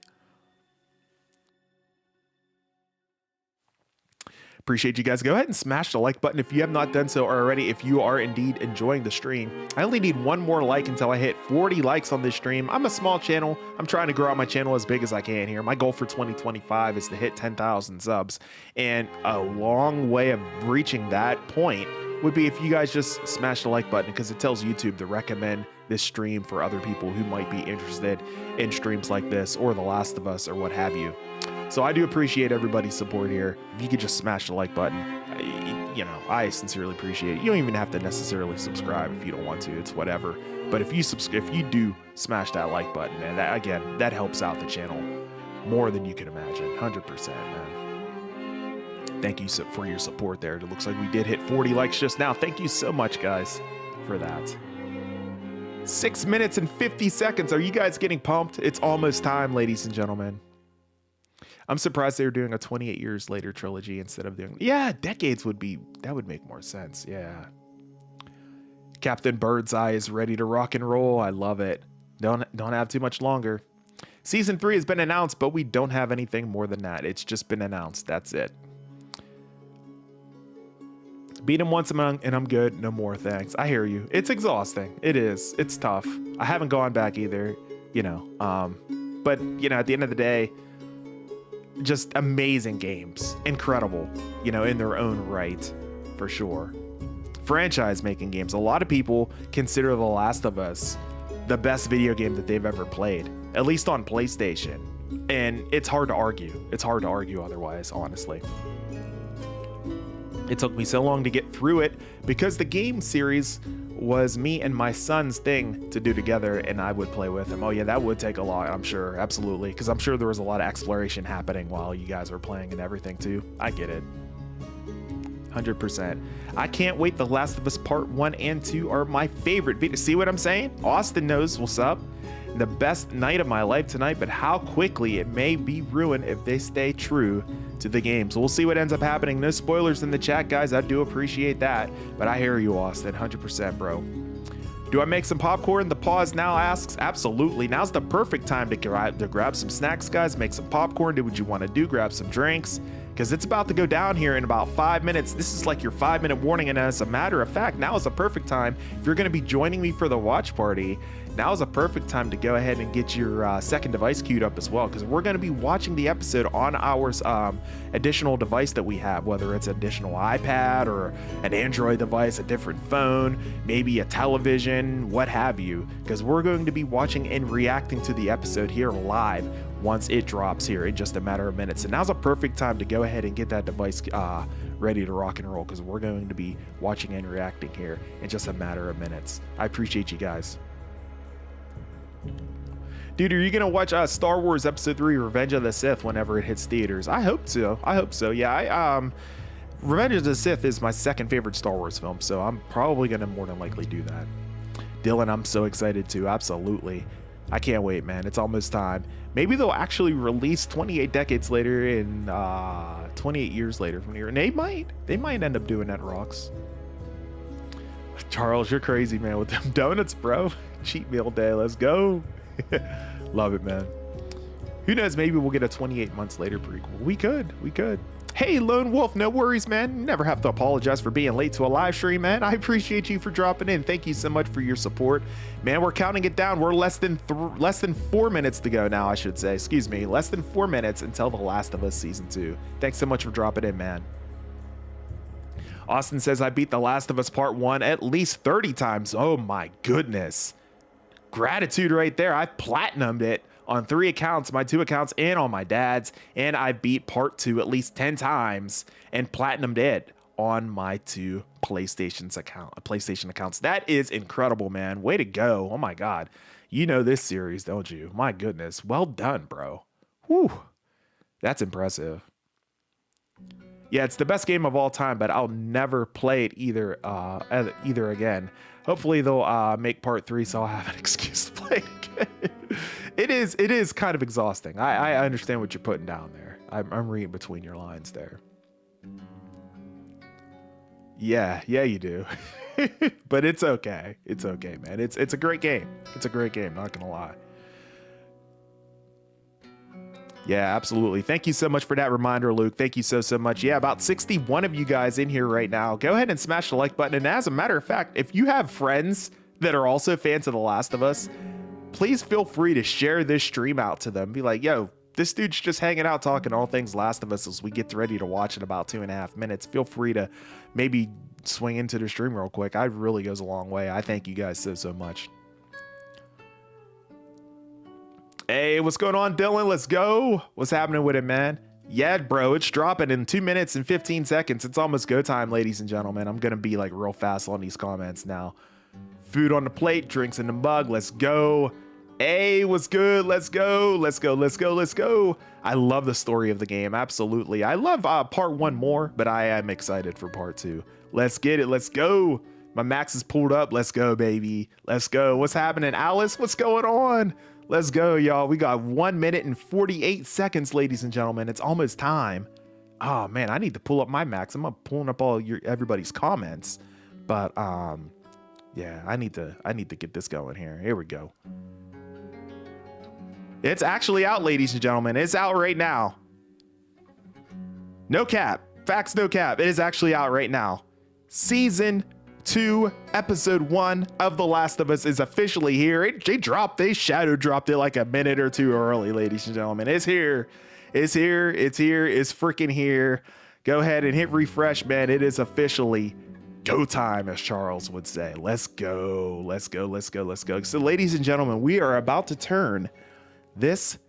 Appreciate you guys. Go ahead and smash the like button if you have not done so already. If you are indeed enjoying the stream, I only need one more like until I hit 40 likes on this stream. I'm a small channel. I'm trying to grow out my channel as big as I can here. My goal for 2025 is to hit 10,000 subs, and a long way of reaching that point would be if you guys just smash the like button, because it tells YouTube to recommend this stream for other people who might be interested in streams like this or The Last of Us or what have you. So I do appreciate everybody's support here. If you could just smash the like button, you know, I sincerely appreciate it. You don't even have to necessarily subscribe if you don't want to. It's whatever. But if you do smash that like button, and that, again, that helps out the channel more than you can imagine. 100%, man. Thank you for your support there. It looks like we did hit 40 likes just now. Thank you so much, guys, for that. 6 minutes and 50 seconds. Are you guys getting pumped? It's almost time, ladies and gentlemen. I'm surprised they were doing a 28 years later trilogy instead of doing, yeah, decades would make more sense. Yeah. Captain Birdseye is ready to rock and roll. I love it. Don't have too much longer. Season 3 has been announced, but we don't have anything more than that. It's just been announced. That's it. Beat him once and I'm good. No more, thanks. I hear you. It's exhausting. It is. It's tough. I haven't gone back either, you know. But, you know, at the end of the day, just amazing games. Incredible, you know, in their own right, for sure. Franchise making games. A lot of people consider The Last of Us the best video game that they've ever played, at least on PlayStation. And it's hard to argue. It's hard to argue otherwise, honestly. It took me so long to get through it because the game series was me and my son's thing to do together, and I would play with him. Oh yeah, that would take a lot, I'm sure. Absolutely. Because I'm sure there was a lot of exploration happening while you guys were playing and everything too. I get it. 100%. I can't wait. The Last of Us Part 1 and 2 are my favorite. See what I'm saying? Austin knows what's up. The best night of my life tonight, but how quickly it may be ruined if they stay true to the game. So we'll see what ends up happening. No spoilers in the chat, guys. I do appreciate that. But I hear you, Austin. 100%, bro. Do I make some popcorn? The pause now asks. Absolutely. Now's the perfect time to grab some snacks, guys. Make some popcorn. Do what you want to do. Grab some drinks. Because it's about to go down here in about 5 minutes. This is like your 5-minute warning. And as a matter of fact, now is a perfect time. If you're going to be joining me for the watch party, now is a perfect time to go ahead and get your second device queued up as well, because we're going to be watching the episode on our additional device that we have, whether it's an additional iPad or an Android device, a different phone, maybe a television, what have you, because we're going to be watching and reacting to the episode here live once it drops here in just a matter of minutes. And now's a perfect time to go ahead and get that device ready to rock and roll, because we're going to be watching and reacting here in just a matter of minutes. I appreciate you guys. Dude, are you gonna watch Star Wars Episode 3 Revenge of the Sith whenever it hits theaters? I hope so. I hope so. Yeah, Revenge of the Sith is my second favorite Star Wars film, so I'm probably gonna more than likely do that. Dylan, I'm so excited too. Absolutely. I can't wait, man. It's almost time. Maybe they'll actually release 28 decades later in 28 years later from here. And they might end up doing that, Rocks. Charles, you're crazy, man, with them donuts, bro. Cheat meal day. Let's go. Love it, man. Who knows? Maybe we'll get a 28 months later prequel. We could. Hey, Lone Wolf, no worries, man. Never have to apologize for being late to a live stream, man. I appreciate you for dropping in. Thank you so much for your support, man. We're counting it down. We're less than 4 minutes to go now, I should say. Excuse me, less than 4 minutes until The Last of Us Season 2. Thanks so much for dropping in, man. Austin says, I beat The Last of Us Part 1 at least 30 times. Oh my goodness. Gratitude right there. I platinumed it on 3 accounts, my 2 accounts and on my dad's, and I beat Part 2 at least 10 times and platinumed it on my 2 PlayStation accounts. That is incredible, man. Way to go. Oh my God. You know this series, don't you? My goodness. Well done, bro. Whew. That's impressive. Yeah, it's the best game of all time, but I'll never play it either again. Hopefully they'll make Part 3 so I'll have an excuse to play it again. It is kind of exhausting. I understand what you're putting down there. I'm reading between your lines there. Yeah, you do. But it's okay. It's okay, man. It's a great game. It's a great game, not gonna lie. Yeah, absolutely. Thank you so much for that reminder, Luke. Thank you so much. Yeah, about 61 of you guys in here right now. Go ahead and smash the like button. And as a matter of fact, if you have friends that are also fans of The Last of Us, please feel free to share this stream out to them. Be like, yo, this dude's just hanging out talking all things Last of Us as we get ready to watch in about 2.5 minutes. Feel free to maybe swing into the stream real quick. It really goes a long way. I thank you guys so much. Hey, what's going on, Dylan? Let's go. What's happening with it, man? Yeah, bro, it's dropping in 2 minutes and 15 seconds. It's almost go time, ladies and gentlemen. I'm going to be like real fast on these comments now. Food on the plate, drinks in the mug. Let's go. Hey, what's good? Let's go. Let's go. Let's go. Let's go. I love the story of the game. Absolutely. I love part 1 more, but I am excited for part 2. Let's get it. Let's go. My max is pulled up. Let's go, baby. Let's go. What's happening, Alice? What's going on? Let's go, y'all. We got 1 minute and 48 seconds, ladies and gentlemen. It's almost time. Oh man, I need to pull up my max. I'm not pulling up all everybody's comments, but yeah, I need to get this going here. Here we go. It's actually out, ladies and gentlemen. It's out right now. No cap. Facts, no cap. It is actually out right now. Season 2, episode 1 of The Last of Us is officially here. They shadow dropped it like a minute or two early, ladies and gentlemen. It's here. It's here. It's here. It's freaking here. Go ahead and hit refresh, man. It is officially go time, as Charles would say. Let's go. Let's go. Let's go. Let's go. So, ladies and gentlemen, we are about to turn this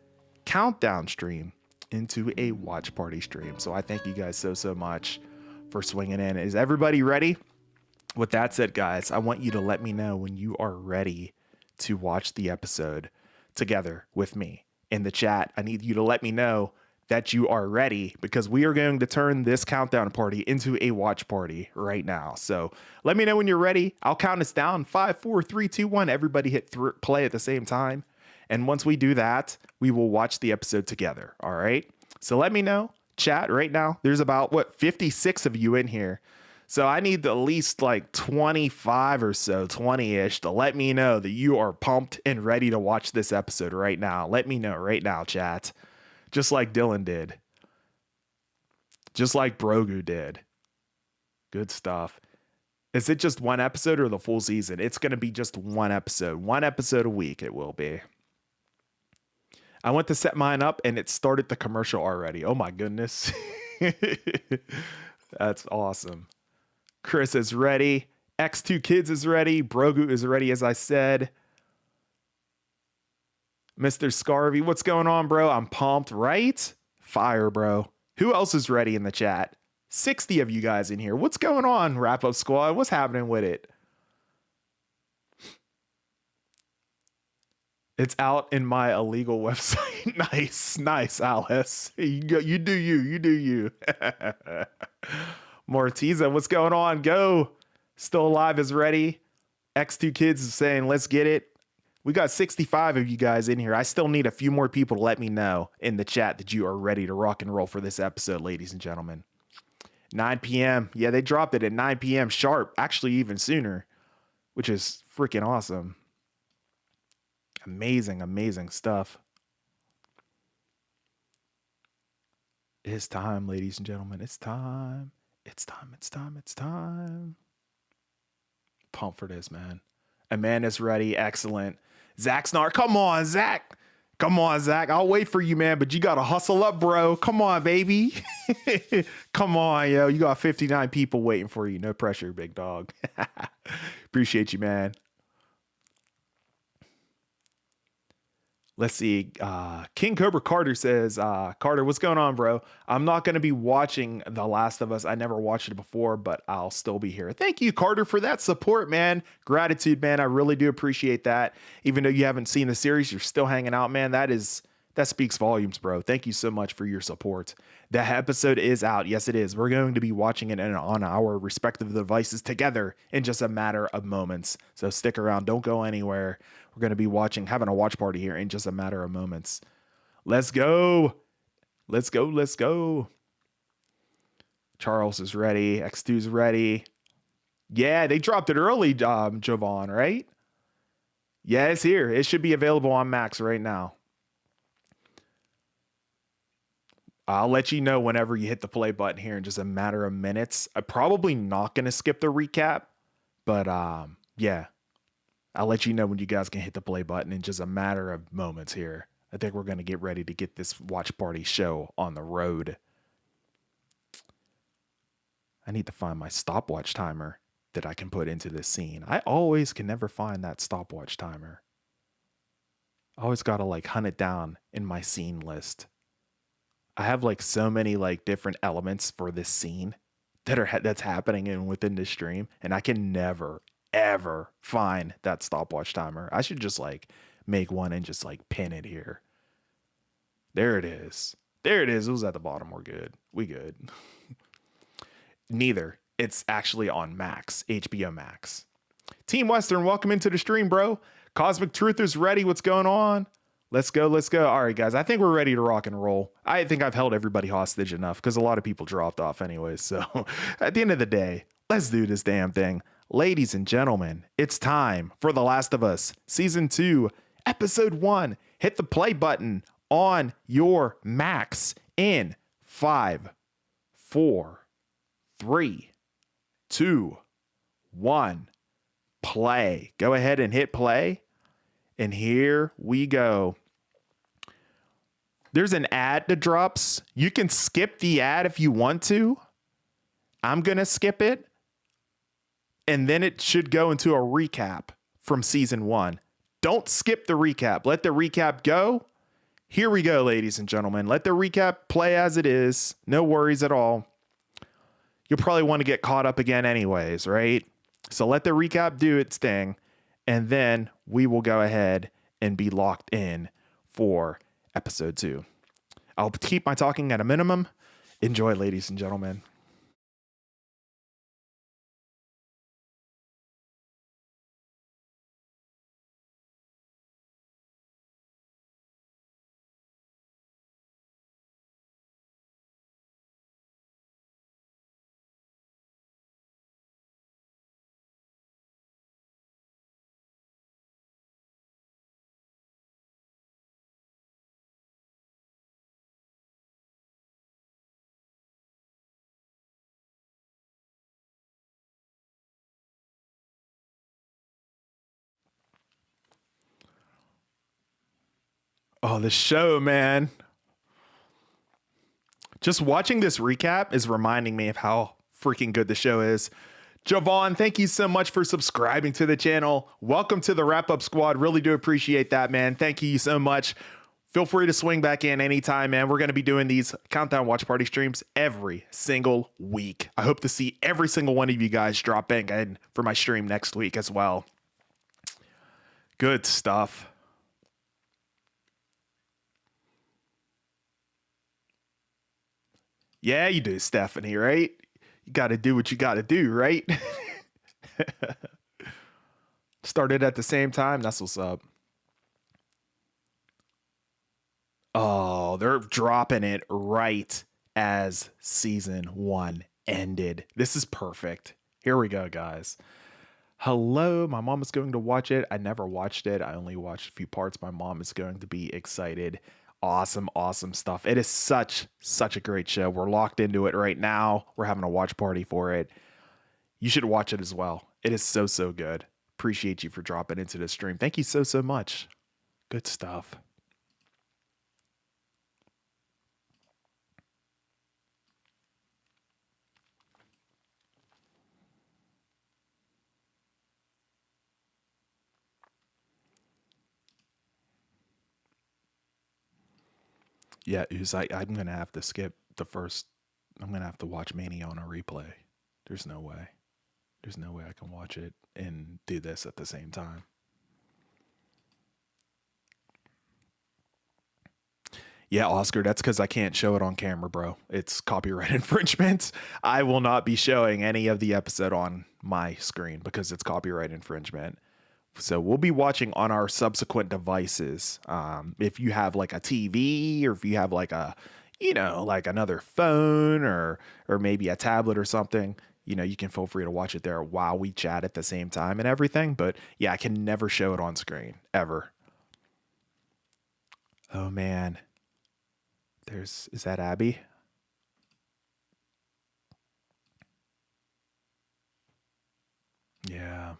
countdown stream into a watch party stream. So I thank you guys so much for swinging in. Is everybody ready? With that said, guys, I want you to let me know when you are ready to watch the episode together with me in the chat. I need you to let me know that you are ready, because we are going to turn this countdown party into a watch party right now. So let me know when you're ready. I'll count us down. 5, 4, 3, 2, 1. Everybody hit play at the same time. And once we do that, we will watch the episode together. All right. So let me know. Chat right now. There's about 56 of you in here. So I need at least like 25 or so, 20-ish, to let me know that you are pumped and ready to watch this episode right now. Let me know right now, chat. Just like Dylan did. Just like Brogu did. Good stuff. Is it just one episode or the full season? It's going to be just one episode. One episode a week it will be. I went to set mine up and it started the commercial already. Oh my goodness. That's awesome. Chris is ready. X2 Kids is ready. Brogu is ready, as I said. Mr. Scarvy, what's going on, bro? I'm pumped, right? Fire, bro. Who else is ready in the chat? 60 of you guys in here. What's going on, Wrap Up Squad? What's happening with it? It's out in my illegal website. Nice, Alice. You do you. Mortiza, what's going on? Go. Still Alive is ready. X2 Kids is saying, let's get it. We got 65 of you guys in here. I still need a few more people to let me know in the chat that you are ready to rock and roll for this episode, ladies and gentlemen. 9 p.m. Yeah, they dropped it at 9 p.m. sharp. Actually, even sooner, which is freaking awesome. Amazing stuff. It's time, ladies and gentlemen. It's time. It's time. Pump for this, man. Amanda's ready. Excellent. Zach Snark. Come on, Zach. I'll wait for you, man, but you got to hustle up, bro. Come on, baby. Come on, yo. You got 59 people waiting for you. No pressure, big dog. Appreciate you, man. Let's see. King Cobra Carter says, Carter, what's going on, bro? I'm not going to be watching The Last of Us. I never watched it before, but I'll still be here. Thank you, Carter, for that support, man. Gratitude, man. I really do appreciate that. Even though you haven't seen the series, you're still hanging out, man. That speaks volumes, bro. Thank you so much for your support. The episode is out. Yes, it is. We're going to be watching it on our respective devices together in just a matter of moments. So stick around. Don't go anywhere. We're going to be having a watch party here in just a matter of moments. Let's go. Let's go. Charles is ready. X2's ready. Yeah, they dropped it early, Jovan, right? Yeah, it's here. It should be available on Max right now. I'll let you know whenever you hit the play button here in just a matter of minutes. I'm probably not going to skip the recap, but yeah, I'll let you know when you guys can hit the play button in just a matter of moments here. I think we're going to get ready to get this watch party show on the road. I need to find my stopwatch timer that I can put into this scene. I always can never find that stopwatch timer. I always got to like hunt it down in my scene list. I have like so many like different elements for this scene that's happening in within this stream, and I can never ever find that stopwatch timer. I should just like make one and just like pin it here. There it is. There it is. It was at the bottom. We're good. We good. Neither. It's actually on Max, HBO Max. Team Western, welcome into the stream, bro. Cosmic Truthers ready. What's going on? Let's go. Let's go. All right, guys. I think we're ready to rock and roll. I think I've held everybody hostage enough because a lot of people dropped off anyways. So at the end of the day, let's do this damn thing. Ladies and gentlemen, it's time for The Last of Us Season 2, Episode 1. Hit the play button on your Max in 5, 4, 3, 2, 1. Play. Go ahead and hit play. And here we go. There's an ad that drops. You can skip the ad if you want to. I'm going to skip it. And then it should go into a recap from season 1. Don't skip the recap. Let the recap go. Here we go, ladies and gentlemen. Let the recap play as it is. No worries at all. You'll probably want to get caught up again anyways, right? So let the recap do its thing. And then we will go ahead and be locked in for episode 2. I'll keep my talking at a minimum. Enjoy, ladies and gentlemen. Oh, the show, man. Just watching this recap is reminding me of how freaking good the show is. Jovan, thank you so much for subscribing to the channel. Welcome to the Wrap Up Squad. Really do appreciate that, man. Thank you so much. Feel free to swing back in anytime, man. We're going to be doing these Countdown Watch Party streams every single week. I hope to see every single one of you guys drop in for my stream next week as well. Good stuff. Yeah, you do, Stephanie, right? You got to do what you got to do, right? Started at the same time. That's what's up. Oh, they're dropping it right as season 1 ended. This is perfect. Here we go, guys. Hello, my mom is going to watch it. I never watched it. I only watched a few parts. My mom is going to be excited. Awesome stuff. It is such a great show. We're locked into it right now. We're having a watch party for it. You should watch it as well. It is so good. Appreciate you for dropping into the stream. Thank you so much. Good stuff. Yeah, I'm going to have to skip the first. I'm going to have to watch Mania on a replay. There's no way. There's no way I can watch it and do this at the same time. Yeah, Oscar, that's because I can't show it on camera, bro. It's copyright infringement. I will not be showing any of the episode on my screen because it's copyright infringement. So we'll be watching on our subsequent devices. If you have like a TV or if you have like a, like another phone or maybe a tablet or something, you can feel free to watch it there while we chat at the same time and everything. But yeah, I can never show it on screen ever. Oh man, is that Abby? Yeah.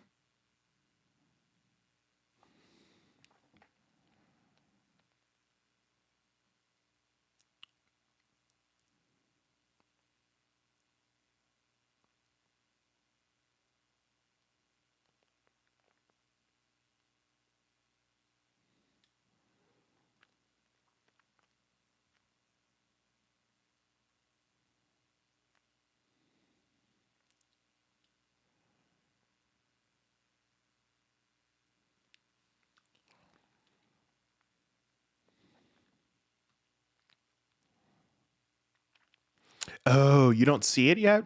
Oh, you don't see it yet?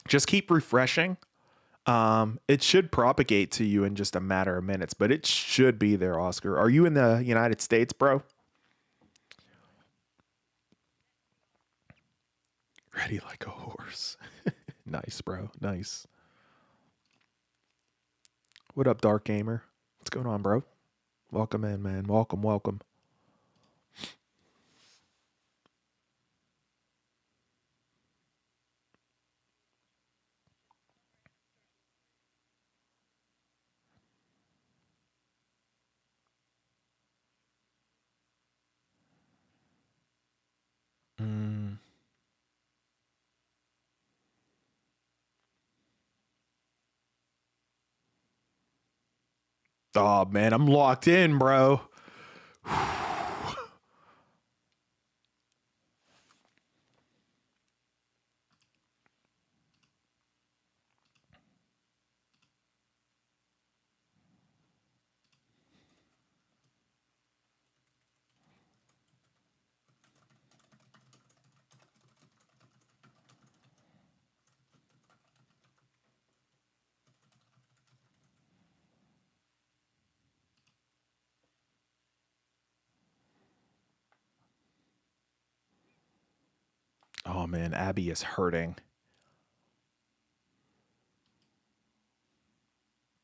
Just keep refreshing. It should propagate to you in just a matter of minutes, but it should be there, Oscar. Are you in the United States, bro? Ready like a horse. Nice, bro. Nice. What up, Dark Gamer? What's going on, bro? Welcome in, man. Welcome, welcome. Mm. Oh man, I'm locked in, bro. Oh man, Abby is hurting.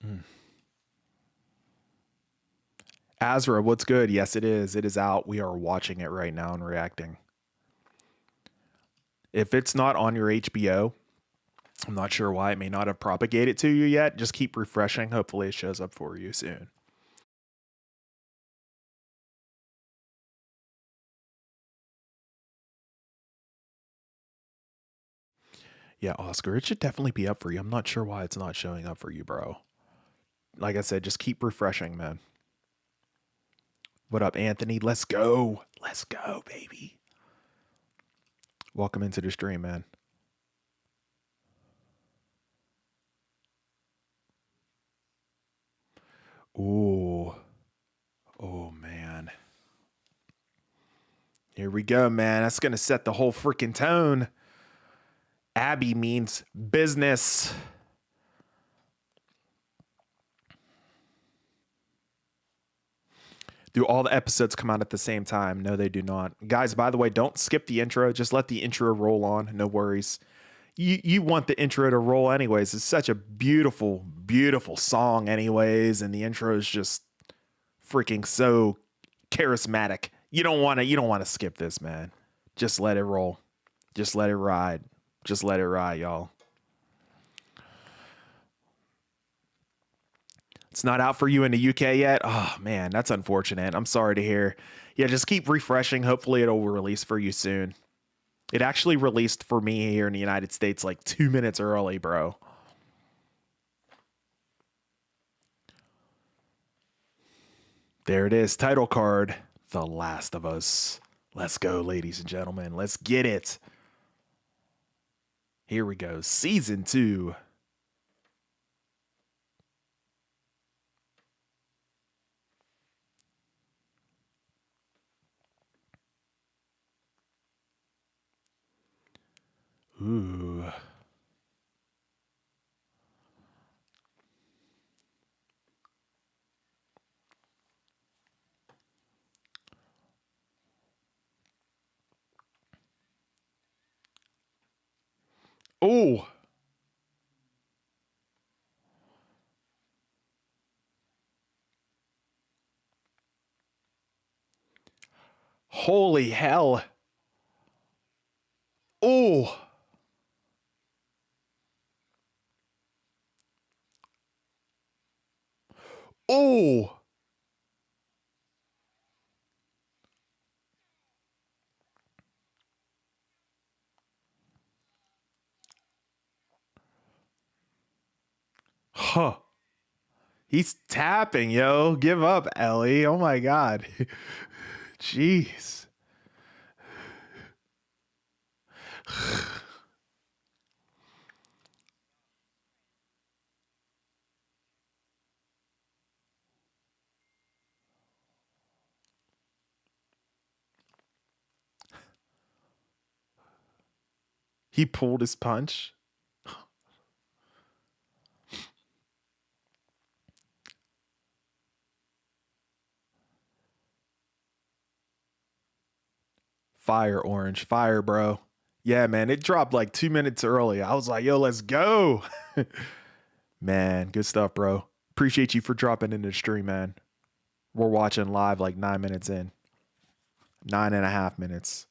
Mm. Azra, what's good? Yes, it is. It is out. We are watching it right now and reacting. If it's not on your HBO, I'm not sure why it may not have propagated to you yet. Just keep refreshing. Hopefully, it shows up for you soon. Yeah, Oscar, it should definitely be up for you. I'm not sure why it's not showing up for you, bro. Like I said, just keep refreshing, man. What up, Anthony? Let's go. Let's go, baby. Welcome into the stream, man. Ooh. Oh, man. Here we go, man. That's going to set the whole freaking tone. Abby means business. Do all the episodes come out at the same time? No, they do not. Guys, by the way, don't skip the intro. Just let the intro roll on. No worries. You want the intro to roll anyways. It's such a beautiful, beautiful song anyways, and the intro is just freaking so charismatic. You don't want to skip this, man. Just let it roll. Just let it ride. Just let it ride, y'all. It's not out for you in the UK yet. Oh man, that's unfortunate. I'm sorry to hear. Yeah, just keep refreshing. Hopefully it'll release for you soon. It actually released for me here in the United States like 2 minutes early, bro. There it is. Title card. The Last of Us. Let's go, ladies and gentlemen. Let's get it. Here we go. Season 2. Ooh. Oh. Holy hell. Oh. Oh. Huh. He's tapping, yo. Give up, Ellie. Oh my God. Jeez. He pulled his punch. Fire, Orange. Fire, bro. Yeah, man. It dropped like 2 minutes early. I was like, yo, let's go. Man, good stuff, bro. Appreciate you for dropping in the stream, man. We're watching live like 9 minutes in. 9.5 minutes.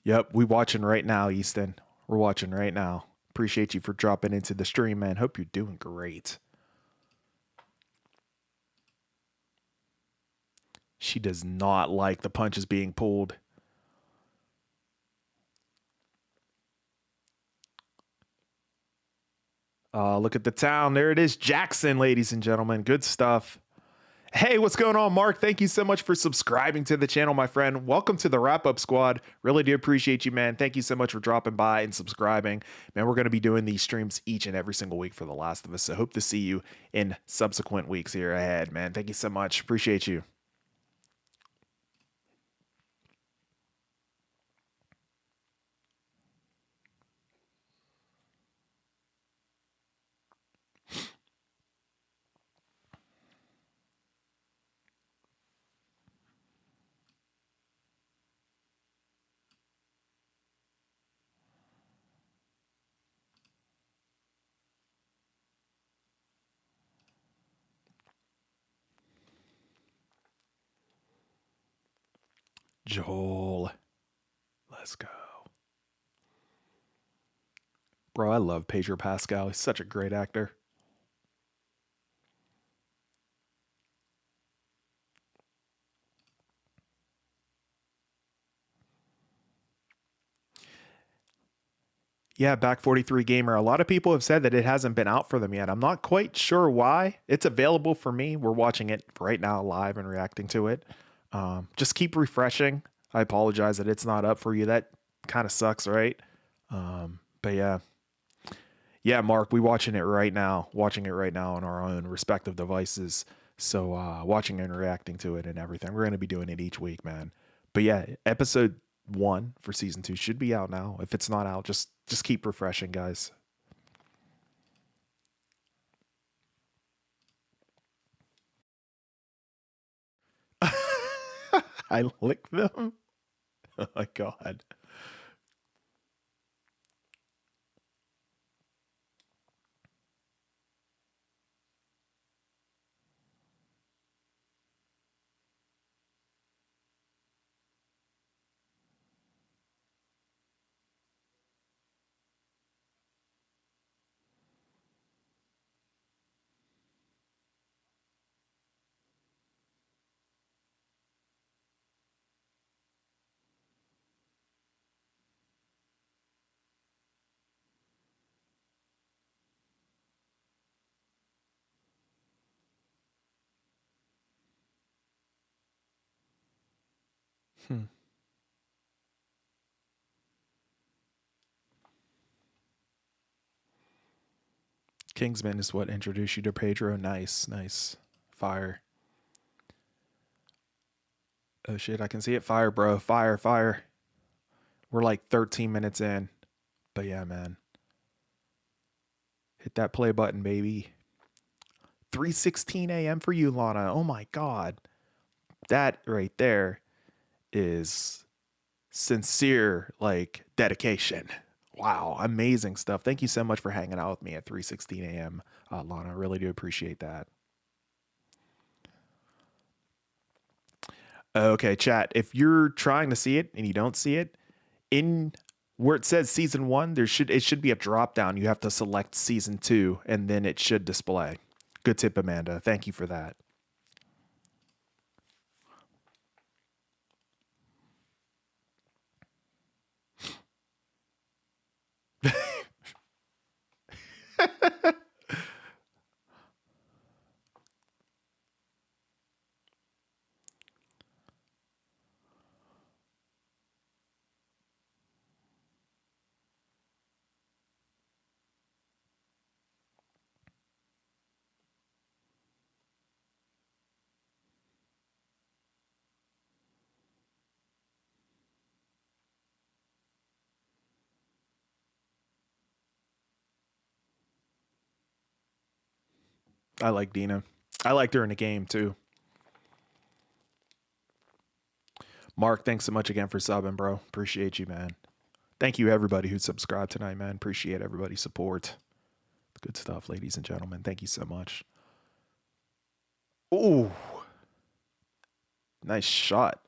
Yep, we watching right now, Easton. We're watching right now. Appreciate you for dropping into the stream, man. Hope you're doing great. She does not like the punches being pulled. Look at the town. There it is. Jackson, ladies and gentlemen. Good stuff. Hey, what's going on, Mark? Thank you so much for subscribing to the channel, my friend. Welcome to the Wrap Up Squad. Really do appreciate you, man. Thank you so much for dropping by and subscribing. Man, we're going to be doing these streams each and every single week for The Last of Us, so hope to see you in subsequent weeks here ahead, man. Thank you so much. Appreciate you. Joel. Let's go. Bro, I love Pedro Pascal. He's such a great actor. Yeah, Back 43 Gamer. A lot of people have said that it hasn't been out for them yet. I'm not quite sure why. It's available for me. We're watching it right now live and reacting to it. Just keep refreshing. I apologize that it's not up for you. That kind of sucks, right? But yeah. Yeah, Mark, we watching it right now. Watching it right now on our own respective devices. So watching and reacting to it and everything. We're going to be doing it each week, man. But yeah, episode 1 for season 2 should be out now. If it's not out, just keep refreshing, guys. I lick them. Oh my god. Hmm. Kingsman is what introduced you to Pedro. Nice, nice. Fire. Oh shit, I can see it. Fire, bro. Fire, fire. We're like 13 minutes in. But yeah, man. Hit that play button, baby. 3:16 a.m. for you, Lana. Oh my god. That right there is sincere, like, dedication. Wow, amazing stuff. Thank you so much for hanging out with me at 3:16 a.m., Lana. I really do appreciate that. Okay, chat. If you're trying to see it and you don't see it, in where it says season one, it should be a drop down. You have to select season two, and then it should display. Good tip, Amanda. Thank you for that. I like Dina. I liked her in the game too. Mark, thanks so much again for subbing, bro. Appreciate you, man. Thank you, everybody who subscribed tonight, man. Appreciate everybody's support. Good stuff, ladies and gentlemen. Thank you so much. Ooh, nice shot.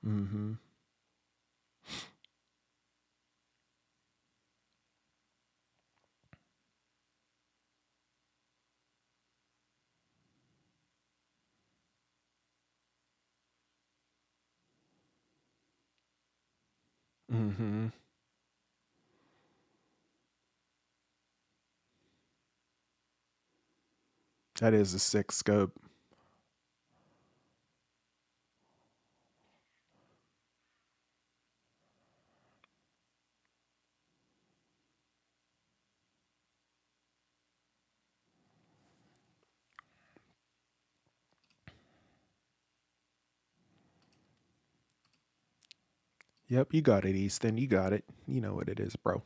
Mm-hmm. Mm-hmm. That is a sick scope. Yep, you got it, Easton. You got it. You know what it is, bro.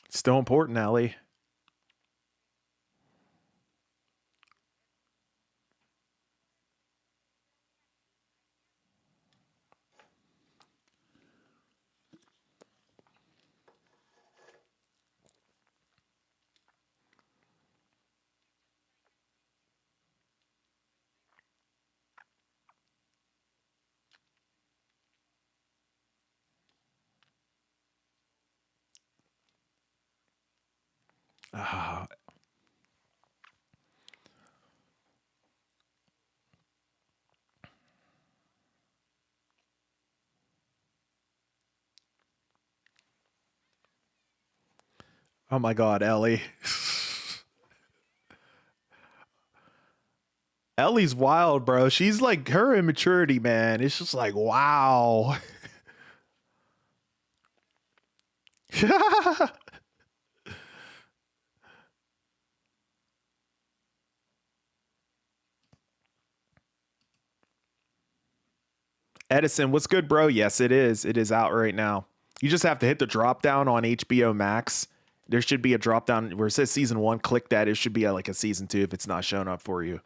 Still important, Allie. Ah, oh my God, Ellie. Ellie's wild, bro. She's like her immaturity, man. It's just like, wow. Edison, what's good, bro? Yes, it is. It is out right now. You just have to hit the drop down on HBO Max. There should be a drop down where it says season one. Click that. It should be like a season two if it's not showing up for you.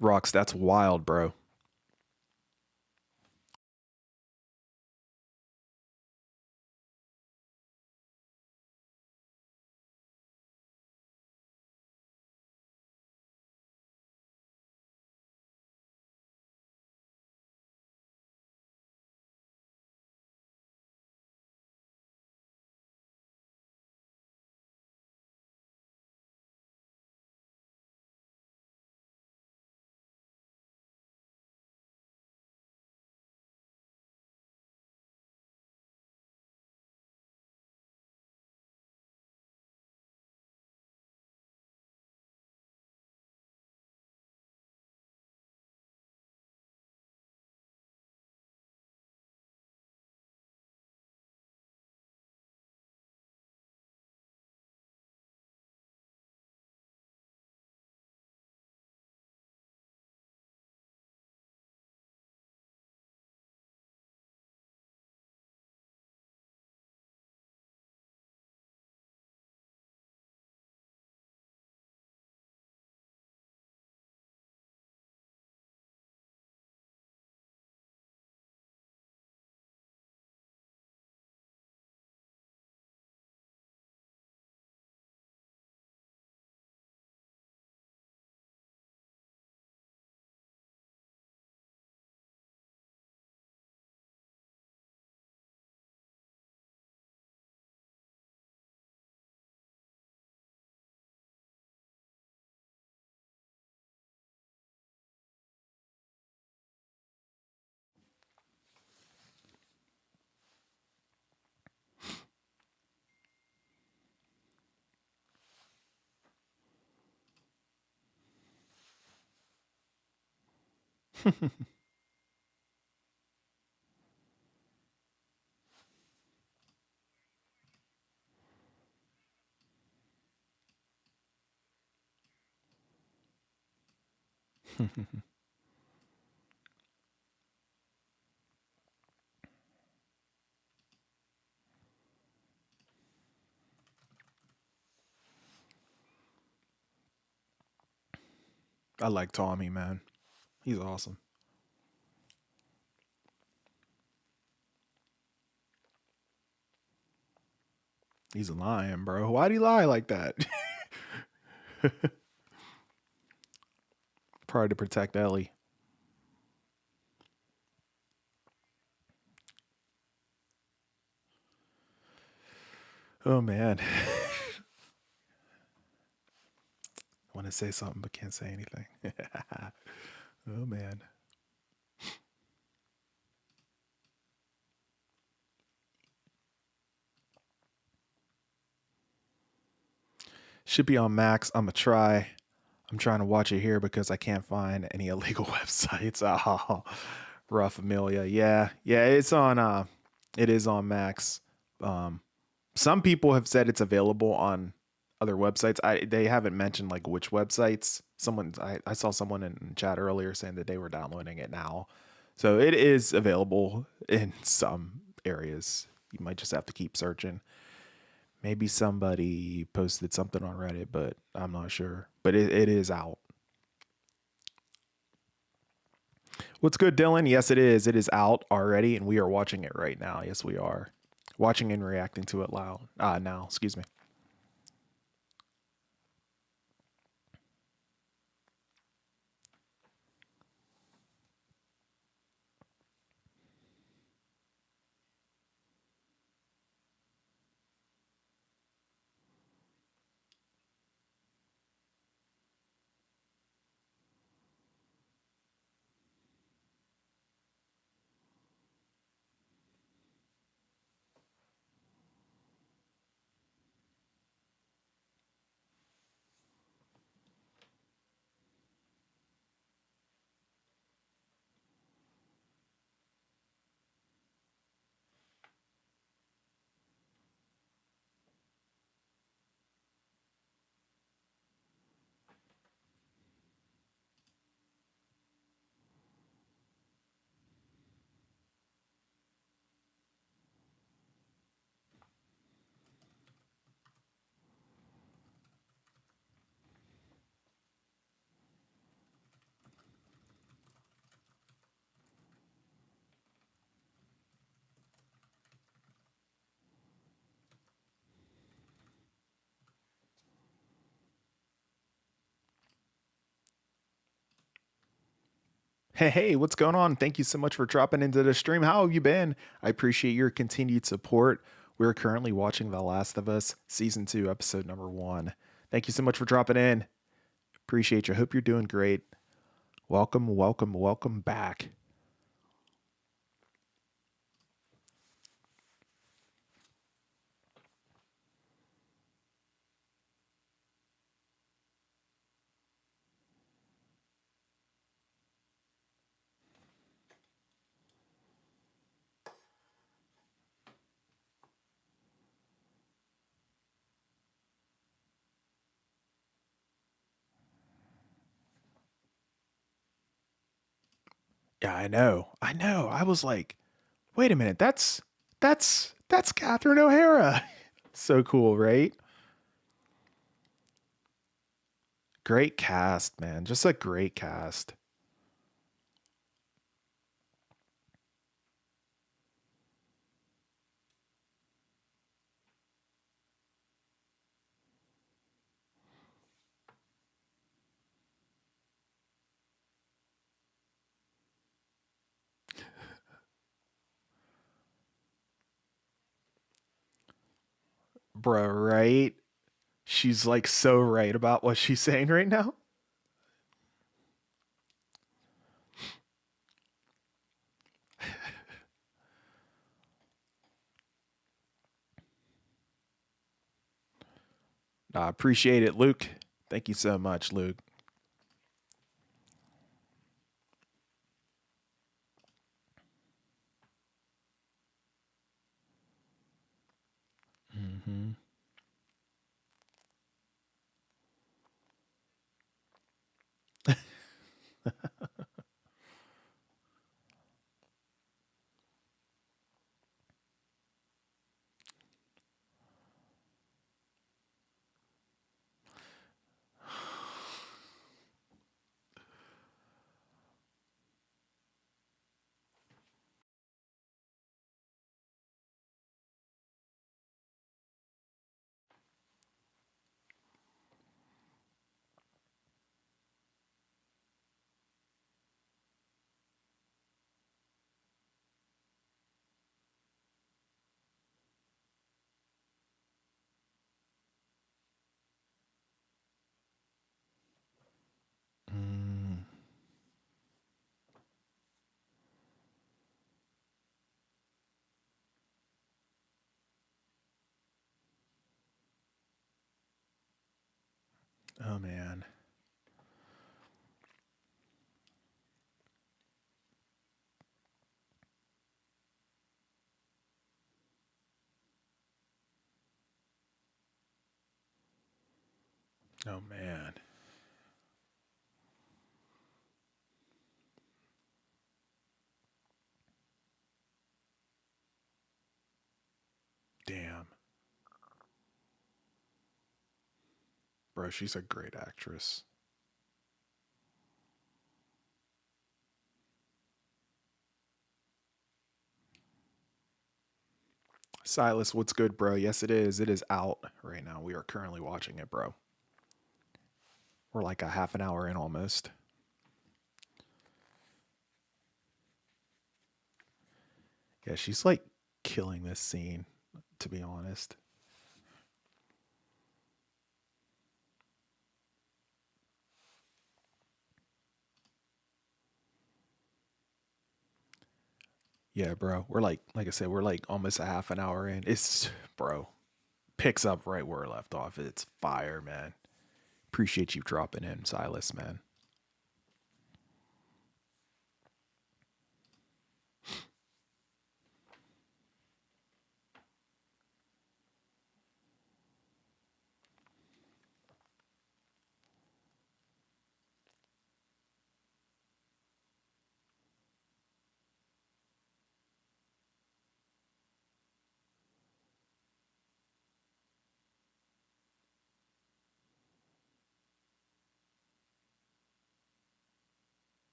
Rocks, that's wild, bro. I like Tommy, man. He's awesome. He's lying, bro. Why'd he lie like that? Probably to protect Ellie. Oh man. I want to say something but can't say anything. Oh man. Should be on Max. I'm gonna try. I'm trying to watch it here because I can't find any illegal websites. Oh, rough Amelia. Yeah, yeah. It's on. It is on Max. Um, some people have said it's available on other websites. They haven't mentioned like which websites. I saw someone in chat earlier saying that they were downloading it now, so it is available in some areas. You might just have to keep searching. Maybe somebody posted something on Reddit, but I'm not sure. But it is out. What's good, Dylan? Yes, it is. It is out already, and we are watching it right now. Yes, we are watching and reacting to it loud. Now, excuse me. Hey, hey, what's going on? Thank you so much for dropping into the stream. How have you been? I appreciate your continued support. We're currently watching The Last of Us Season 2, Episode number 1. Thank you so much for dropping in. Appreciate you. Hope you're doing great. Welcome, welcome, welcome back. Yeah, I know. I know. I was like, wait a minute, that's Catherine O'Hara. So cool, right? Great cast, man. Just a great cast. Bro, right? She's like so right about what she's saying right now. I appreciate it, Luke. Thank you so much, Luke. Mm-hmm. Mm. Oh man. Oh man. Damn. Bro, she's a great actress. Silas, what's good, bro? Yes, it is. It is out right now. We are currently watching it, bro. We're like a half an hour in almost. Yeah, she's like killing this scene, to be honest. Yeah, bro. We're like I said, we're like almost a half an hour in. It's, bro, picks up right where it left off. It's fire, man. Appreciate you dropping in, Silas, man.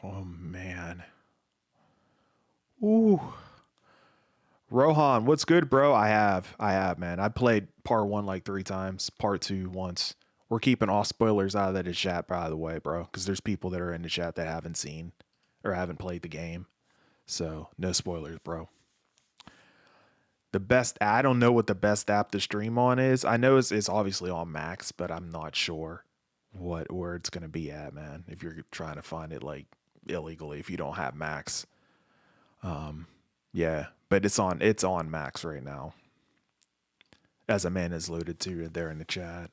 Oh man. Ooh. Rohan, what's good, bro? I have, man. I played part one like 3 times, part two once. We're keeping all spoilers out of the chat, by the way, bro, because there's people that are in the chat that haven't seen or haven't played the game. So no spoilers, bro. The best, I don't know what the best app to stream on is. I know it's obviously on Max, but I'm not sure where it's gonna be at, man. If you're trying to find it like illegally, if you don't have Max, yeah. But it's on Max right now, as a man has alluded to there in the chat.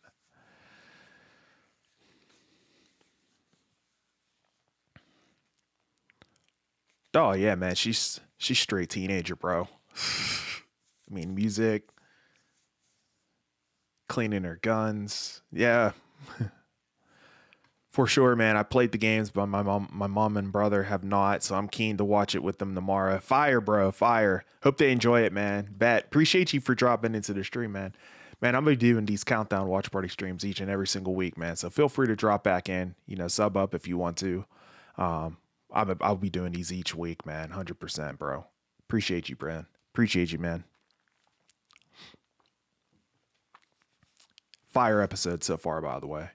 Oh yeah, man. She's straight teenager, bro. I mean, music, cleaning her guns. Yeah, for sure, man. I played the games, but my mom and brother have not, so I'm keen to watch it with them tomorrow. Fire, bro, fire. Hope they enjoy it, man. Bet. Appreciate you for dropping into the stream, man. Man, I'm gonna be doing these countdown watch party streams each and every single week, man. So feel free to drop back in. Sub up if you want to. Um, I'll be doing these each week, man. 100%, bro. Appreciate you, Brand. Appreciate you, man. Fire episode so far, by the way.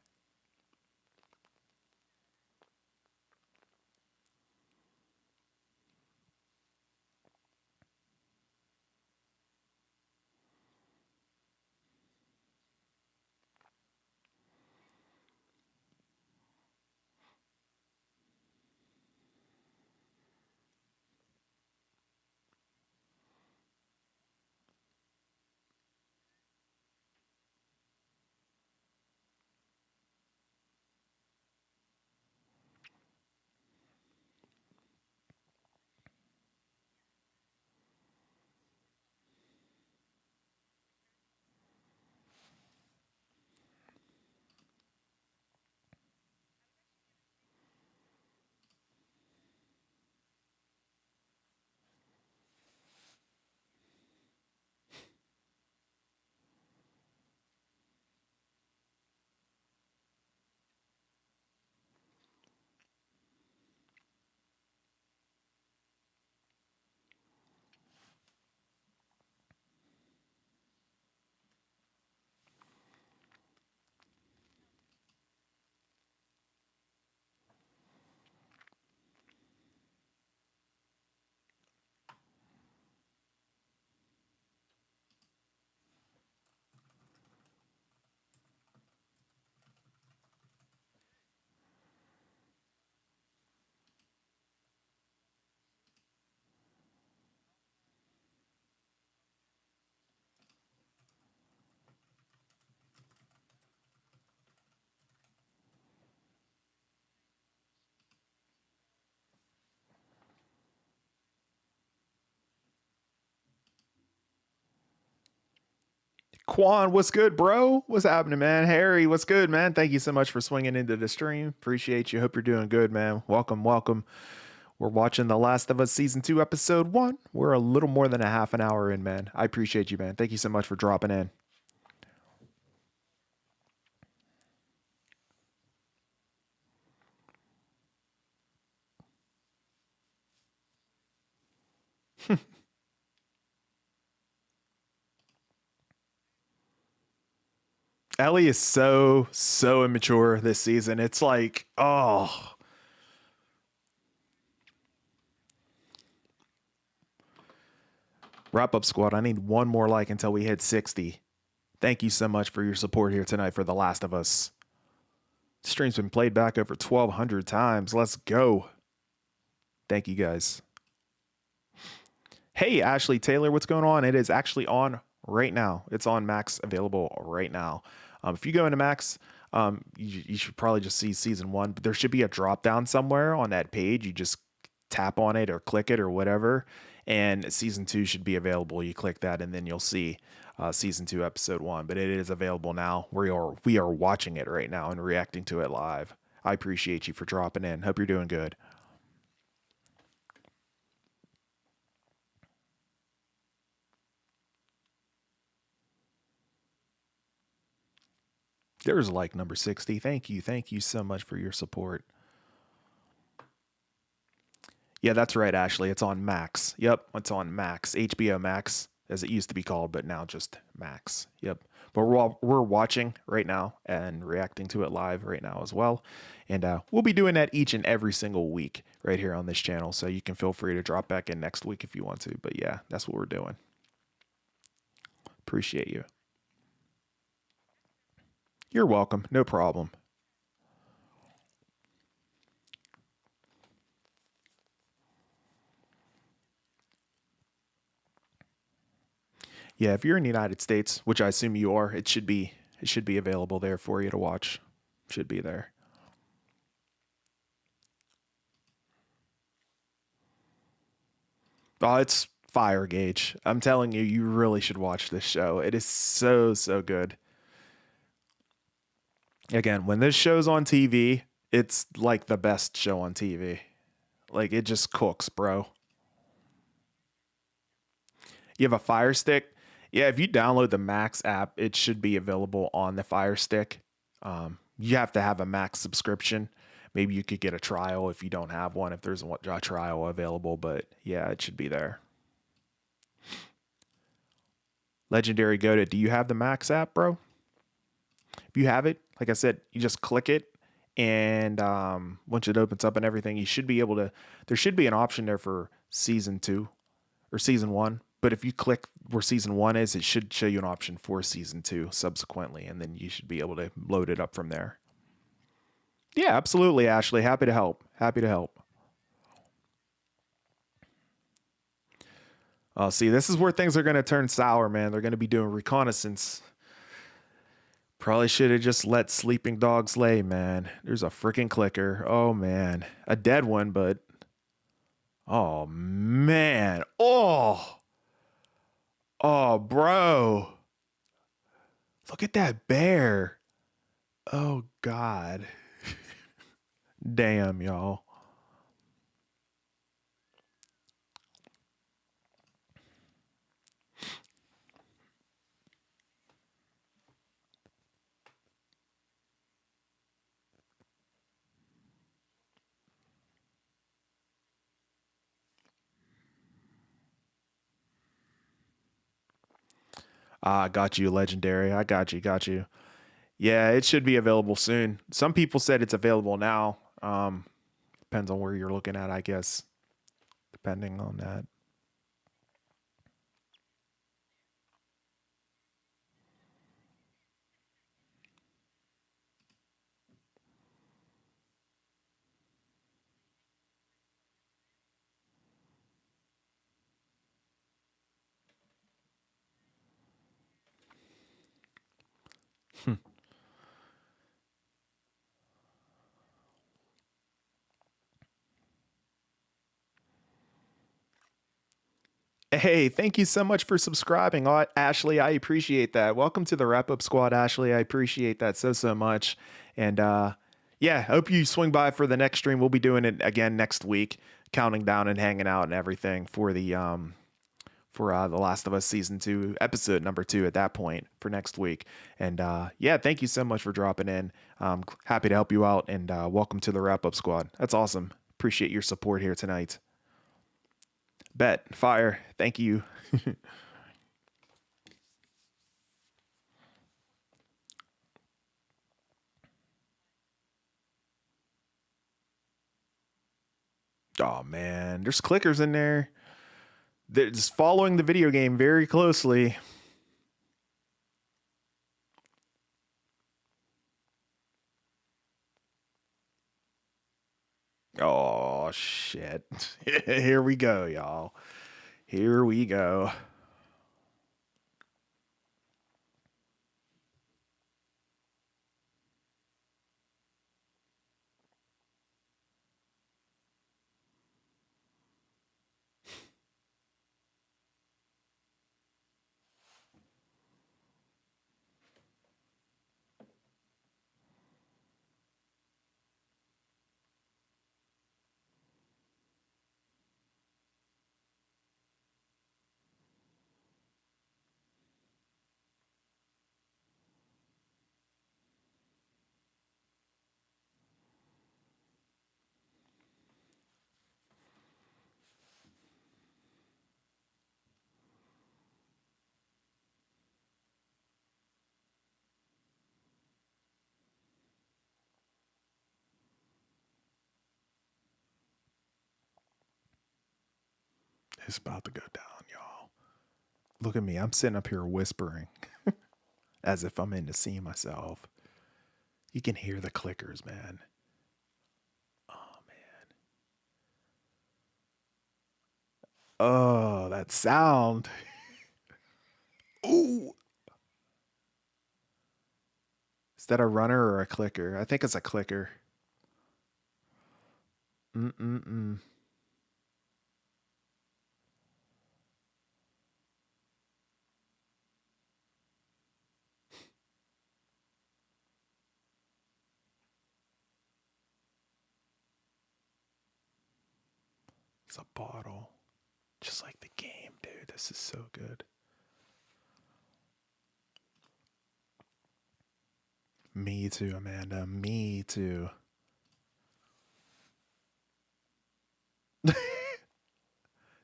Quan, what's good, bro? What's happening, man? Harry, what's good, man? Thank you so much for swinging into the stream. Appreciate you. Hope you're doing good, man. Welcome, welcome. We're watching The Last of Us Season 2, Episode 1. We're a little more than a half an hour in, man. I appreciate you, man. Thank you so much for dropping in. Ellie is so immature this season. It's like, oh. Wrap up, squad. I need one more like until we hit 60. Thank you so much for your support here tonight for The Last of Us. Stream's been played back over 1,200 times. Let's go. Thank you, guys. Hey, Ashley Taylor, what's going on? It is actually on right now. It's on Max, available right now. If you go into Max, you should probably just see season 1, but there should be a drop down somewhere on that page. You just tap on it or click it or whatever, and season 2 should be available. You click that, and then you'll see season 2, episode 1. But it is available now. We are watching it right now and reacting to it live. I appreciate you for dropping in. Hope you're doing good. There's like number 60. Thank you. Thank you so much for your support. Yeah, that's right, Ashley. It's on Max. Yep, it's on Max. HBO Max, as it used to be called, but now just Max. Yep. But we're watching right now and reacting to it live right now as well. And we'll be doing that each and every single week right here on this channel. So you can feel free to drop back in next week if you want to. But yeah, that's what we're doing. Appreciate you. You're welcome. No problem. Yeah, if you're in the United States, which I assume you are, it should be available there for you to watch. Should be there. Oh, it's fire gauge. I'm telling you, you really should watch this show. It is so good. Again, when this show's on TV, it's like the best show on TV. Like it just cooks, bro. You have a Fire Stick? Yeah, if you download the Max app, it should be available on the Fire Stick. You have to have a Max subscription. Maybe you could get a trial if you don't have one, if there's a trial available, but yeah, it should be there. Legendary Goated, do you have the Max app, bro? If you have it, like I said, you just click it, and once it opens up and everything, you should be able to. There should be an option there for season 2 or season 1. But if you click where season 1 is, it should show you an option for season 2 subsequently, and then you should be able to load it up from there. Yeah, absolutely, Ashley. Happy to help. Happy to help. See, this is where things are going to turn sour, man. They're going to be doing reconnaissance. Probably should have just let sleeping dogs lay, man. There's a freaking clicker. Oh, man. A dead one, but... Oh, man. Oh! Oh, bro. Look at that bear. Oh, God. Damn, y'all. Got you, Legendary. I got you. Yeah, it should be available soon. Some people said it's available now. Depends on where you're looking at, I guess. Depending on that. Hey, thank you so much for subscribing, Ashley. I appreciate that. Welcome to the Wrap Up Squad, Ashley. I appreciate that so much. And yeah, hope you swing by for the next stream. We'll be doing it again next week, counting down and hanging out and everything for the Last of Us season 2, episode number 2 at that point for next week. And yeah, thank you so much for dropping in. Happy to help you out, and welcome to the Wrap Up Squad. That's awesome. Appreciate your support here tonight. Bet, fire. Thank you. Oh man, there's clickers in there. They're just following the video game very closely. Oh shit. Here we go, y'all. Here we go. It's about to go down, y'all. Look at me. I'm sitting up here whispering as if I'm in to see myself. You can hear the clickers, man. Oh, man. Oh, that sound. Ooh. Is that a runner or a clicker? I think it's a clicker. Mm-mm-mm. It's a bottle. Just like the game, dude. This is so good. Me too, Amanda. Me too.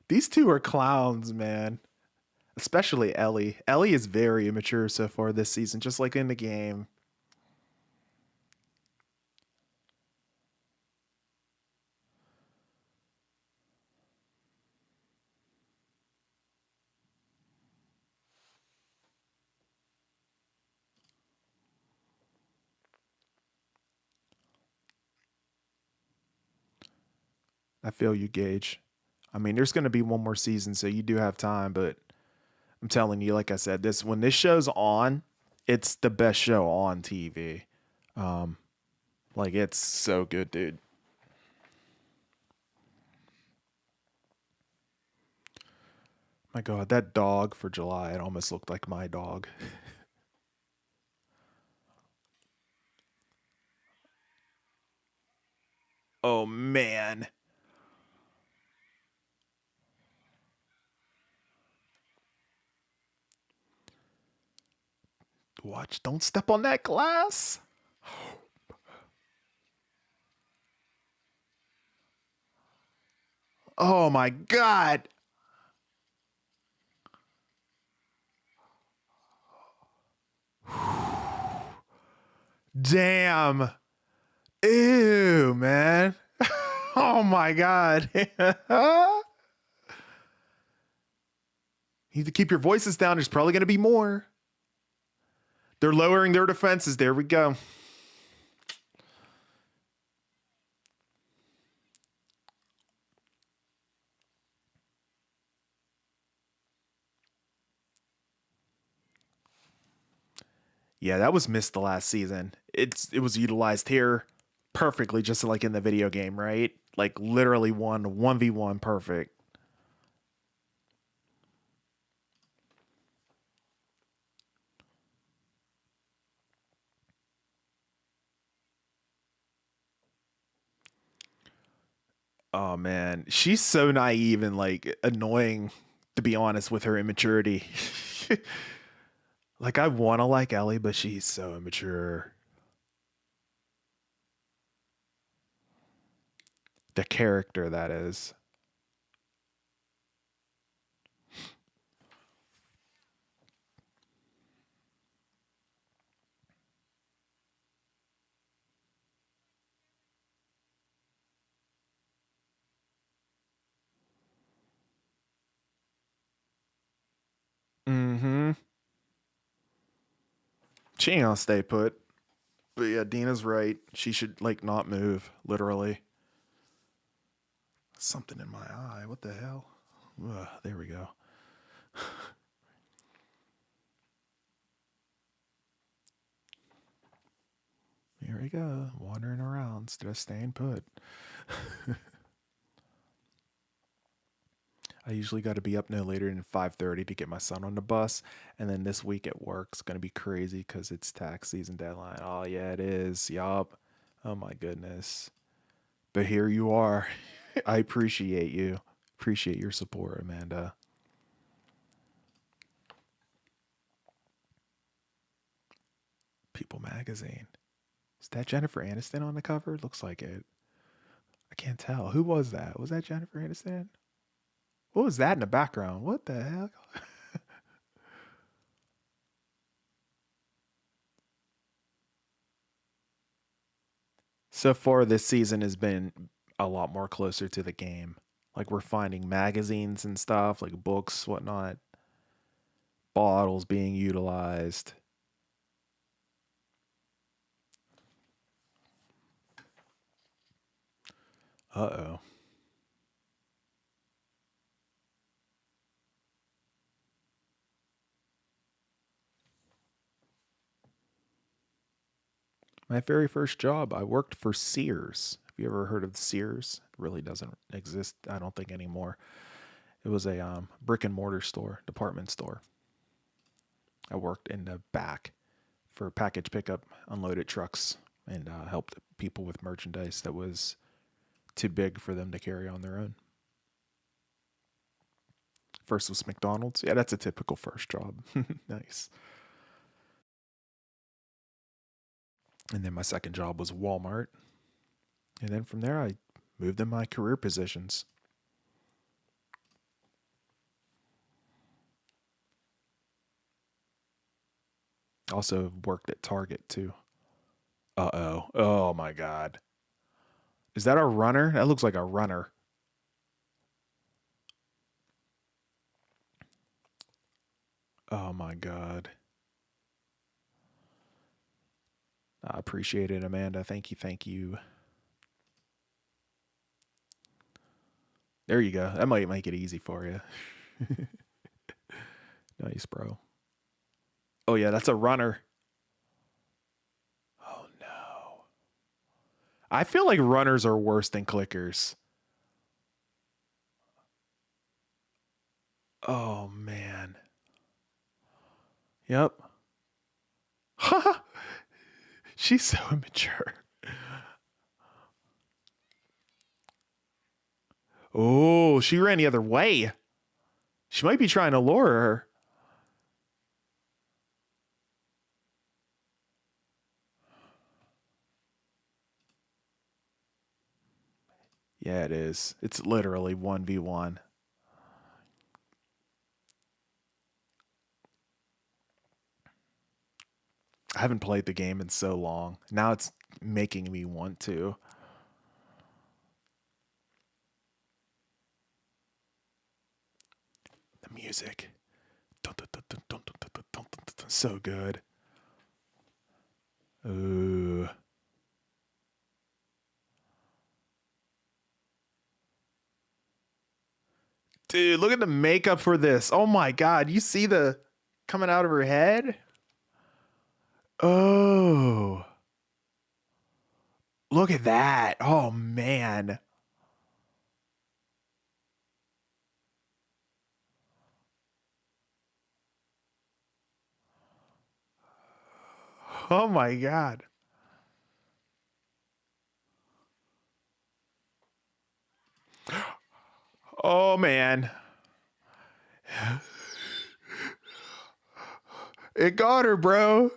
These two are clowns, man. Especially Ellie. Ellie is very immature so far this season, just like in the game. I feel you, Gage. I mean, there's going to be one more season, so you do have time, but I'm telling you, like I said, when this show's on, it's the best show on TV. Like, it's so good, dude. My God, that dog for July, it almost looked like my dog. Oh, man. Watch, don't step on that glass. Oh, my God. Damn. Ew, man. Oh my God. You need to keep your voices down. There's probably going to be more. They're lowering their defenses. There we go. Yeah, that was missed the last season. It was utilized here perfectly, just like in the video game, right? Like literally 1v1 perfect. Oh man, she's so naive and like annoying, to be honest, with her immaturity. Like I want to like Ellie, but she's so immature. The character, that is. Mm-hmm. She ain't gonna stay put. But yeah, Dina's right. She should like not move, literally. Something in my eye. What the hell? Ugh, there we go. Here we go. Wandering around instead of staying put. I usually got to be up no later than 5:30 to get my son on the bus, and then this week at work's gonna be crazy because it's tax season deadline. Oh yeah, it is. Yup. Oh my goodness. But here you are. I appreciate you. Appreciate your support, Amanda. People Magazine. Is that Jennifer Aniston on the cover? Looks like it. I can't tell. Who was that? Was that Jennifer Aniston? What was that in the background? What the heck? So far, this season has been a lot more closer to the game. Like we're finding magazines and stuff, like books, whatnot, bottles being utilized. Uh oh. My very first job, I worked for Sears. Have you ever heard of Sears? It really doesn't exist, I don't think, anymore. It was a brick and mortar store, department store. I worked in the back for package pickup, unloaded trucks, and helped people with merchandise that was too big for them to carry on their own. First was McDonald's. Yeah, that's a typical first job. Nice. And then my second job was Walmart. And then from there, I moved in my career positions. Also worked at Target too. Uh oh. Oh my God. Is that a runner? That looks like a runner. Oh my God. I appreciate it, Amanda. Thank you. Thank you. There you go. That might make it easy for you. Nice, bro. Oh, yeah, that's a runner. Oh, no. I feel like runners are worse than clickers. Oh, man. Yep. She's so immature. Oh, she ran the other way. She might be trying to lure her. Yeah, it is. It's literally 1v1. I haven't played the game in so long. Now it's making me want to. The music. So good. Ooh. Dude, look at the makeup for this. Oh my God. You see the coming out of her head? Oh. Look at that. Oh man. Oh my God. Oh man. It got her, bro.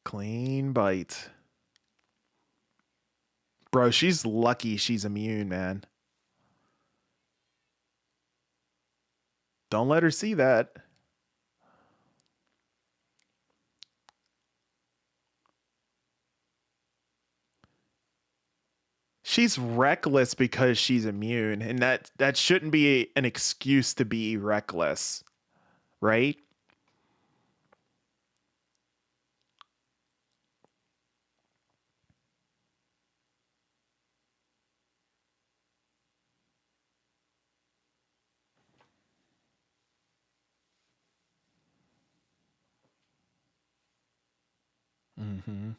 Clean bite. Bro, she's lucky she's immune, man. Don't let her see that. She's reckless because she's immune, and that shouldn't be an excuse to be reckless, right? Mm-hmm.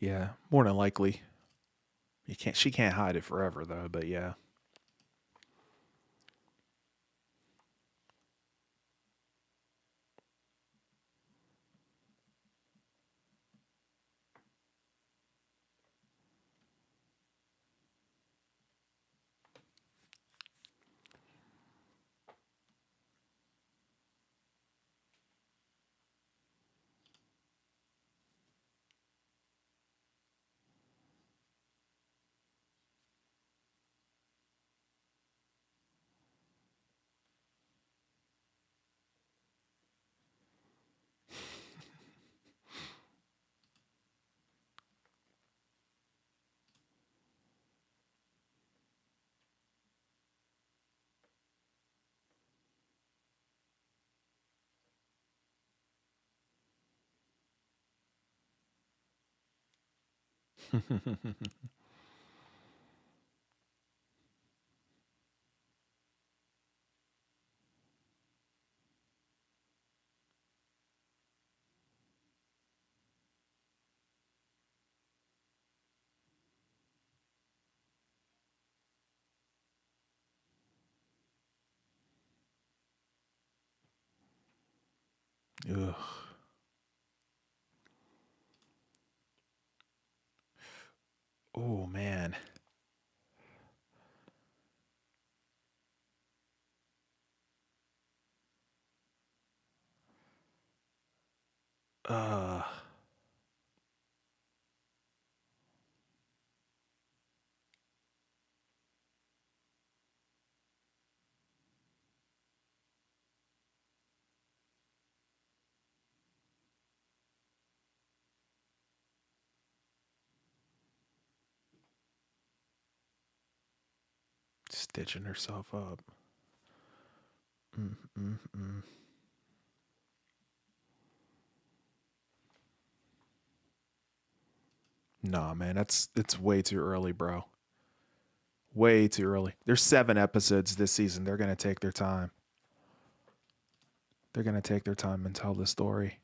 Yeah, more than likely. You can't. She can't hide it forever though. But yeah. Ugh. Oh man. Uh. Stitching herself up. Mm, mm, mm. Nah, man, it's way too early, bro. Way too early. There's 7 episodes this season. They're gonna take their time. They're gonna take their time and tell the story.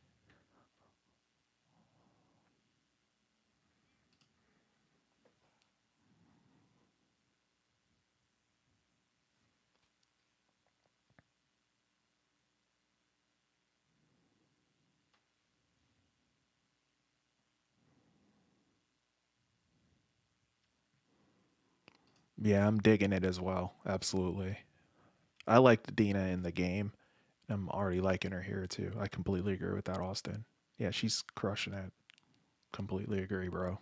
Yeah, I'm digging it as well. Absolutely. I liked Dina in the game. I'm already liking her here too. I completely agree with that, Austin. Yeah, she's crushing it. Completely agree, bro.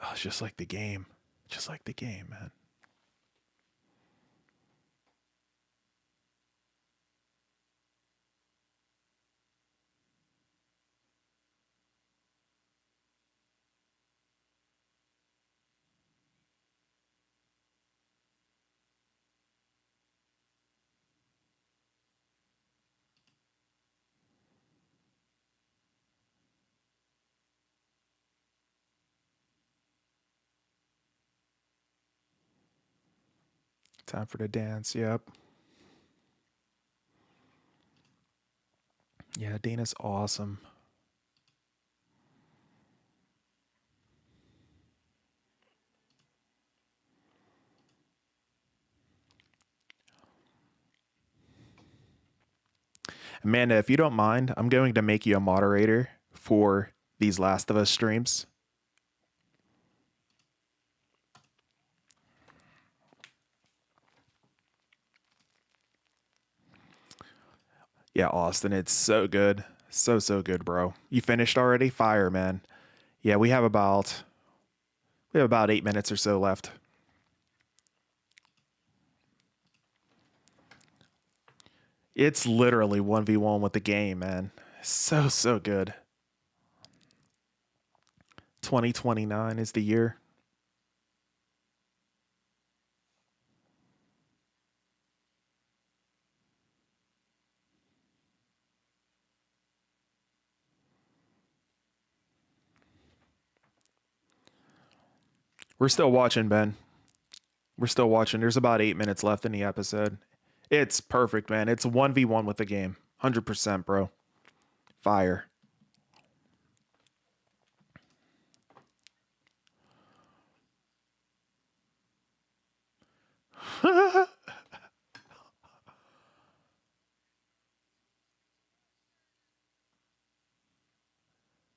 Oh, it's just like the game. Just like the game, man. Time for the dance. Yep. Yeah, Dana's awesome. Amanda, if you don't mind, I'm going to make you a moderator for these Last of Us streams. Yeah, Austin, it's so good. So good, bro. You finished already? Fire, man. Yeah, we have about 8 minutes or so left. It's literally 1v1 with the game, man. So good. 2029 is the year. We're still watching, Ben. We're still watching. There's about 8 minutes left in the episode. It's perfect, man. It's 1v1 with the game. 100%, bro. Fire.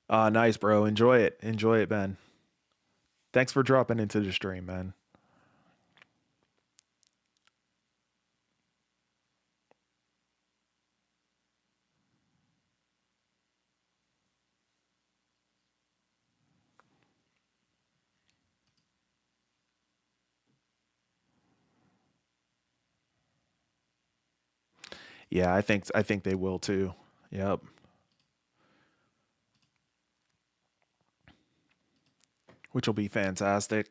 Nice, bro. Enjoy it. Enjoy it, Ben. Thanks for dropping into the stream, man. Yeah, I think they will too. Yep. Which will be fantastic.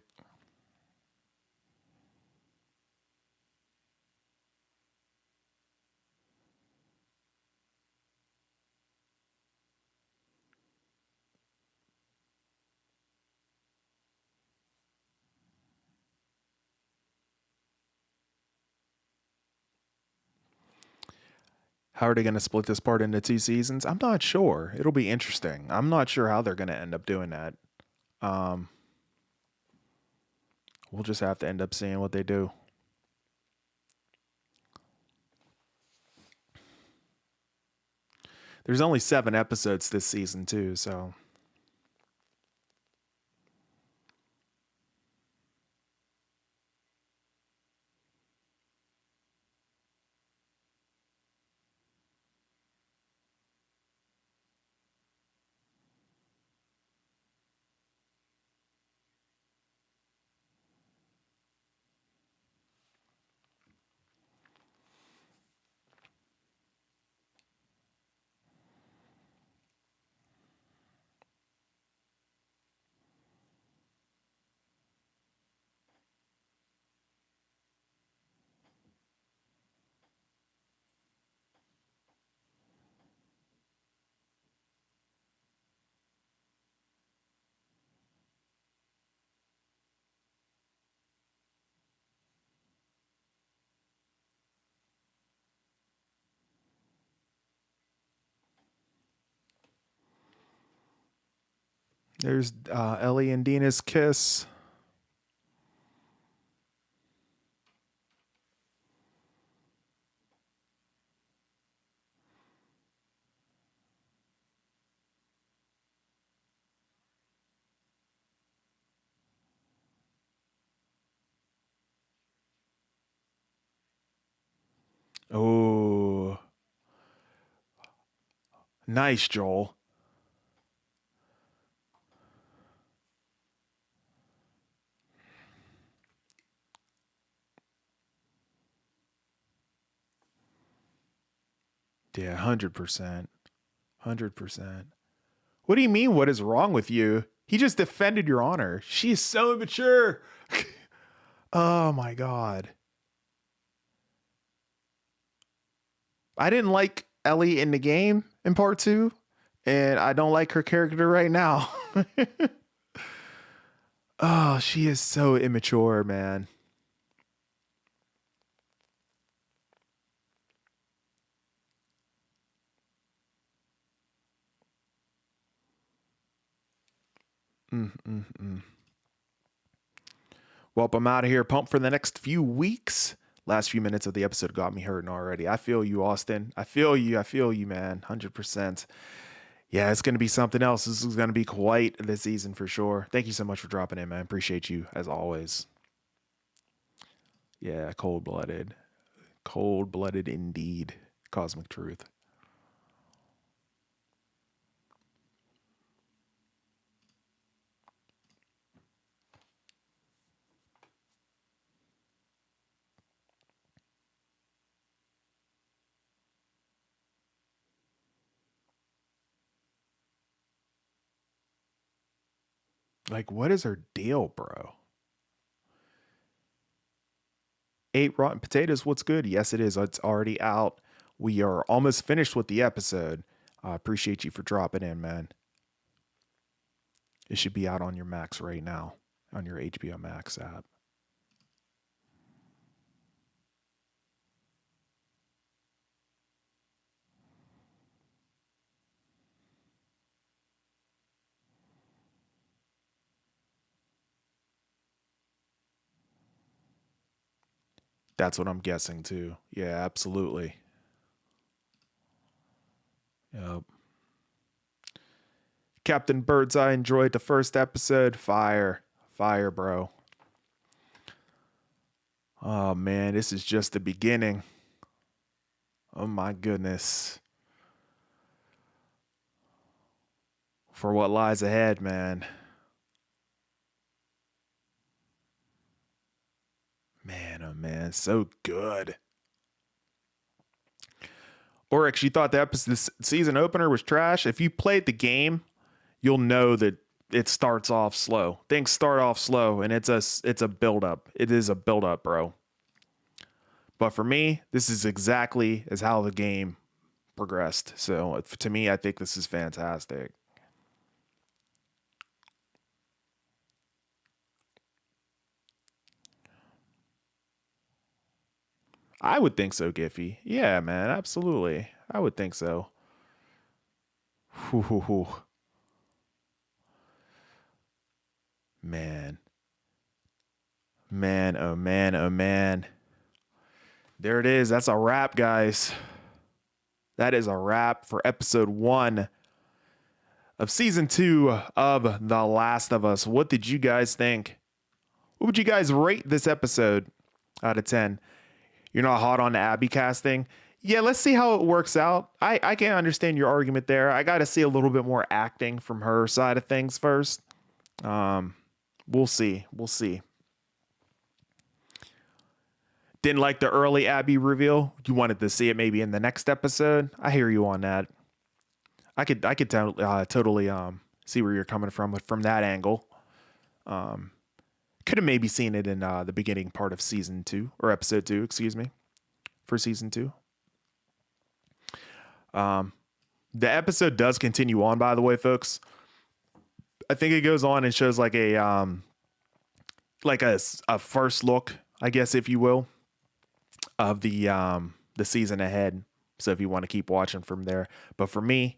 How are they going to split this part into 2 seasons? I'm not sure. It'll be interesting. I'm not sure how they're going to end up doing that. We'll just have to end up seeing what they do. There's only 7 episodes this season too, so there's Ellie and Dina's kiss. Oh, nice, Joel. Yeah, 100%. 100%. What do you mean? What is wrong with you? He just defended your honor. She is so immature. Oh my God. I didn't like Ellie in the game in part 2, and I don't like her character right now. Oh, she is so immature, man. Well, I'm out of here. Pumped for the next few weeks. Last few minutes of the episode got me hurting already. I feel you, Austin. I feel you, man. 100%. Yeah, it's going to be something else. This is going to be quite the season for sure. Thank you so much for dropping in, man. Appreciate you as always. Yeah, cold-blooded. Cold-blooded indeed. Cosmic truth. Like, what is her deal, bro? 8 rotten potatoes, what's good? Yes, it is. It's already out. We are almost finished with the episode. I appreciate you for dropping in, man. It should be out on your Max right now, on your HBO Max app. That's what I'm guessing too. Yeah, absolutely. Yep. Captain Birdseye enjoyed the first episode. Fire, bro. Oh man, this is just the beginning. Oh my goodness. For what lies ahead, man. Man, oh man, so good. Oryx, you thought the episode, this season opener was trash? If you played the game, you'll know that it starts off slow. Things start off slow, and it's a build up. It is a build up, bro. But for me, this is exactly as how the game progressed. So to me, I think this is fantastic. I would think so, Giffy. Yeah, man, absolutely. I would think so. Man. Man, oh man, oh man. There it is. That's a wrap, guys. That is a wrap for episode 1 of season 2 of The Last of Us. What did you guys think? What would you guys rate this episode out of 10? You're not hot on the Abby casting? Yeah, let's see how it works out. I can understand your argument there. I got to see a little bit more acting from her side of things first. We'll see. We'll see. Didn't like the early Abby reveal. You wanted to see it maybe in the next episode. I hear you on that. I could totally see where you're coming from that angle. Could have maybe seen it in the beginning part of season 2 or episode 2, excuse me, for season 2. The episode does continue on, by the way, folks. I think it goes on and shows like a first look, I guess, if you will, of the season ahead. So if you want to keep watching from there, but for me,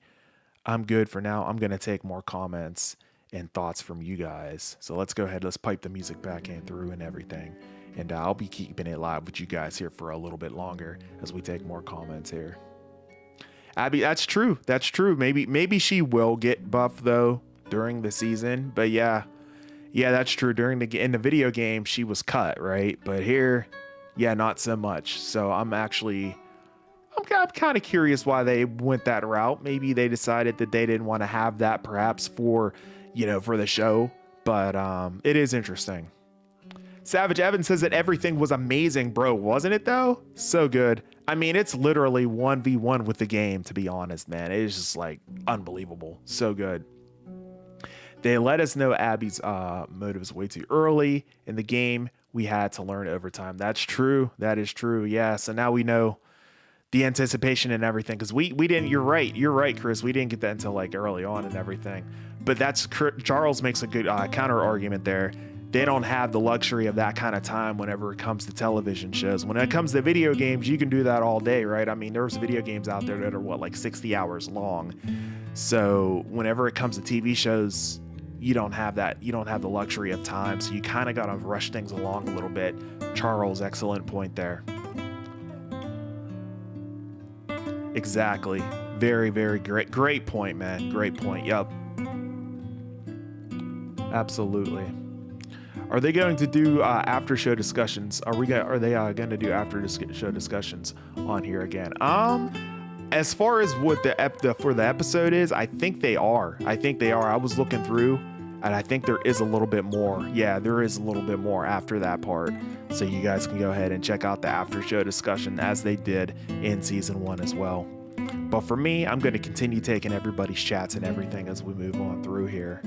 I'm good for now. I'm gonna take more comments and thoughts from you guys. So let's go ahead. Let's pipe the music back in through and everything, and I'll be keeping it live with you guys here for a little bit longer as we take more comments here. Abby, that's true. That's true. Maybe she will get buff though during the season, but yeah, that's true. In the video game, she was cut, right? But here, yeah, not so much. So I'm kind of curious why they went that route. Maybe they decided that they didn't want to have that perhaps for the show, but it is interesting. Savage Evan says that everything was amazing, bro. Wasn't it though? So good. I mean, it's literally 1v1 with the game, to be honest, man. It is just like unbelievable. So good. They let us know Abby's motives way too early in the game. We had to learn over time. That's true. That is true. Yeah. So now we know the anticipation and everything, because we didn't. You're right, Chris. We didn't get that until like early on and everything. But Charles makes a good counter argument there. They don't have the luxury of that kind of time whenever it comes to television shows. When it comes to video games, you can do that all day, right? I mean, there's video games out there that are like 60 hours long. So whenever it comes to TV shows, you don't have that. You don't have the luxury of time. So you kind of got to rush things along a little bit. Charles, excellent point there. Exactly. Very, very great point, man. Great point. Yep. Absolutely. Are they going to do after show discussions? Are they going to do after show discussions on here again? As far as what for the episode is, I think they are. I was looking through, and I think there is a little bit more. Yeah, there is a little bit more after that part. So you guys can go ahead and check out the after show discussion as they did in season 1 as well. But for me, I'm going to continue taking everybody's chats and everything as we move on through here.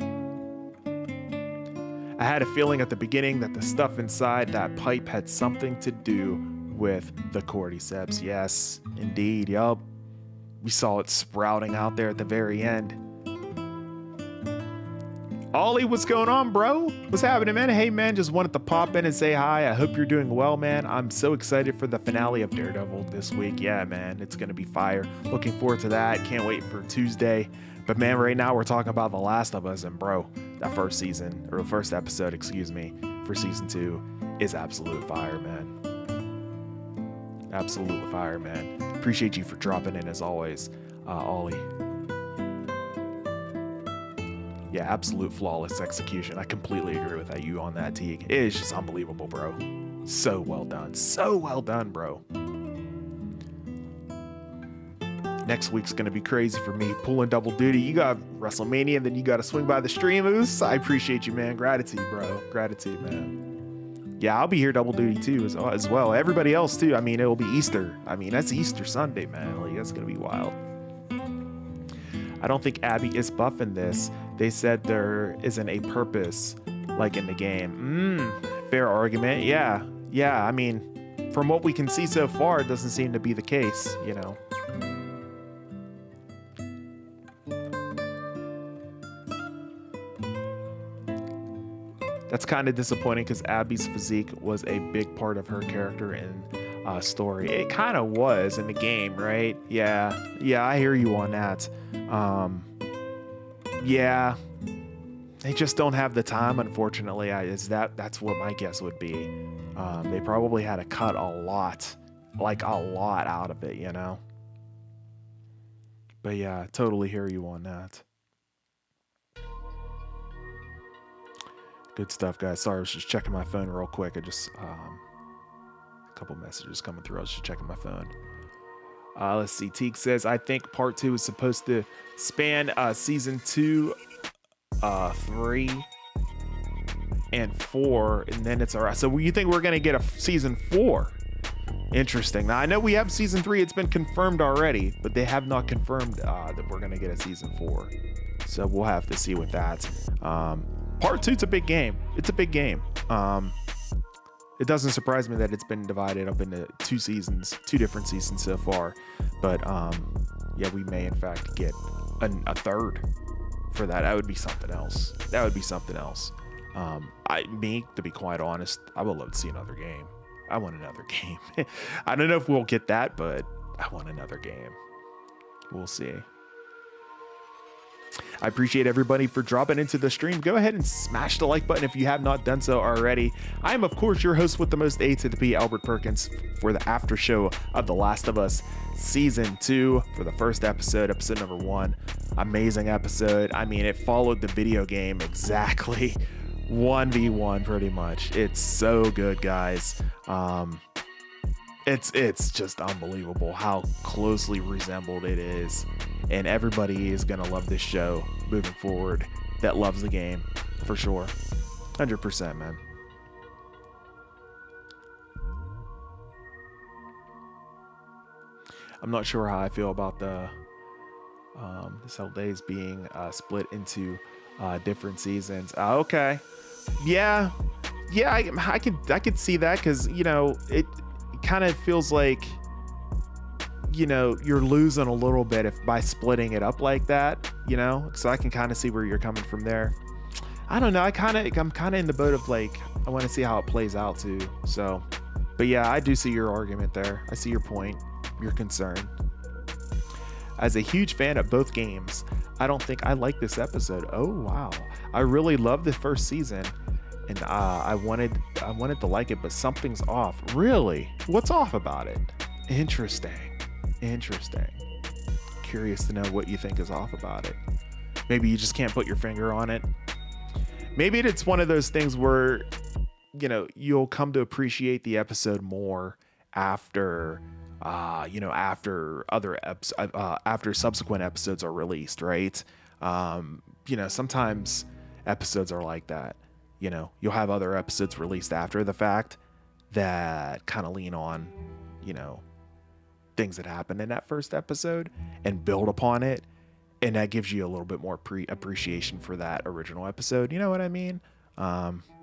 I had a feeling at the beginning that the stuff inside that pipe had something to do with the cordyceps. Yes, indeed. Yup. We saw it sprouting out there at the very end. Ollie, what's going on, bro? What's happening, man? Hey, man, just wanted to pop in and say hi. I hope you're doing well, man. I'm so excited for the finale of Daredevil this week. Yeah, man, it's going to be fire. Looking forward to that. Can't wait for Tuesday. But, man, right now we're talking about The Last of Us, and, bro, that first episode, for season 2 is absolute fire, man. Absolute fire, man. Appreciate you for dropping in as always, Ollie. Yeah, absolute flawless execution. I completely agree with you on that, Teague. It is just unbelievable, bro. So well done. So well done, bro. Next week's going to be crazy for me. Pulling double duty. You got WrestleMania, and then you got to swing by the stream. I appreciate you, man. Gratitude, bro. Gratitude, man. Yeah, I'll be here double duty too as well. Everybody else too. I mean, it'll be Easter. I mean, that's Easter Sunday, man. Like, that's going to be wild. I don't think Abby is buffing this. They said there isn't a purpose like in the game. Fair argument. Yeah. Yeah, I mean, from what we can see so far, it doesn't seem to be the case, you know. That's kind of disappointing because Abby's physique was a big part of her character and story. It kind of was in the game, right? Yeah, I hear you on that. Yeah, they just don't have the time, unfortunately. That's what my guess would be. They probably had to cut a lot out of it, you know? But yeah, totally hear you on that. Good stuff, guys. Sorry, I was just checking my phone real quick. I just a couple messages coming through. I was just checking my phone. Let's see. Teague says, I think part 2 is supposed to span season 2, 3, and 4, and then it's all right. So you think we're going to get a season 4? Interesting. Now, I know we have season 3. It's been confirmed already, but they have not confirmed that we're going to get a season 4. So we'll have to see with that. Part 2's a big game. It's a big game. It doesn't surprise me that it's been divided up into 2 different seasons so far. But yeah, we may in fact get a third for that. That would be something else. To be quite honest, I would love to see another game. I want another game. I don't know if we'll get that, but I want another game. We'll see. I appreciate everybody for dropping into the stream. Go ahead and smash the like button if you have not done so already. I am, of course, your host with the most A to the P, Albert Perkins, for the after show of The Last of Us Season 2 for the first episode number 1. Amazing episode. I mean, it followed the video game exactly. 1v1 pretty much. It's so good, guys. It's just unbelievable how closely resembled it is, and everybody is gonna love this show moving forward that loves the game, for sure. 100%, man. I'm not sure how I feel about the Cell Days being split into different seasons. Okay, yeah, I could see that, because you know it kind of feels like, you know, you're losing a little bit if by splitting it up like that, you know. So I can kind of see where you're coming from there. I don't know. I'm kind of in the boat of like, I want to see how it plays out too. So, but yeah, I do see your argument there. I see your point, your concern. As a huge fan of both games, I don't think I like this episode. Oh, wow. I really loved the first season, and I wanted to like it, but something's off. Really? What's off about it? Interesting. Curious to know what you think is off about it. Maybe you just can't put your finger on it. Maybe it's one of those things where, you'll come to appreciate the episode more after, after subsequent episodes are released, right? Sometimes episodes are like that. You'll have other episodes released after the fact that kind of lean on, things that happened in that first episode and build upon it. And that gives you a little bit more appreciation for that original episode. You know what I mean?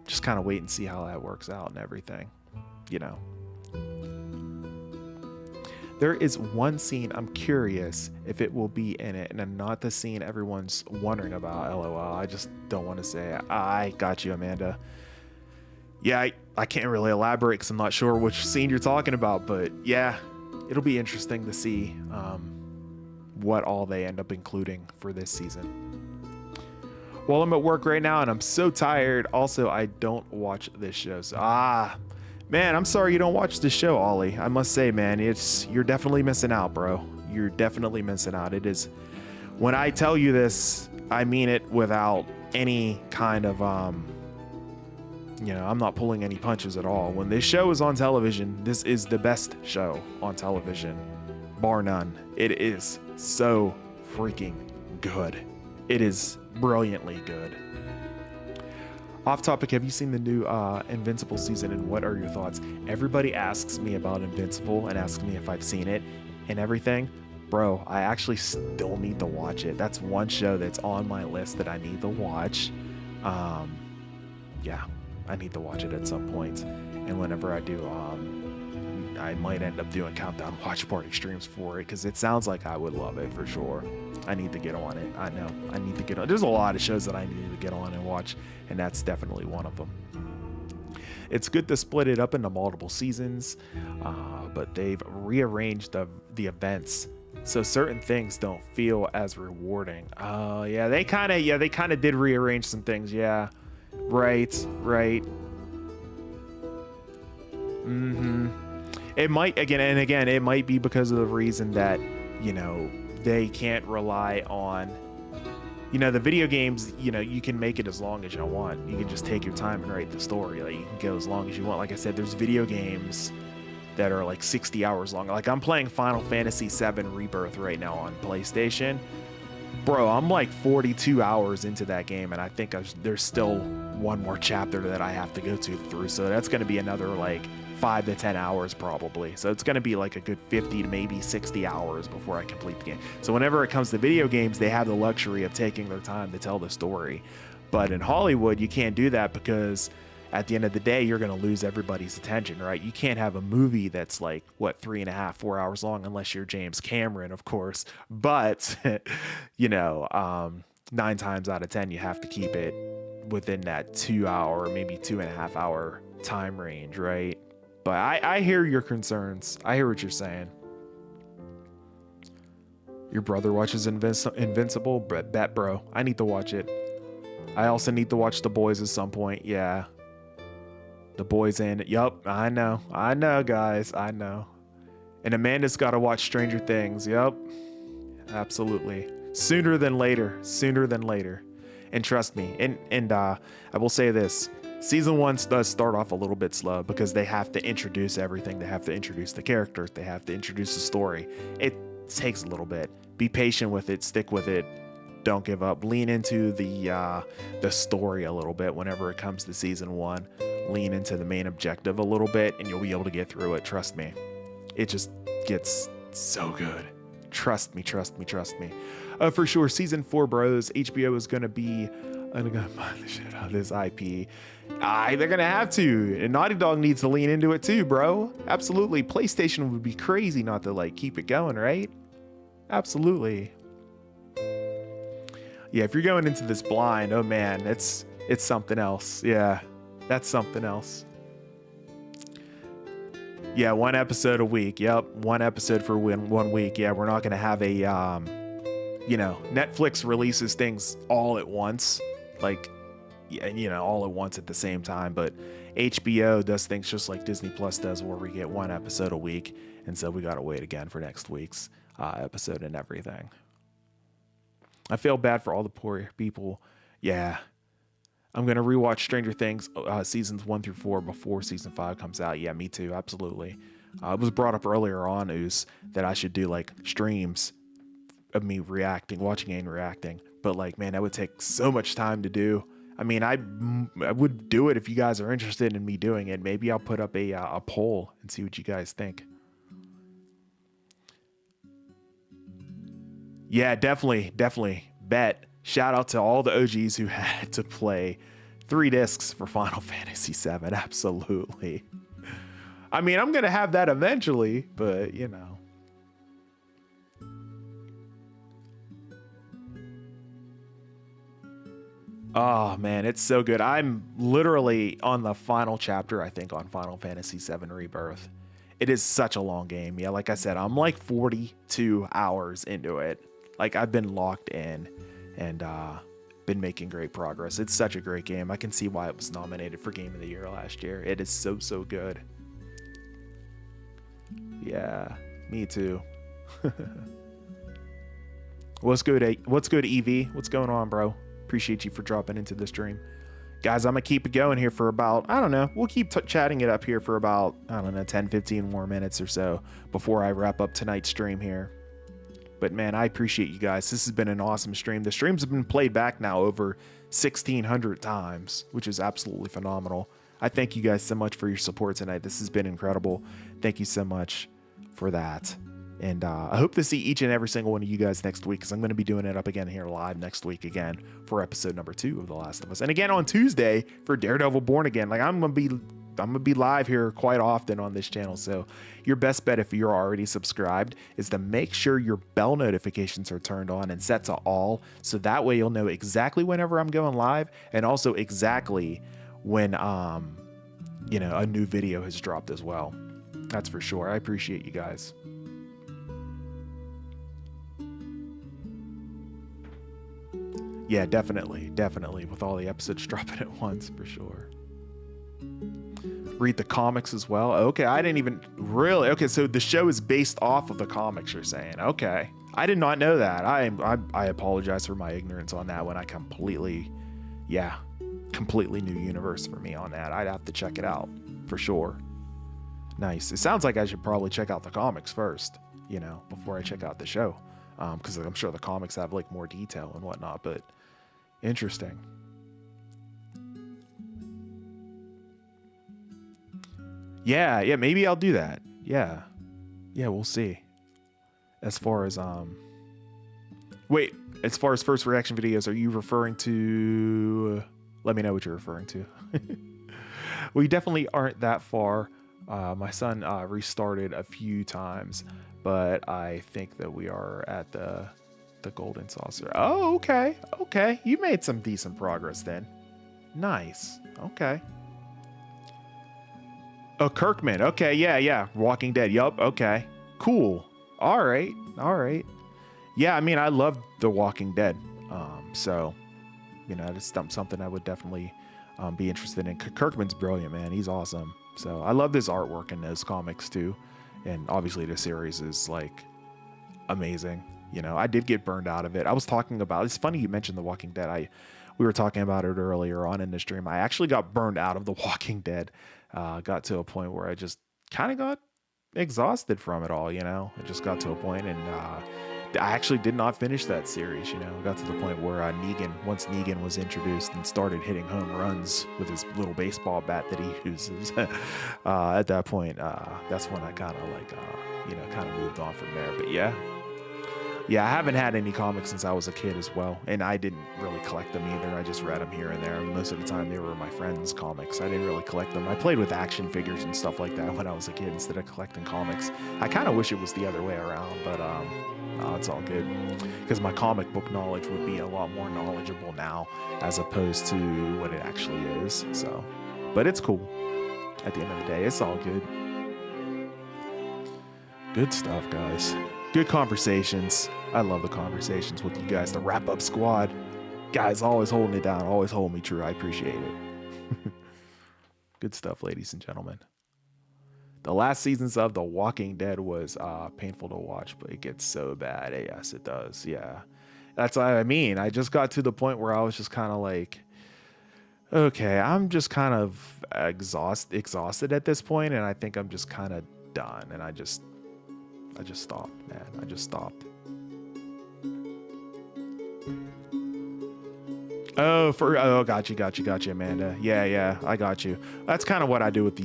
Just kind of wait and see how that works out and everything, There is one scene I'm curious if it will be in it, and not the scene everyone's wondering about, LOL. I just don't want to say it. I got you, Amanda. Yeah, I can't really elaborate because I'm not sure which scene you're talking about, but yeah, it'll be interesting to see what all they end up including for this season. Well, I'm at work right now and I'm so tired. Also, I don't watch this show. So, man, I'm sorry you don't watch this show, Ollie. I must say, man, you're definitely missing out, bro. You're definitely missing out. It is, when I tell you this, I mean it without any kind of, I'm not pulling any punches at all. When this show is on television, this is the best show on television, bar none. It is so freaking good. It is brilliantly good. Off topic, have you seen the new Invincible season, and what are your thoughts? Everybody asks me about Invincible and asks me if I've seen it and everything. Bro, I actually still need to watch it. That's one show that's on my list that I need to watch. Yeah, I need to watch it at some point. And whenever I do, I might end up doing countdown watch party streams for it because it sounds like I would love it for sure. I need to get on it. I know I need to get on. There's a lot of shows that I need to get on and watch, and that's definitely one of them. It's good to split it up into multiple seasons, but they've rearranged the events so certain things don't feel as rewarding. Yeah, they kind of did rearrange some things. Yeah, right. It might it might be because of the reason that they can't rely on the video games. You can make it as long as you want. You can just take your time and write the story. Like, you can go as long as you want. Like I said, there's video games that are like 60 hours long. Like, I'm playing Final Fantasy VII Rebirth right now on PlayStation. Bro, I'm like 42 hours into that game, and I think there's still one more chapter that I have to go through. So that's going to be another like 5 to 10 hours probably. So it's going to be like a good 50 to maybe 60 hours before I complete the game. So whenever it comes to video games, they have the luxury of taking their time to tell the story. But in Hollywood, you can't do that because at the end of the day, you're going to lose everybody's attention, right? You can't have a movie that's like, 3.5, 4 hours long, unless you're James Cameron, of course. But, 9 times out of 10, you have to keep it within that 2 hour, maybe 2.5 hour time range, right? But I hear your concerns. I hear what you're saying. Your brother watches Invincible? Bet, bro. I need to watch it. I also need to watch The Boys at some point. Yeah. The Boys in it. Yup, I know, guys. I know. And Amanda's got to watch Stranger Things. Yup. Absolutely. Sooner than later. And trust me. And I will say this. Season 1 does start off a little bit slow because they have to introduce everything. They have to introduce the characters. They have to introduce the story. It takes a little bit. Be patient with it. Stick with it. Don't give up. Lean into the story a little bit whenever it comes to season 1. Lean into the main objective a little bit, and you'll be able to get through it. Trust me. It just gets so good. Trust me. For sure, season 4, bros. HBO is going to be... I'm going to find the shit out of this IP. They're going to have to. And Naughty Dog needs to lean into it too, bro. Absolutely. PlayStation would be crazy not to keep it going, right? Absolutely. Yeah, if you're going into this blind, oh man, it's something else. Yeah, that's something else. Yeah, 1 episode a week. Yep, 1 episode for 1 week. Yeah, we're not going to have a, Netflix releases things all at once. Like, all at once at the same time. But HBO does things just like Disney Plus does, where we get one episode a week, and so we gotta wait again for next week's episode and everything. I feel bad for all the poor people. Yeah, I'm gonna rewatch Stranger Things seasons 1 through 4 before season 5 comes out. Yeah, me too, absolutely. It was brought up earlier on, that I should do like streams of me watching and reacting. But like, man, that would take so much time to do. I mean, I would do it if you guys are interested in me doing it. Maybe I'll put up a poll and see what you guys think. Yeah, definitely bet. Shout out to all the OGs who had to play 3 discs for Final Fantasy VII. Absolutely. I mean, I'm going to have that eventually, but Oh man, it's so good. I'm literally on the final chapter, I think, on Final Fantasy VII Rebirth. It is such a long game. Yeah, like I said, I'm like 42 hours into it. Like, I've been locked in and been making great progress. It's such a great game. I can see why it was nominated for Game of the Year last year. It is so good. Yeah, me too. What's good, EV? What's going on, bro? Appreciate you for dropping into the stream. Guys, I'm going to keep it going here for about, I don't know, we'll keep chatting it up here for about, 10, 15 more minutes or so before I wrap up tonight's stream here. But man, I appreciate you guys. This has been an awesome stream. The streams have been played back now over 1,600 times, which is absolutely phenomenal. I thank you guys so much for your support tonight. This has been incredible. Thank you so much for that. And I hope to see each and every single one of you guys next week, because I'm going to be doing it up again here live next week again for episode number 2 of The Last of Us. And again on Tuesday for Daredevil Born Again. Like, I'm going to be live here quite often on this channel. So your best bet, if you're already subscribed, is to make sure your bell notifications are turned on and set to all. So that way you'll know exactly whenever I'm going live, and also exactly when, a new video has dropped as well. That's for sure. I appreciate you guys. Yeah, definitely. With all the episodes dropping at once, for sure. Read the comics as well. Okay, I didn't even really. Okay, so the show is based off of the comics, you're saying. Okay, I did not know that. I apologize for my ignorance on that one. Completely new universe for me on that. I'd have to check it out for sure. Nice. It sounds like I should probably check out the comics first, before I check out the show, because I'm sure the comics have like more detail and whatnot. But interesting. Yeah, maybe I'll do that. Yeah, we'll see. As far as first reaction videos, are you referring to? Let me know what you're referring to. We definitely aren't that far. My son restarted a few times, but I think that we are at the golden saucer. Oh, okay. You made some decent progress then. Nice. Okay. Oh, Kirkman. Okay, yeah. Walking Dead. Yup. Okay. Cool. All right. Yeah, I mean, I love The Walking Dead. So, it's something I would definitely be interested in. Kirkman's brilliant, man. He's awesome. So I love this artwork in those comics too. And obviously the series is like amazing. I did get burned out of it. I was talking about, it's funny you mentioned The Walking Dead. We were talking about it earlier on in the stream. I actually got burned out of The Walking Dead. Got to a point where I just kind of got exhausted from it all, It just got to a point, and I actually did not finish that series, It got to the point where once Negan was introduced and started hitting home runs with his little baseball bat that he uses, at that point, that's when I kind of moved on from there. But yeah, I haven't had any comics since I was a kid as well, and I didn't really collect them either. I just read them here and there. Most of the time they were my friends' comics. I didn't really collect them. I played with action figures and stuff like that when I was a kid instead of collecting comics. I kind of wish it was the other way around, but it's all good, because my comic book knowledge would be a lot more knowledgeable now as opposed to what it actually is. So, but it's cool. At the end of the day, it's all good. Good stuff, guys. Good conversations. I love the conversations with you guys, the wrap-up squad. Guys, always holding it down. Always hold me true. I appreciate it. Good stuff, ladies and gentlemen. The last seasons of The Walking Dead was painful to watch, but it gets so bad. Yes, it does. Yeah. That's what I mean. I just got to the point where I was just kind of like, okay, I'm just kind of exhausted at this point, and I think I'm just kind of done. And I just stopped, man. I just stopped. Oh, got you, Amanda. Yeah, I got you. That's kind of what I do with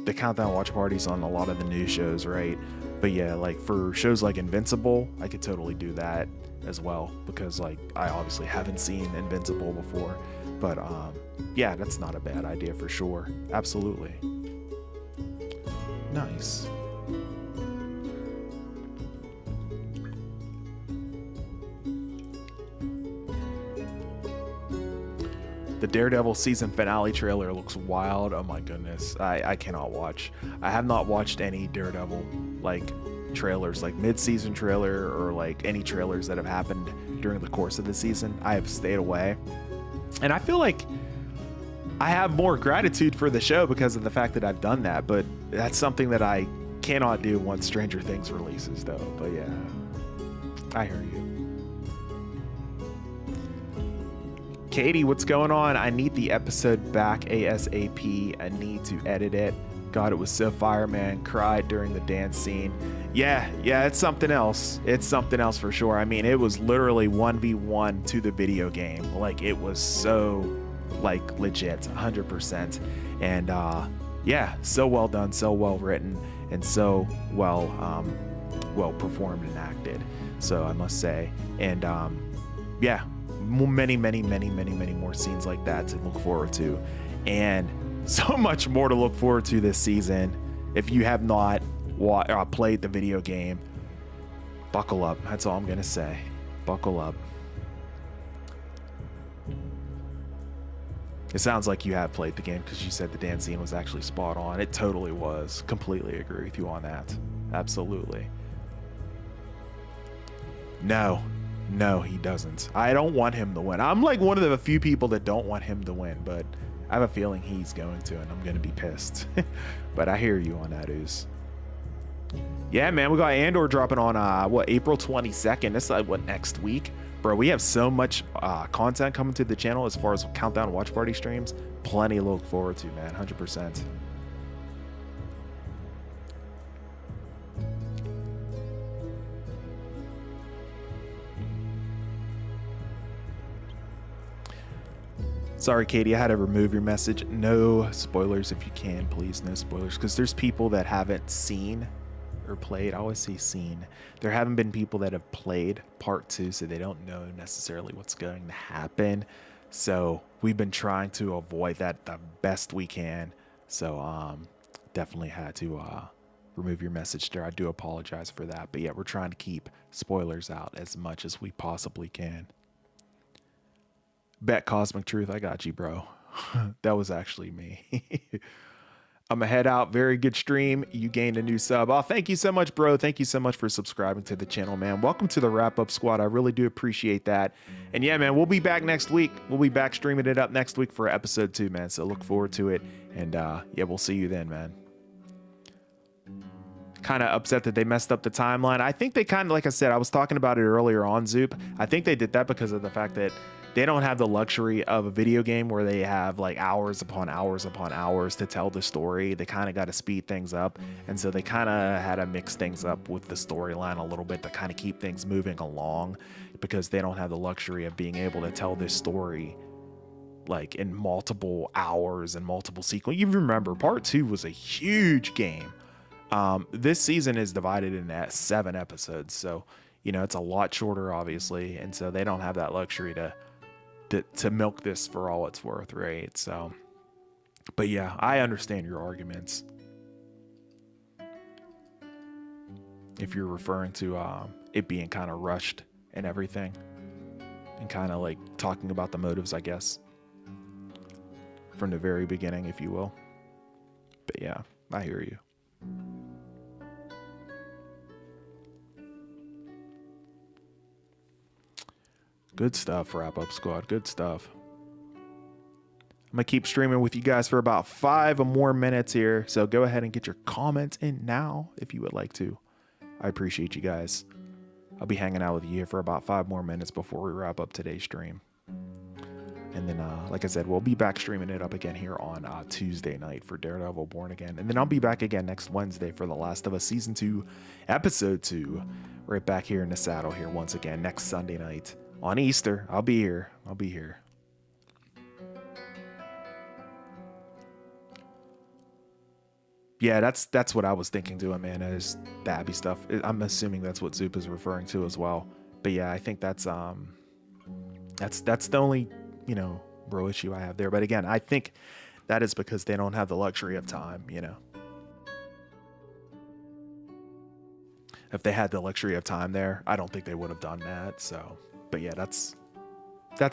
the countdown watch parties on a lot of the new shows, right? But yeah, like for shows like Invincible, I could totally do that as well, because like I obviously haven't seen Invincible before. But yeah, that's not a bad idea for sure. Absolutely. Nice. The Daredevil season finale trailer looks wild. Oh my goodness. I cannot watch. I have not watched any Daredevil like trailers, like mid-season trailer or like any trailers that have happened during the course of the season. I have stayed away. And I feel like I have more gratitude for the show because of the fact that I've done that, but that's something that I cannot do once Stranger Things releases though. But yeah, I hear you. Katie, what's going on? I need the episode back ASAP. I need to edit it. God, it was so fire, man. Cried during the dance scene. Yeah, it's something else. It's something else for sure. I mean, it was literally 1v1 to the video game. Like, it was so, like, legit, 100%. And, yeah, so well done, so well written, and so well performed and acted. So I must say. And, yeah, many more scenes like that to look forward to, and so much more to look forward to this season. If you have not played the video game, buckle up. That's all I'm gonna say. Buckle up. It sounds like you have played the game because you said the dance scene was actually spot on. It totally was. Completely agree with you on that. Absolutely. No, he doesn't. I don't want him to win. I'm like one of the few people that don't want him to win, but I have a feeling he's going to, and I'm going to be pissed. But I hear you on that, Ooze. Yeah, man, we got Andor dropping on, April 22nd. This is, next week? Bro, we have so much content coming to the channel as far as countdown watch party streams. Plenty to look forward to, man, 100%. Sorry, Katie, I had to remove your message. No spoilers if you can, please. No spoilers, because there's people that haven't seen or played. I always say seen. There haven't been people that have played part 2, so they don't know necessarily what's going to happen. So we've been trying to avoid that the best we can. So definitely had to remove your message there. I do apologize for that. But yeah, we're trying to keep spoilers out as much as we possibly can. Bet Cosmic Truth, I got you, bro. That was actually me. I'm gonna head out. Very good stream. You gained a new sub. Oh, thank you so much, bro. Thank you so much for subscribing to the channel, man. Welcome to the Wrap Up Squad. I really do appreciate that. And yeah, man, we'll be back next week. We'll be back streaming it up next week for episode 2, man. So look forward to it. And yeah, we'll see you then, man. Kind of upset that they messed up the timeline. I think they kind of, like I said, I was talking about it earlier on Zoop. I think they did that because of the fact that they don't have the luxury of a video game where they have like hours upon hours upon hours to tell the story. They kind of got to speed things up. And so they kind of had to mix things up with the storyline a little bit to kind of keep things moving along, because they don't have the luxury of being able to tell this story like in multiple hours and multiple sequels. You remember part 2 was a huge game. This season is divided into 7 episodes. So, you know, it's a lot shorter, obviously. And so they don't have that luxury to milk this for all it's worth, right? So, but yeah, I understand your arguments. If you're referring to it being kind of rushed and everything, and kind of like talking about the motives, I guess, from the very beginning, if you will. But yeah, I hear you. Good stuff, Wrap Up Squad. Good stuff. I'm going to keep streaming with you guys for about 5 more minutes here. So go ahead and get your comments in now if you would like to. I appreciate you guys. I'll be hanging out with you here for about 5 more minutes before we wrap up today's stream. And then, like I said, we'll be back streaming it up again here on Tuesday night for Daredevil Born Again. And then I'll be back again next Wednesday for The Last of Us Season 2, Episode 2. Right back here in the saddle here once again next Sunday night. On Easter, I'll be here. Yeah, that's what I was thinking too, Amanda, is the Abby stuff. I'm assuming that's what Zoop is referring to as well. But yeah, I think that's the only, real issue I have there. But again, I think that is because they don't have the luxury of time, If they had the luxury of time there, I don't think they would have done that. So, but yeah, that's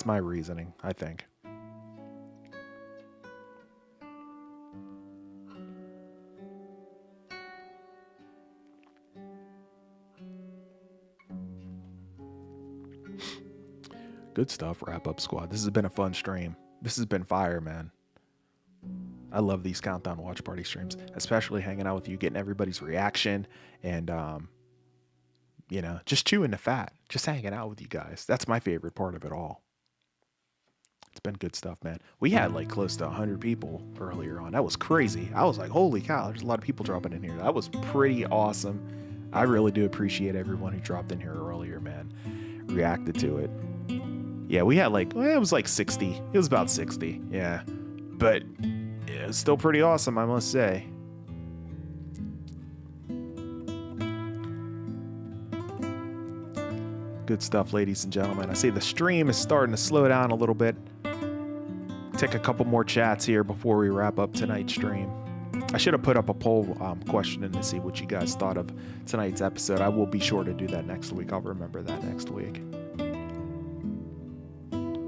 my reasoning, I think. Good stuff, Wrap Up Squad. This has been a fun stream. This has been fire, man. I love these countdown watch party streams, especially hanging out with you, getting everybody's reaction, and just chewing the fat, just hanging out with you guys. That's my favorite part of it all. It's been good stuff, man. We had like close to 100 people earlier on. That was crazy. I was like, holy cow, there's a lot of people dropping in here. That was pretty awesome. I really do appreciate everyone who dropped in here earlier, man. Reacted to it. Yeah, we had it was like 60. It was about 60. Yeah. But it was still pretty awesome, I must say. Good stuff, ladies and gentlemen. I see the stream is starting to slow down a little bit. Take a couple more chats here before we wrap up tonight's stream. I should have put up a poll question in to see what you guys thought of tonight's episode. I will be sure to do that next week. I'll remember that next week.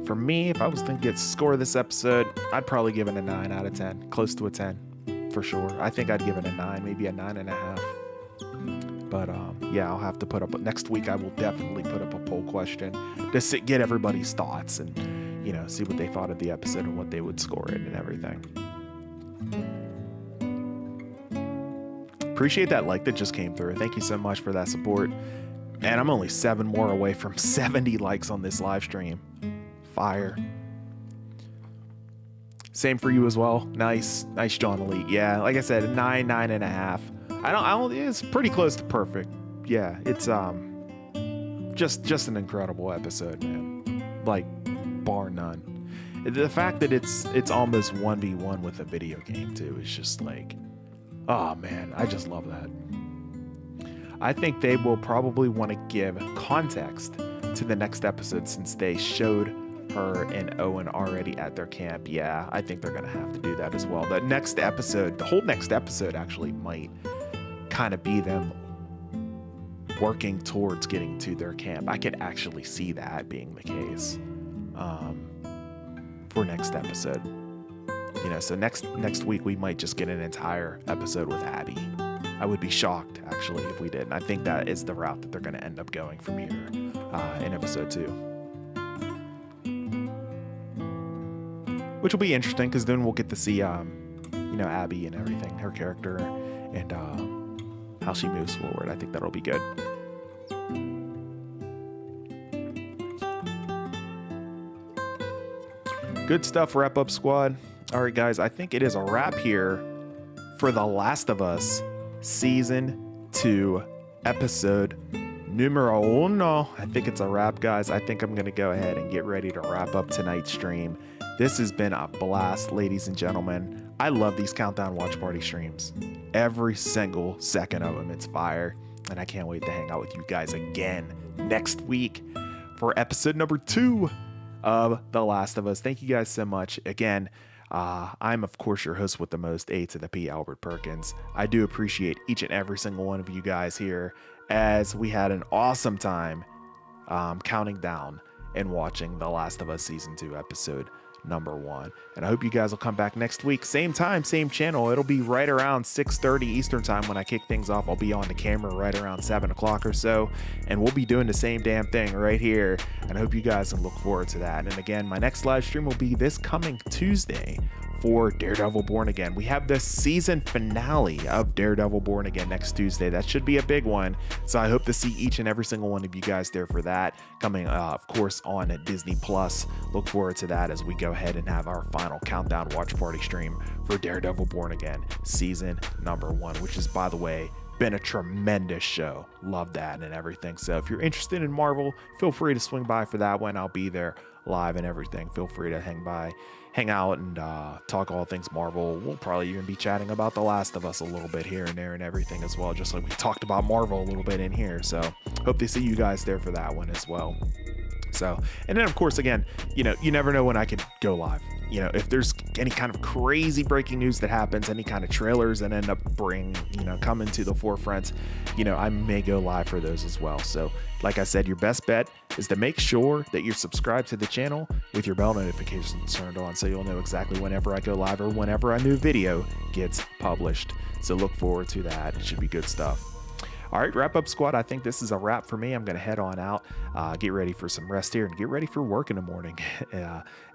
For me, if I was to score this episode, I'd probably give it a 9 out of 10. Close to a 10, for sure. I think I'd give it a 9, maybe a 9.5. But yeah, I'll have to put up. Next week, I will definitely put up a poll question to get everybody's thoughts and, see what they thought of the episode and what they would score it and everything. Appreciate that like that just came through. Thank you so much for that support. Man, I'm only 7 more away from 70 likes on this live stream. Fire. Same for you as well. Nice, John Elite. Yeah, like I said, 9.5. I don't. It's pretty close to perfect. Yeah, it's just an incredible episode, man. Like, bar none. The fact that it's almost 1v1 with a video game too is just like, oh man, I just love that. I think they will probably want to give context to the next episode since they showed her and Owen already at their camp. Yeah, I think they're gonna have to do that as well. The whole next episode actually might kind of be them working towards getting to their camp. I could actually see that being the case for next episode. So next week we might just get an entire episode with Abby. I would be shocked actually if we did. And I think that is the route that they're going to end up going from here in episode 2. Which will be interesting because then we'll get to see, Abby and everything, her character, and how she moves forward. I think that'll be good. Good stuff, Wrap Up Squad. All right, guys, I think it is a wrap here for The Last of Us Season 2, Episode numero uno. I think it's a wrap, guys. I think I'm going to go ahead and get ready to wrap up tonight's stream. This has been a blast, ladies and gentlemen. I love these countdown watch party streams. Every single second of them, it's fire. And I can't wait to hang out with you guys again next week for episode number 2 of The Last of Us. Thank you guys so much. Again, I'm, of course, your host with the most, A to the P, Albert Perkins. I do appreciate each and every single one of you guys here as we had an awesome time counting down and watching The Last of Us Season 2, Episode number one. And I hope you guys will come back next week. Same time, same channel. It'll be right around 6:30 Eastern time when I kick things off. I'll be on the camera right around 7 o'clock or so. And we'll be doing the same damn thing right here. And I hope you guys can look forward to that. And again, my next live stream will be this coming Tuesday for Daredevil Born Again. We have the season finale of Daredevil Born Again next Tuesday. That should be a big one. So I hope to see each and every single one of you guys there for that. Coming, of course, on Disney Plus. Look forward to that as we go ahead and have our final countdown watch party stream for Daredevil Born Again season number 1, which is, by the way, been a tremendous show. Love that and everything. So if you're interested in Marvel, feel free to swing by for that one. I'll be there live and everything. Feel free to hang out and talk all things Marvel. We'll probably even be chatting about The Last of Us a little bit here and there and everything as well, just like we talked about Marvel a little bit in here. So hope to see you guys there for that one as well. So, and then of course, again, you never know when I could go live. If there's any kind of crazy breaking news that happens, any kind of trailers that end up coming to the forefront, I may go live for those as well. So like I said, your best bet is to make sure that you're subscribed to the channel with your bell notifications turned on, so you'll know exactly whenever I go live or whenever a new video gets published. So look forward to that. It should be good stuff. All right, wrap up squad. I think this is a wrap for me. I'm going to head on out, get ready for some rest here, and get ready for work in the morning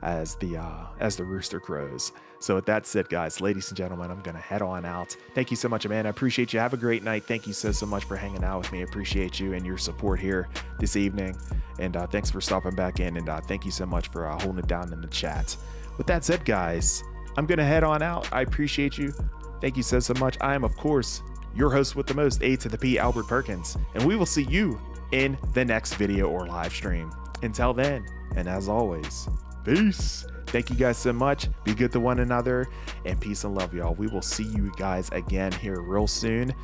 as the rooster crows. So with that said, guys, ladies and gentlemen, I'm going to head on out. Thank you so much, man. I appreciate you. Have a great night. Thank you so much for hanging out with me. I appreciate you and your support here this evening. And thanks for stopping back in. And thank you so much for holding it down in the chat. With that said, guys, I'm going to head on out. I appreciate you. Thank you so much. I am, of course, your host with the most, A to the P, Albert Perkins, and we will see you in the next video or live stream. Until then, and as always, peace. Thank you guys so much. Be good to one another, and peace and love, y'all. We will see you guys again here real soon,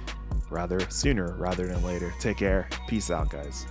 sooner rather than later. Take care. Peace out, guys.